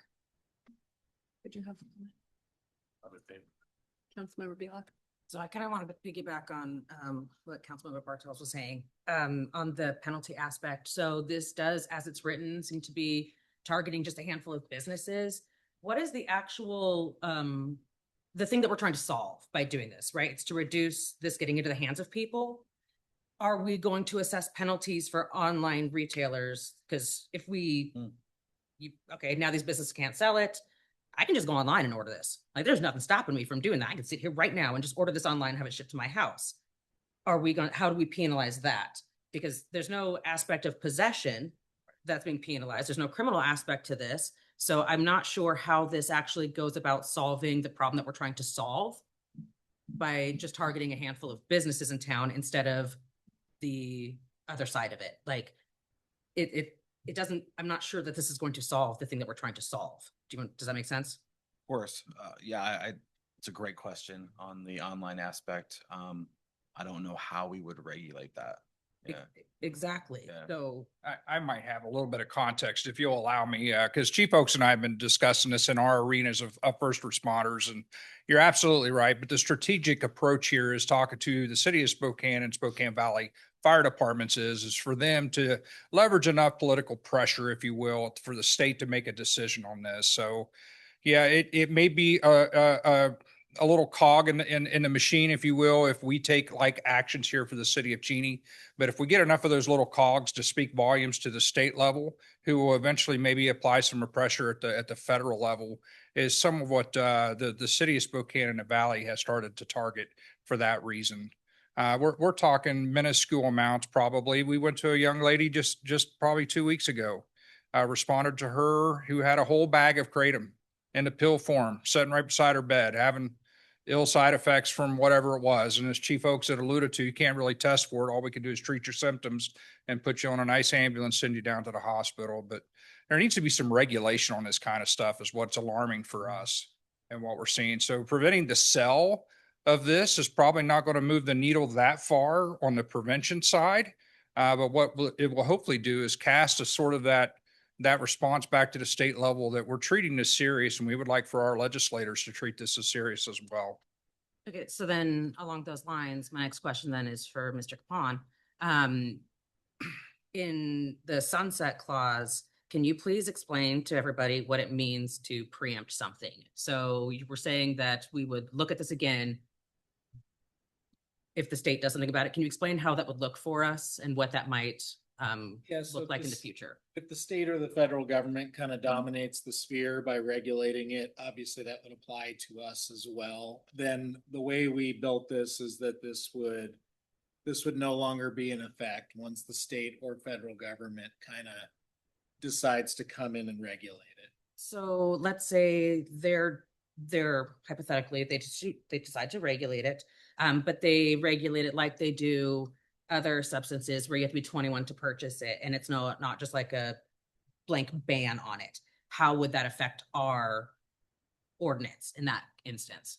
Did you have? Councilmember Bielock?
So I kind of wanted to piggyback on what Councilmember Bartels was saying on the penalty aspect. So this does, as it's written, seem to be targeting just a handful of businesses. What is the actual the thing that we're trying to solve by doing this, right? It's to reduce this getting into the hands of people. Are we going to assess penalties for online retailers? Because if okay, now these businesses can't sell it. I can just go online and order this. Like, there's nothing stopping me from doing that. I can sit here right now and just order this online and have it shipped to my house. How do we penalize that? Because there's no aspect of possession that's being penalized. There's no criminal aspect to this. So I'm not sure how this actually goes about solving the problem that we're trying to solve by just targeting a handful of businesses in town instead of the other side of it. Like it doesn't, I'm not sure that this is going to solve the thing that we're trying to solve. Does that make sense?
Of course. Yeah, it's a great question on the online aspect. I don't know how we would regulate that. Yeah.
Exactly.
Yeah.
So
I might have a little bit of context if you'll allow me, because Chief Oaks and I have been discussing this in our arenas of first responders, and you're absolutely right. But the strategic approach here is talking to the city of Spokane and Spokane Valley fire departments is for them to leverage enough political pressure, if you will, for the state to make a decision on this. So, yeah, it may be a little cog in the machine, if you will, if we take like actions here for the city of Cheney. But if we get enough of those little cogs to speak volumes to the state level, who will eventually maybe apply some pressure at the federal level, is some of what the city of Spokane and the Valley has started to target for that reason. We're talking minuscule amounts probably. We went to a young lady just probably 2 weeks ago, responded to her who had a whole bag of kratom in the pill form, sitting right beside her bed, having ill side effects from whatever it was. And as Chief Oaks had alluded to, you can't really test for it. All we can do is treat your symptoms and put you on a nice ambulance, send you down to the hospital. But there needs to be some regulation on this kind of stuff is what's alarming for us and what we're seeing. So preventing the sale of this is probably not going to move the needle that far on the prevention side. But what it will hopefully do is cast a sort of that response back to the state level that we're treating this serious, and we would like for our legislators to treat this as serious as well.
okay, so then along those lines, my next question then is for Mr. Capon. In the sunset clause, can you please explain to everybody what it means to preempt something? So you were saying that we would look at this again if the state does something about it. Can you explain how that would look for us and what that might
Yeah, so
look like in the
this-
future?
If the state or the federal government kind of dominates the sphere by regulating it, obviously that would apply to us as well. Then the way we built this is that this would no longer be in effect once the state or federal government kind of decides to come in and regulate it.
So let's say they're hypothetically, they decide to regulate it, but they regulate it like they do other substances where you have to be 21 to purchase it, and it's not just like a blank ban on it. How would that affect our ordinance in that instance?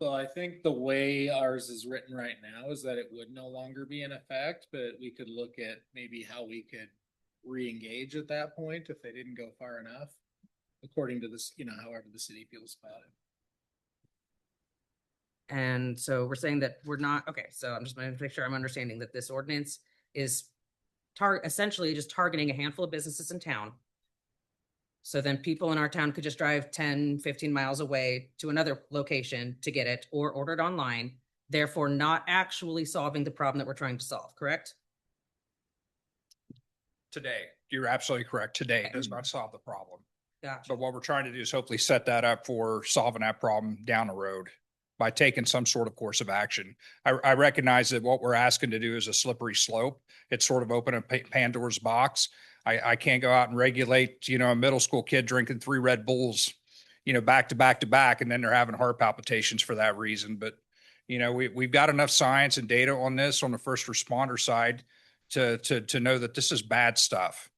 So I think the way ours is written right now is that it would no longer be in effect, but we could look at maybe how we could re-engage at that point if they didn't go far enough, according to this, however the city feels about it.
And so we're saying that we're not, okay, so I'm just going to make sure I'm understanding that this ordinance is essentially just targeting a handful of businesses in town. So then people in our town could just drive 10, 15 miles away to another location to get it or order it online, therefore not actually solving the problem that we're trying to solve, correct?
Today, you're absolutely correct. Today does not solve the problem.
Gotcha.
But what we're trying to do is hopefully set that up for solving that problem down the road by taking some sort of course of action. I recognize that what we're asking to do is a slippery slope. It's sort of open a Pandora's box. I can't go out and regulate, a middle school kid drinking 3 Red Bulls, back to back to back, and then they're having heart palpitations for that reason. But, we've got enough science and data on this on the first responder side to know that this is bad stuff.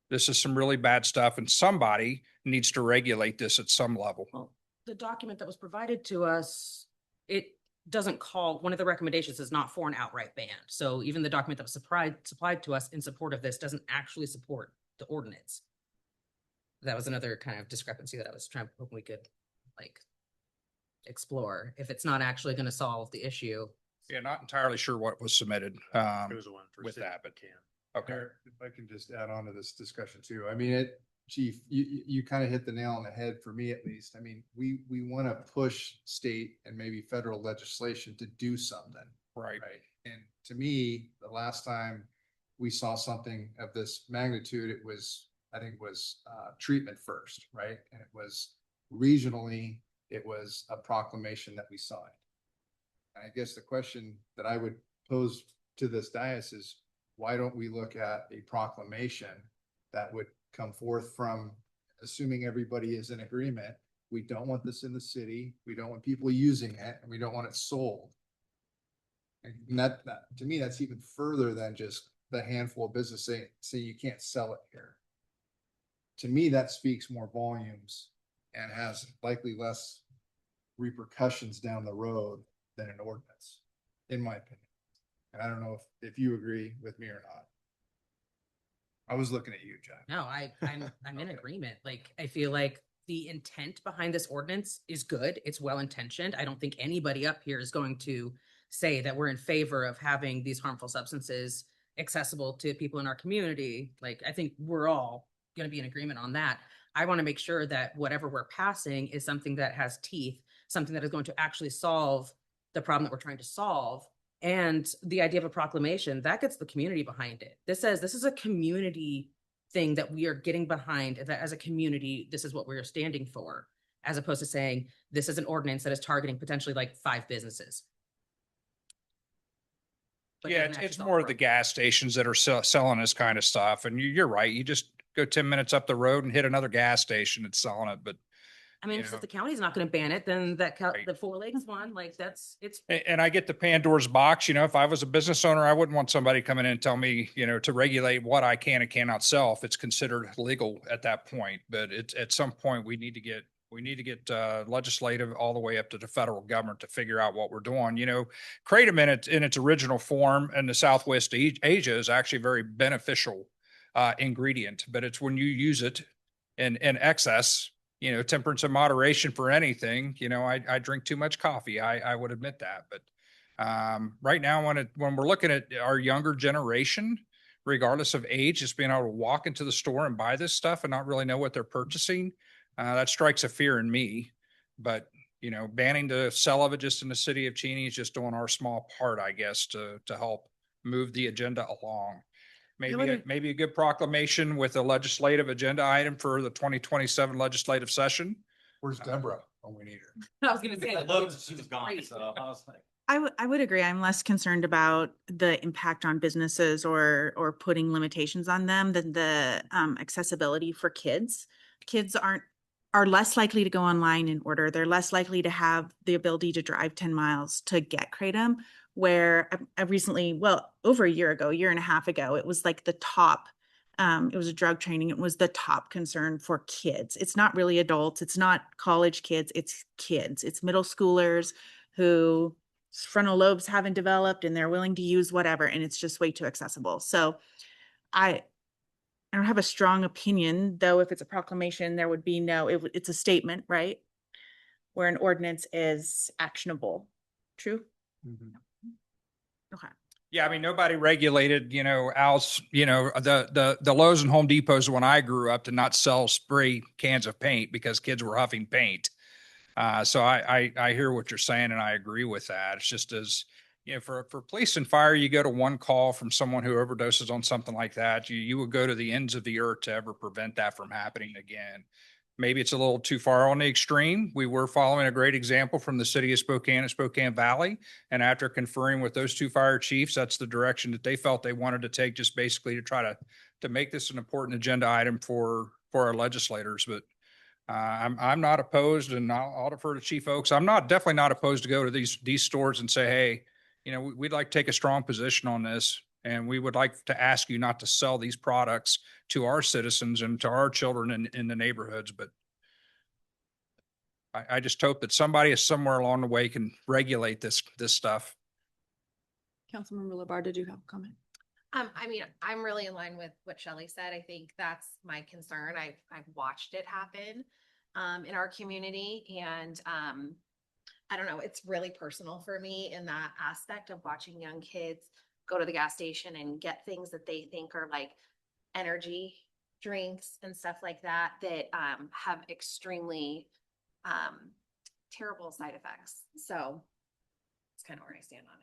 This is some really bad stuff, and somebody needs to regulate this at some level.
Well, the document that was provided to us, it doesn't call, one of the recommendations is not for an outright ban. So even the document that was supplied to us in support of this doesn't actually support the ordinance. That was another kind of discrepancy that I was hoping we could explore. If it's not actually going to solve the issue.
Yeah, not entirely sure what was submitted
There was one for
with
city
that, but
can.
okay.
Eric, if I can just add on to this discussion too. I mean, Chief, you kind of hit the nail on the head for me at least. I mean, we want to push state and maybe federal legislation to do something.
Right.
Right. And to me, the last time we saw something of this magnitude, I think it was treatment first, right? And it was regionally, it was a proclamation that we signed. And I guess the question that I would pose to this dais is, why don't we look at a proclamation that would come forth from, assuming everybody is in agreement? We don't want this in the city. We don't want people using it, and we don't want it sold. And that to me, that's even further than just the handful of business saying you can't sell it here. To me, that speaks more volumes and has likely less repercussions down the road than an ordinance, in my opinion. And I don't know if you agree with me or not. I was looking at you, Jack.
No, I'm in agreement. I feel like the intent behind this ordinance is good. It's well intentioned. I don't think anybody up here is going to say that we're in favor of having these harmful substances accessible to people in our community. I think we're all going to be in agreement on that. I want to make sure that whatever we're passing is something that has teeth, something that is going to actually solve the problem that we're trying to solve. And the idea of a proclamation, that gets the community behind it. This says this is a community thing that we are getting behind, that as a community, this is what we're standing for, as opposed to saying this is an ordinance that is targeting potentially 5 businesses. But
Yeah,
doesn't actually
it's
solve
more
the
of the
problem.
gas stations that are selling this kind of stuff. And you're right. You just go 10 minutes up the road and hit another gas station that's selling it. But
I mean,
you
if
know.
the county's not going to ban it, then
Right.
the 4 Lakes one, it's
And I get the Pandora's box, if I was a business owner, I wouldn't want somebody coming in and tell me, to regulate what I can and cannot sell if it's considered legal at that point. But it's at some point we need to get legislative all the way up to the federal government to figure out what we're doing. Kratom in its original form in the Southwest Asia is actually a very beneficial ingredient, but it's when you use it in excess, temperance and moderation for anything. I drink too much coffee. I would admit that. But right now, when we're looking at our younger generation, regardless of age, just being able to walk into the store and buy this stuff and not really know what they're purchasing, that strikes a fear in me. But banning the sale of it just in the city of Cheney is just doing our small part, I guess, to help move the agenda along. Maybe a good proclamation with a legislative agenda item for the 2027 legislative session.
Where's Deborah when we need her?
I was gonna say.
She was gone, so I was like.
I would agree. I'm less concerned about the impact on businesses or putting limitations on them than the accessibility for kids. Kids are less likely to go online and order. They're less likely to have the ability to drive 10 miles to get Kratom, where I recently, well, over a year ago, year and a half ago, it was like the top. It was a drug training. It was the top concern for kids. It's not really adults. It's not college kids. It's kids. It's middle schoolers who frontal lobes haven't developed and they're willing to use whatever, and it's just way too accessible. So I don't have a strong opinion, though. If it's a proclamation, there would be it's a statement, right? Where an ordinance is actionable. True? Okay.
Yeah, I mean, nobody regulated, Al's, the Lowe's and Home Depots when I grew up to not sell spray cans of paint because kids were huffing paint. So I hear what you're saying and I agree with that. It's just as, for police and fire, you go to one call from someone who overdoses on something like that. You would go to the ends of the earth to ever prevent that from happening again. Maybe it's a little too far on the extreme. We were following a great example from the city of Spokane and Spokane Valley. And after conferring with those two fire chiefs, that's the direction that they felt they wanted to take, just basically to try to make this an important agenda item for our legislators. But I'm not opposed, and I'll defer to Chief Oaks. I'm definitely not opposed to go to these stores and say, hey, we'd like to take a strong position on this. And we would like to ask you not to sell these products to our citizens and to our children in the neighborhoods. But I just hope that somebody somewhere along the way can regulate this stuff.
Councilmember Labar, did you have a comment?
I mean, I'm really in line with what Shelley said. I think that's my concern. I've watched it happen in our community, and I don't know, it's really personal for me in that aspect of watching young kids go to the gas station and get things that they think are like energy drinks and stuff like that have extremely terrible side effects. So it's kind of where I stand on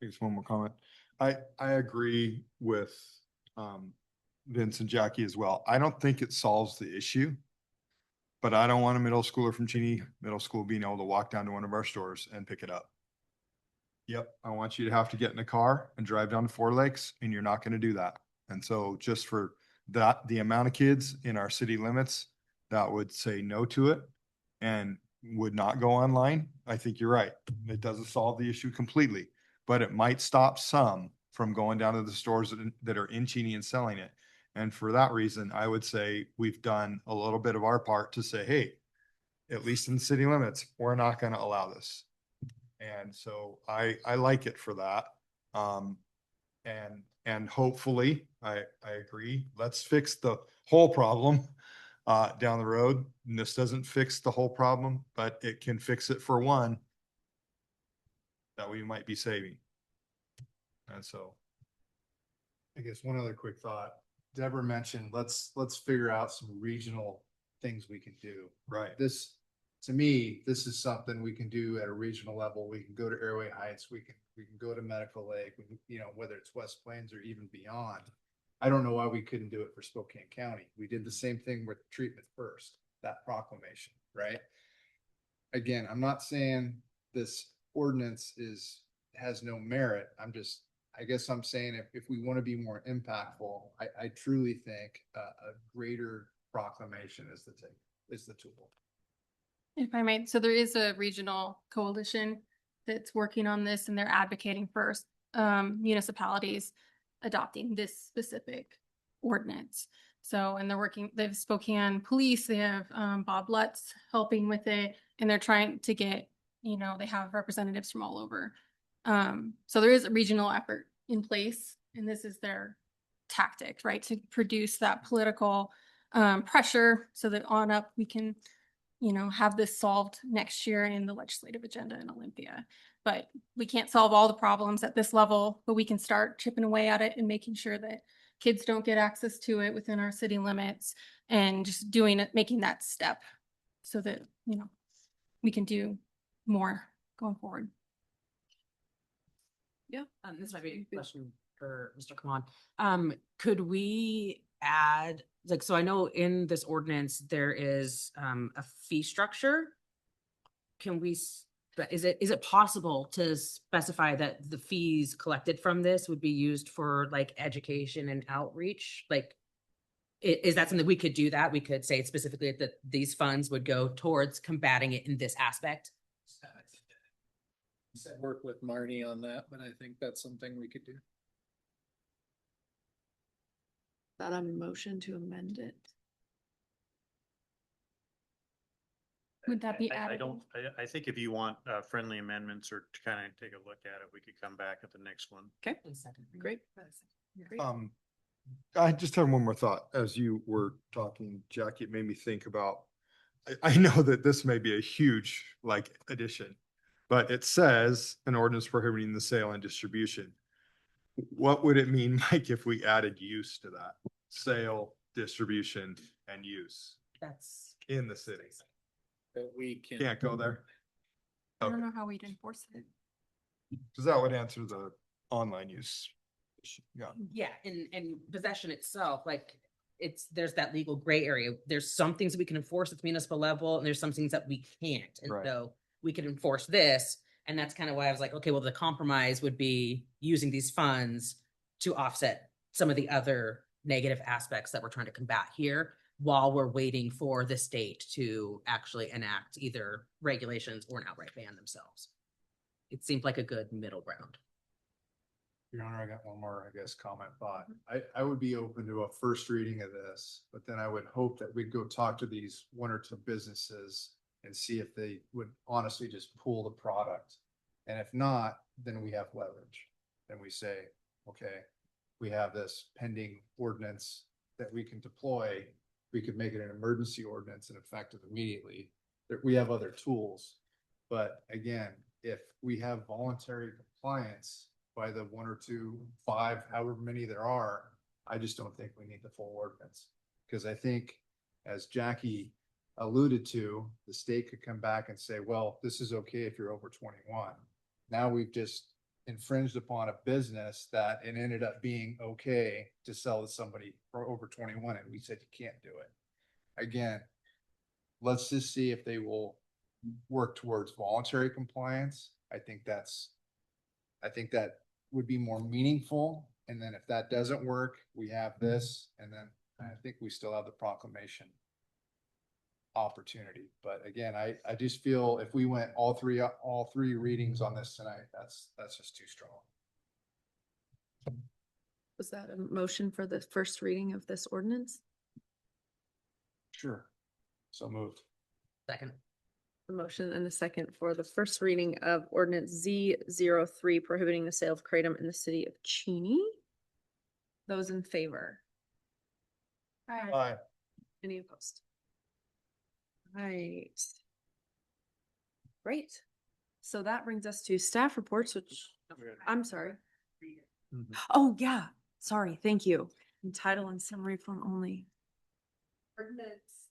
it.
Just one more comment. I agree with Vince and Jackie as well. I don't think it solves the issue, but I don't want a middle schooler from Cheney Middle School being able to walk down to one of our stores and pick it up. Yep, I want you to have to get in a car and drive down to Four Lakes, and you're not going to do that. And so just for that, the amount of kids in our city limits that would say no to it and would not go online, I think you're right. It doesn't solve the issue completely, but it might stop some from going down to the stores that are in Cheney and selling it. And for that reason, I would say we've done a little bit of our part to say, hey, at least in the city limits, we're not going to allow this. And so I like it for that. And hopefully I agree. Let's fix the whole problem down the road. And this doesn't fix the whole problem, but it can fix it for one that we might be saving. And so
I guess one other quick thought. Deborah mentioned, let's figure out some regional things we can do.
Right.
To me, this is something we can do at a regional level. We can go to Airway Heights. We can go to Medical Lake, whether it's West Plains or even beyond. I don't know why we couldn't do it for Spokane County. We did the same thing with treatment first, that proclamation, right? Again, I'm not saying this ordinance has no merit. I guess I'm saying if we want to be more impactful, I truly think a greater proclamation is the tool.
If I might, so there is a regional coalition that's working on this, and they're advocating for municipalities adopting this specific ordinance. So, and they have Spokane Police, they have Bob Lutz helping with it, and they're trying to get, they have representatives from all over. So there is a regional effort in place, and this is their tactic, right, to produce that political pressure so that on up we can have this solved next year in the legislative agenda in Olympia. But we can't solve all the problems at this level, but we can start chipping away at it and making sure that kids don't get access to it within our city limits, and just making that step so that, we can do more going forward.
Yeah. This might be a question for Mr. Kaman. Could we add, like, so I know in this ordinance, there is a fee structure. Can we, is it possible to specify that the fees collected from this would be used for like education and outreach? Like, is that something we could do that? We could say specifically that these funds would go towards combating it in this aspect?
Work with Marnie on that, but I think that's something we could do.
That a motion to amend it?
Would that be
I
added?
don't, I think if you want friendly amendments or to kind of take a look at it, we could come back at the next one.
Okay, great. Great.
I just have one more thought. As you were talking, Jackie, it made me think about, I know that this may be a huge like addition, but it says an ordinance prohibiting the sale and distribution. What would it mean, Mike, if we added use to that? Sale, distribution, and use
That's
in the city.
That we can.
Can't go there.
I
Okay,
don't know how we'd enforce it.
because that would answer the online use issue. Yeah.
Yeah, and possession itself, like, there's that legal gray area. There's some things that we can enforce at the municipal level, and there's some things that we can't. And
Right.
so we could enforce this, and that's kind of why I was like, okay, well, the compromise would be using these funds to offset some of the other negative aspects that we're trying to combat here while we're waiting for the state to actually enact either regulations or an outright ban themselves. It seemed like a good middle ground.
Your Honor, I got one more, I guess, comment thought. I would be open to a first reading of this, but then I would hope that we'd go talk to these one or two businesses and see if they would honestly just pull the product. And if not, then we have leverage. Then we say, okay, we have this pending ordinance that we can deploy. We could make it an emergency ordinance and effective immediately. We have other tools. But again, if we have voluntary compliance by the one or two, five, however many there are, I just don't think we need the full ordinance. Because I think, as Jackie alluded to, the state could come back and say, well, this is okay if you're over 21. Now we've just infringed upon a business that it ended up being okay to sell to somebody for over 21, and we said you can't do it. Again, let's just see if they will work towards voluntary compliance. I think that would be more meaningful. And then if that doesn't work, we have this, and then I think we still have the proclamation opportunity. But again, I just feel if we went all three readings on this tonight, that's just too strong.
Was that a motion for the first reading of this ordinance?
Sure. So moved.
Second.
A motion and a second for the first reading of ordinance Z03 prohibiting the sale of kratom in the city of Cheney. Those in favor?
Aye.
Any opposed? Right. Great. So that brings us to staff reports, which, I'm sorry. Oh, yeah. Sorry. Thank you. Title and summary form only.
Ordinance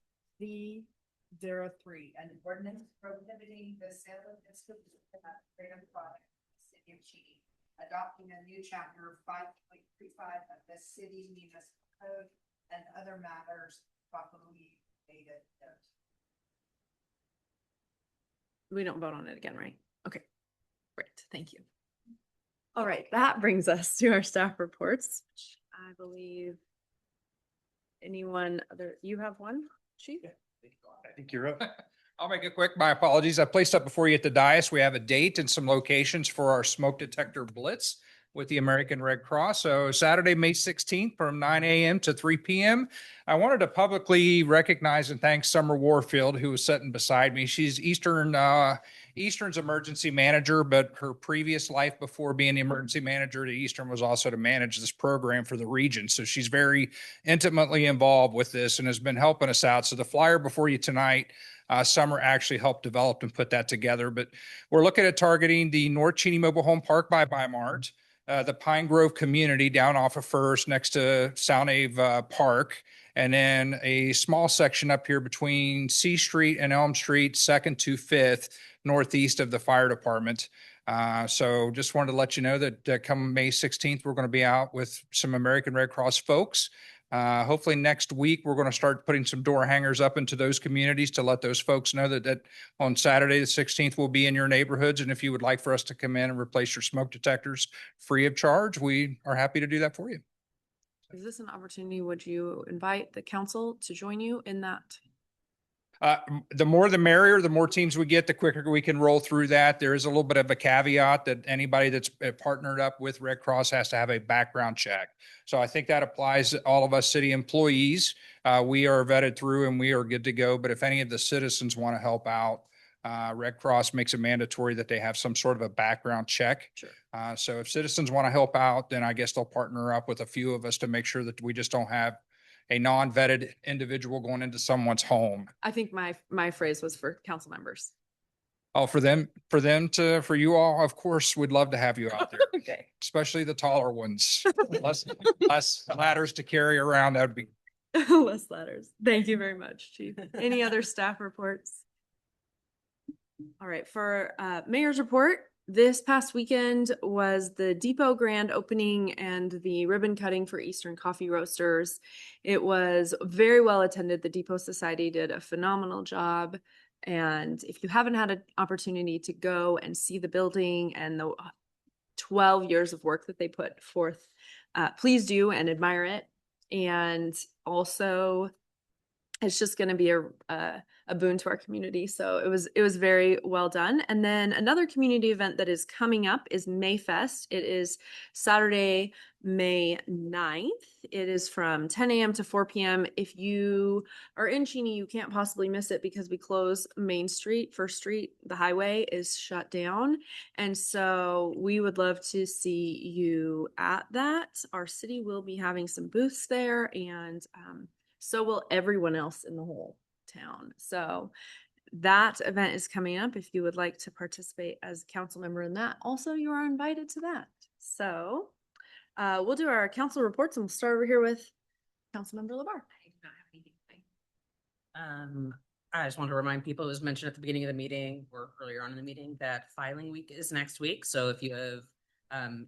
Z03, an ordinance prohibiting the sale of kratom product in the city of Cheney, adopting a new chapter 5.35 of the city municipal code and other matters properly stated.
We don't vote on it again, right? Okay, great, thank you. All right, that brings us to our staff reports, which I believe anyone other, you have one, Chief?
I think you're up.
I'll make it quick. My apologies. I placed up before you at the dais. We have a date and some locations for our smoke detector blitz with the American Red Cross. So Saturday, May 16th from 9 a.m. to 3 p.m. I wanted to publicly recognize and thank Summer Warfield, who was sitting beside me. She's Eastern's emergency manager, but her previous life before being the emergency manager at Eastern was also to manage this program for the region. So she's very intimately involved with this and has been helping us out. So the flyer before you tonight, Summer actually helped develop and put that together. But we're looking at targeting the North Cheney Mobile Home Park by Mart, the Pine Grove community down off of First next to Soundave Park, and then a small section up here between C Street and Elm Street, 2nd to 5th, northeast of the fire department. So just wanted to let you know that come May 16th, we're going to be out with some American Red Cross folks. Hopefully next week, we're going to start putting some door hangers up into those communities to let those folks know that on Saturday, the 16th, we'll be in your neighborhoods. And if you would like for us to come in and replace your smoke detectors free of charge, we are happy to do that for you.
Is this an opportunity? Would you invite the council to join you in that?
The more the merrier, the more teams we get, the quicker we can roll through that. There is a little bit of a caveat that anybody that's partnered up with Red Cross has to have a background check. So I think that applies to all of us city employees. We are vetted through and we are good to go. But if any of the citizens want to help out, Red Cross makes it mandatory that they have some sort of a background check.
Sure.
So if citizens want to help out, then I guess they'll partner up with a few of us to make sure that we just don't have a non-vetted individual going into someone's home.
I think my phrase was for council members.
Oh, for you all, of course, we'd love to have you out there.
Okay.
Especially the taller ones. Less ladders to carry around. That'd be.
Less ladders. Thank you very much, Chief. Any other staff reports? All right, for mayor's report, this past weekend was the Depot grand opening and the ribbon cutting for Eastern Coffee Roasters. It was very well attended. The Depot Society did a phenomenal job. And if you haven't had an opportunity to go and see the building and the 12 years of work that they put forth, please do and admire it. And also, it's just going to be a boon to our community. So it was very well done. And then another community event that is coming up is Mayfest. It is Saturday, May 9th. It is from 10 a.m. to 4 p.m. If you are in Cheney, you can't possibly miss it because we close Main Street, First Street. The highway is shut down. And so we would love to see you at that. Our city will be having some booths there, and so will everyone else in the whole town. So that event is coming up. If you would like to participate as a council member in that, also you are invited to that. So we'll do our council reports and we'll start over here with Councilmember LaBar.
I just want to remind people, it was mentioned at the beginning of the meeting or earlier on in the meeting that filing week is next week. So if you have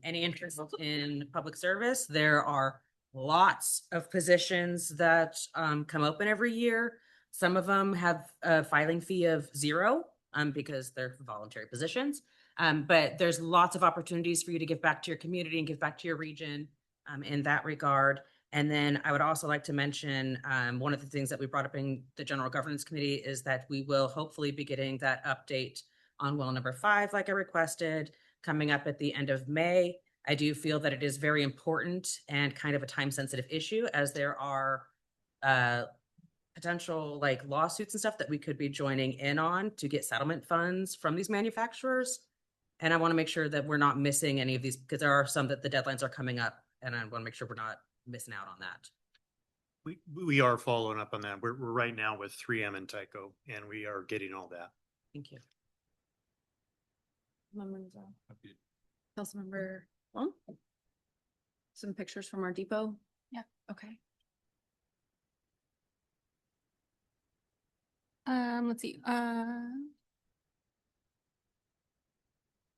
any interest in public service, there are lots of positions that come open every year. Some of them have a filing fee of $0 because they're voluntary positions. But there's lots of opportunities for you to give back to your community and give back to your region in that regard. And then I would also like to mention one of the things that we brought up in the General Governance Committee is that we will hopefully be getting that update on well number 5, like I requested, coming up at the end of May. I do feel that it is very important and kind of a time sensitive issue, as there are potential like lawsuits and stuff that we could be joining in on to get settlement funds from these manufacturers. And I want to make sure that we're not missing any of these, because there are some that the deadlines are coming up, and I want to make sure we're not missing out on that.
We are following up on that. We're right now with 3M and Tyco, and we are getting all that.
Thank you.
Councilmember Long? Some pictures from our depot?
Yeah.
Okay.
Let's see.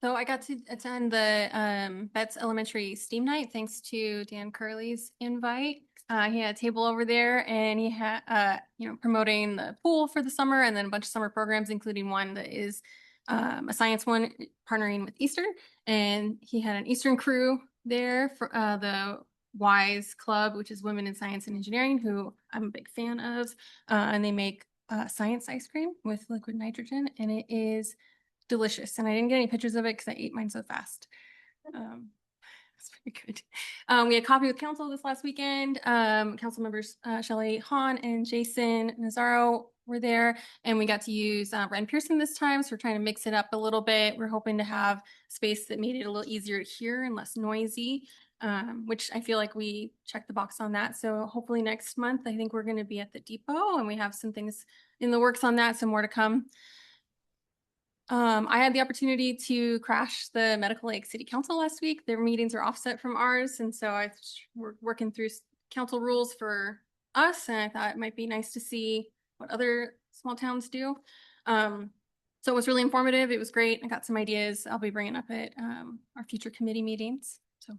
So I got to attend the Betts Elementary STEAM Night thanks to Dan Curley's invite. He had a table over there, and he had promoting the pool for the summer, and then a bunch of summer programs, including one that is a science one partnering with Eastern. And he had an Eastern crew there for the WISE Club, which is Women in Science and Engineering, who I'm a big fan of. And they make science ice cream with liquid nitrogen, and it is delicious. And I didn't get any pictures of it because I ate mine so fast. It's pretty good. We had coffee with council this last weekend. Council members Shelley Hahn and Jason Nazaro were there, and we got to use Ren Pearson this time. So we're trying to mix it up a little bit. We're hoping to have space that made it a little easier to hear and less noisy, which I feel like we checked the box on that. So hopefully next month, I think we're going to be at the depot, and we have some things in the works on that, some more to come. I had the opportunity to crash the Medical Lake City Council last week. Their meetings are offset from ours, and so we're working through council rules for us, and I thought it might be nice to see what other small towns do. So it was really informative. It was great. I got some ideas I'll be bringing up at our future committee meetings. So,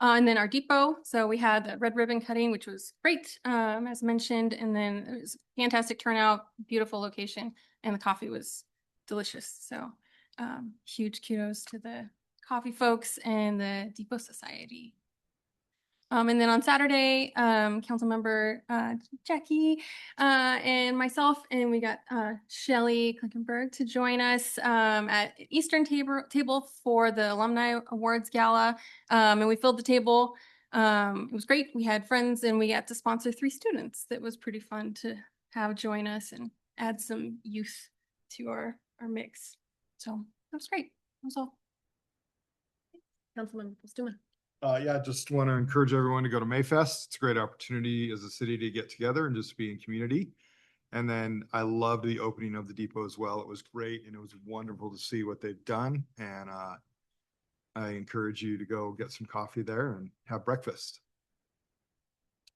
and then our depot. So we had the red ribbon cutting, which was great, as mentioned. And then it was fantastic turnout, beautiful location, and the coffee was delicious. So huge kudos to the coffee folks and the Depot Society. And then on Saturday, Councilmember Jackie and myself, and we got Shelly Klinkenberg to join us at Eastern table for the Alumni Awards Gala. And we filled the table. It was great. We had friends and we got to sponsor 3 students. That was pretty fun to have join us and add some youth to our mix. So that was great. That was all. Councilmember Postuma.
Yeah, just want to encourage everyone to go to Mayfest. It's a great opportunity as a city to get together and just be in community. And then I loved the opening of the depot as well. It was great and it was wonderful to see what they've done. And I encourage you to go get some coffee there and have breakfast.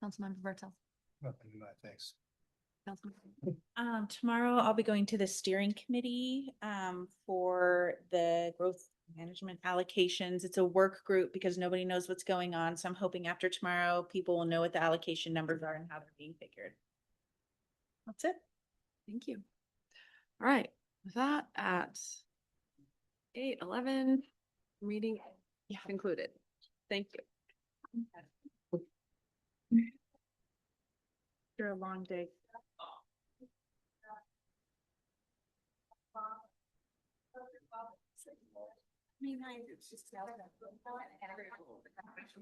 Councilmember Bertel.
Thanks.
Tomorrow I'll be going to the steering committee for the growth management allocations. It's a work group because nobody knows what's going on. So I'm hoping after tomorrow, people will know what the allocation numbers are and how they're being figured. That's it.
Thank you. All right, with that at 8:11, meeting concluded. Thank you.
After a long day.
I mean, it's just.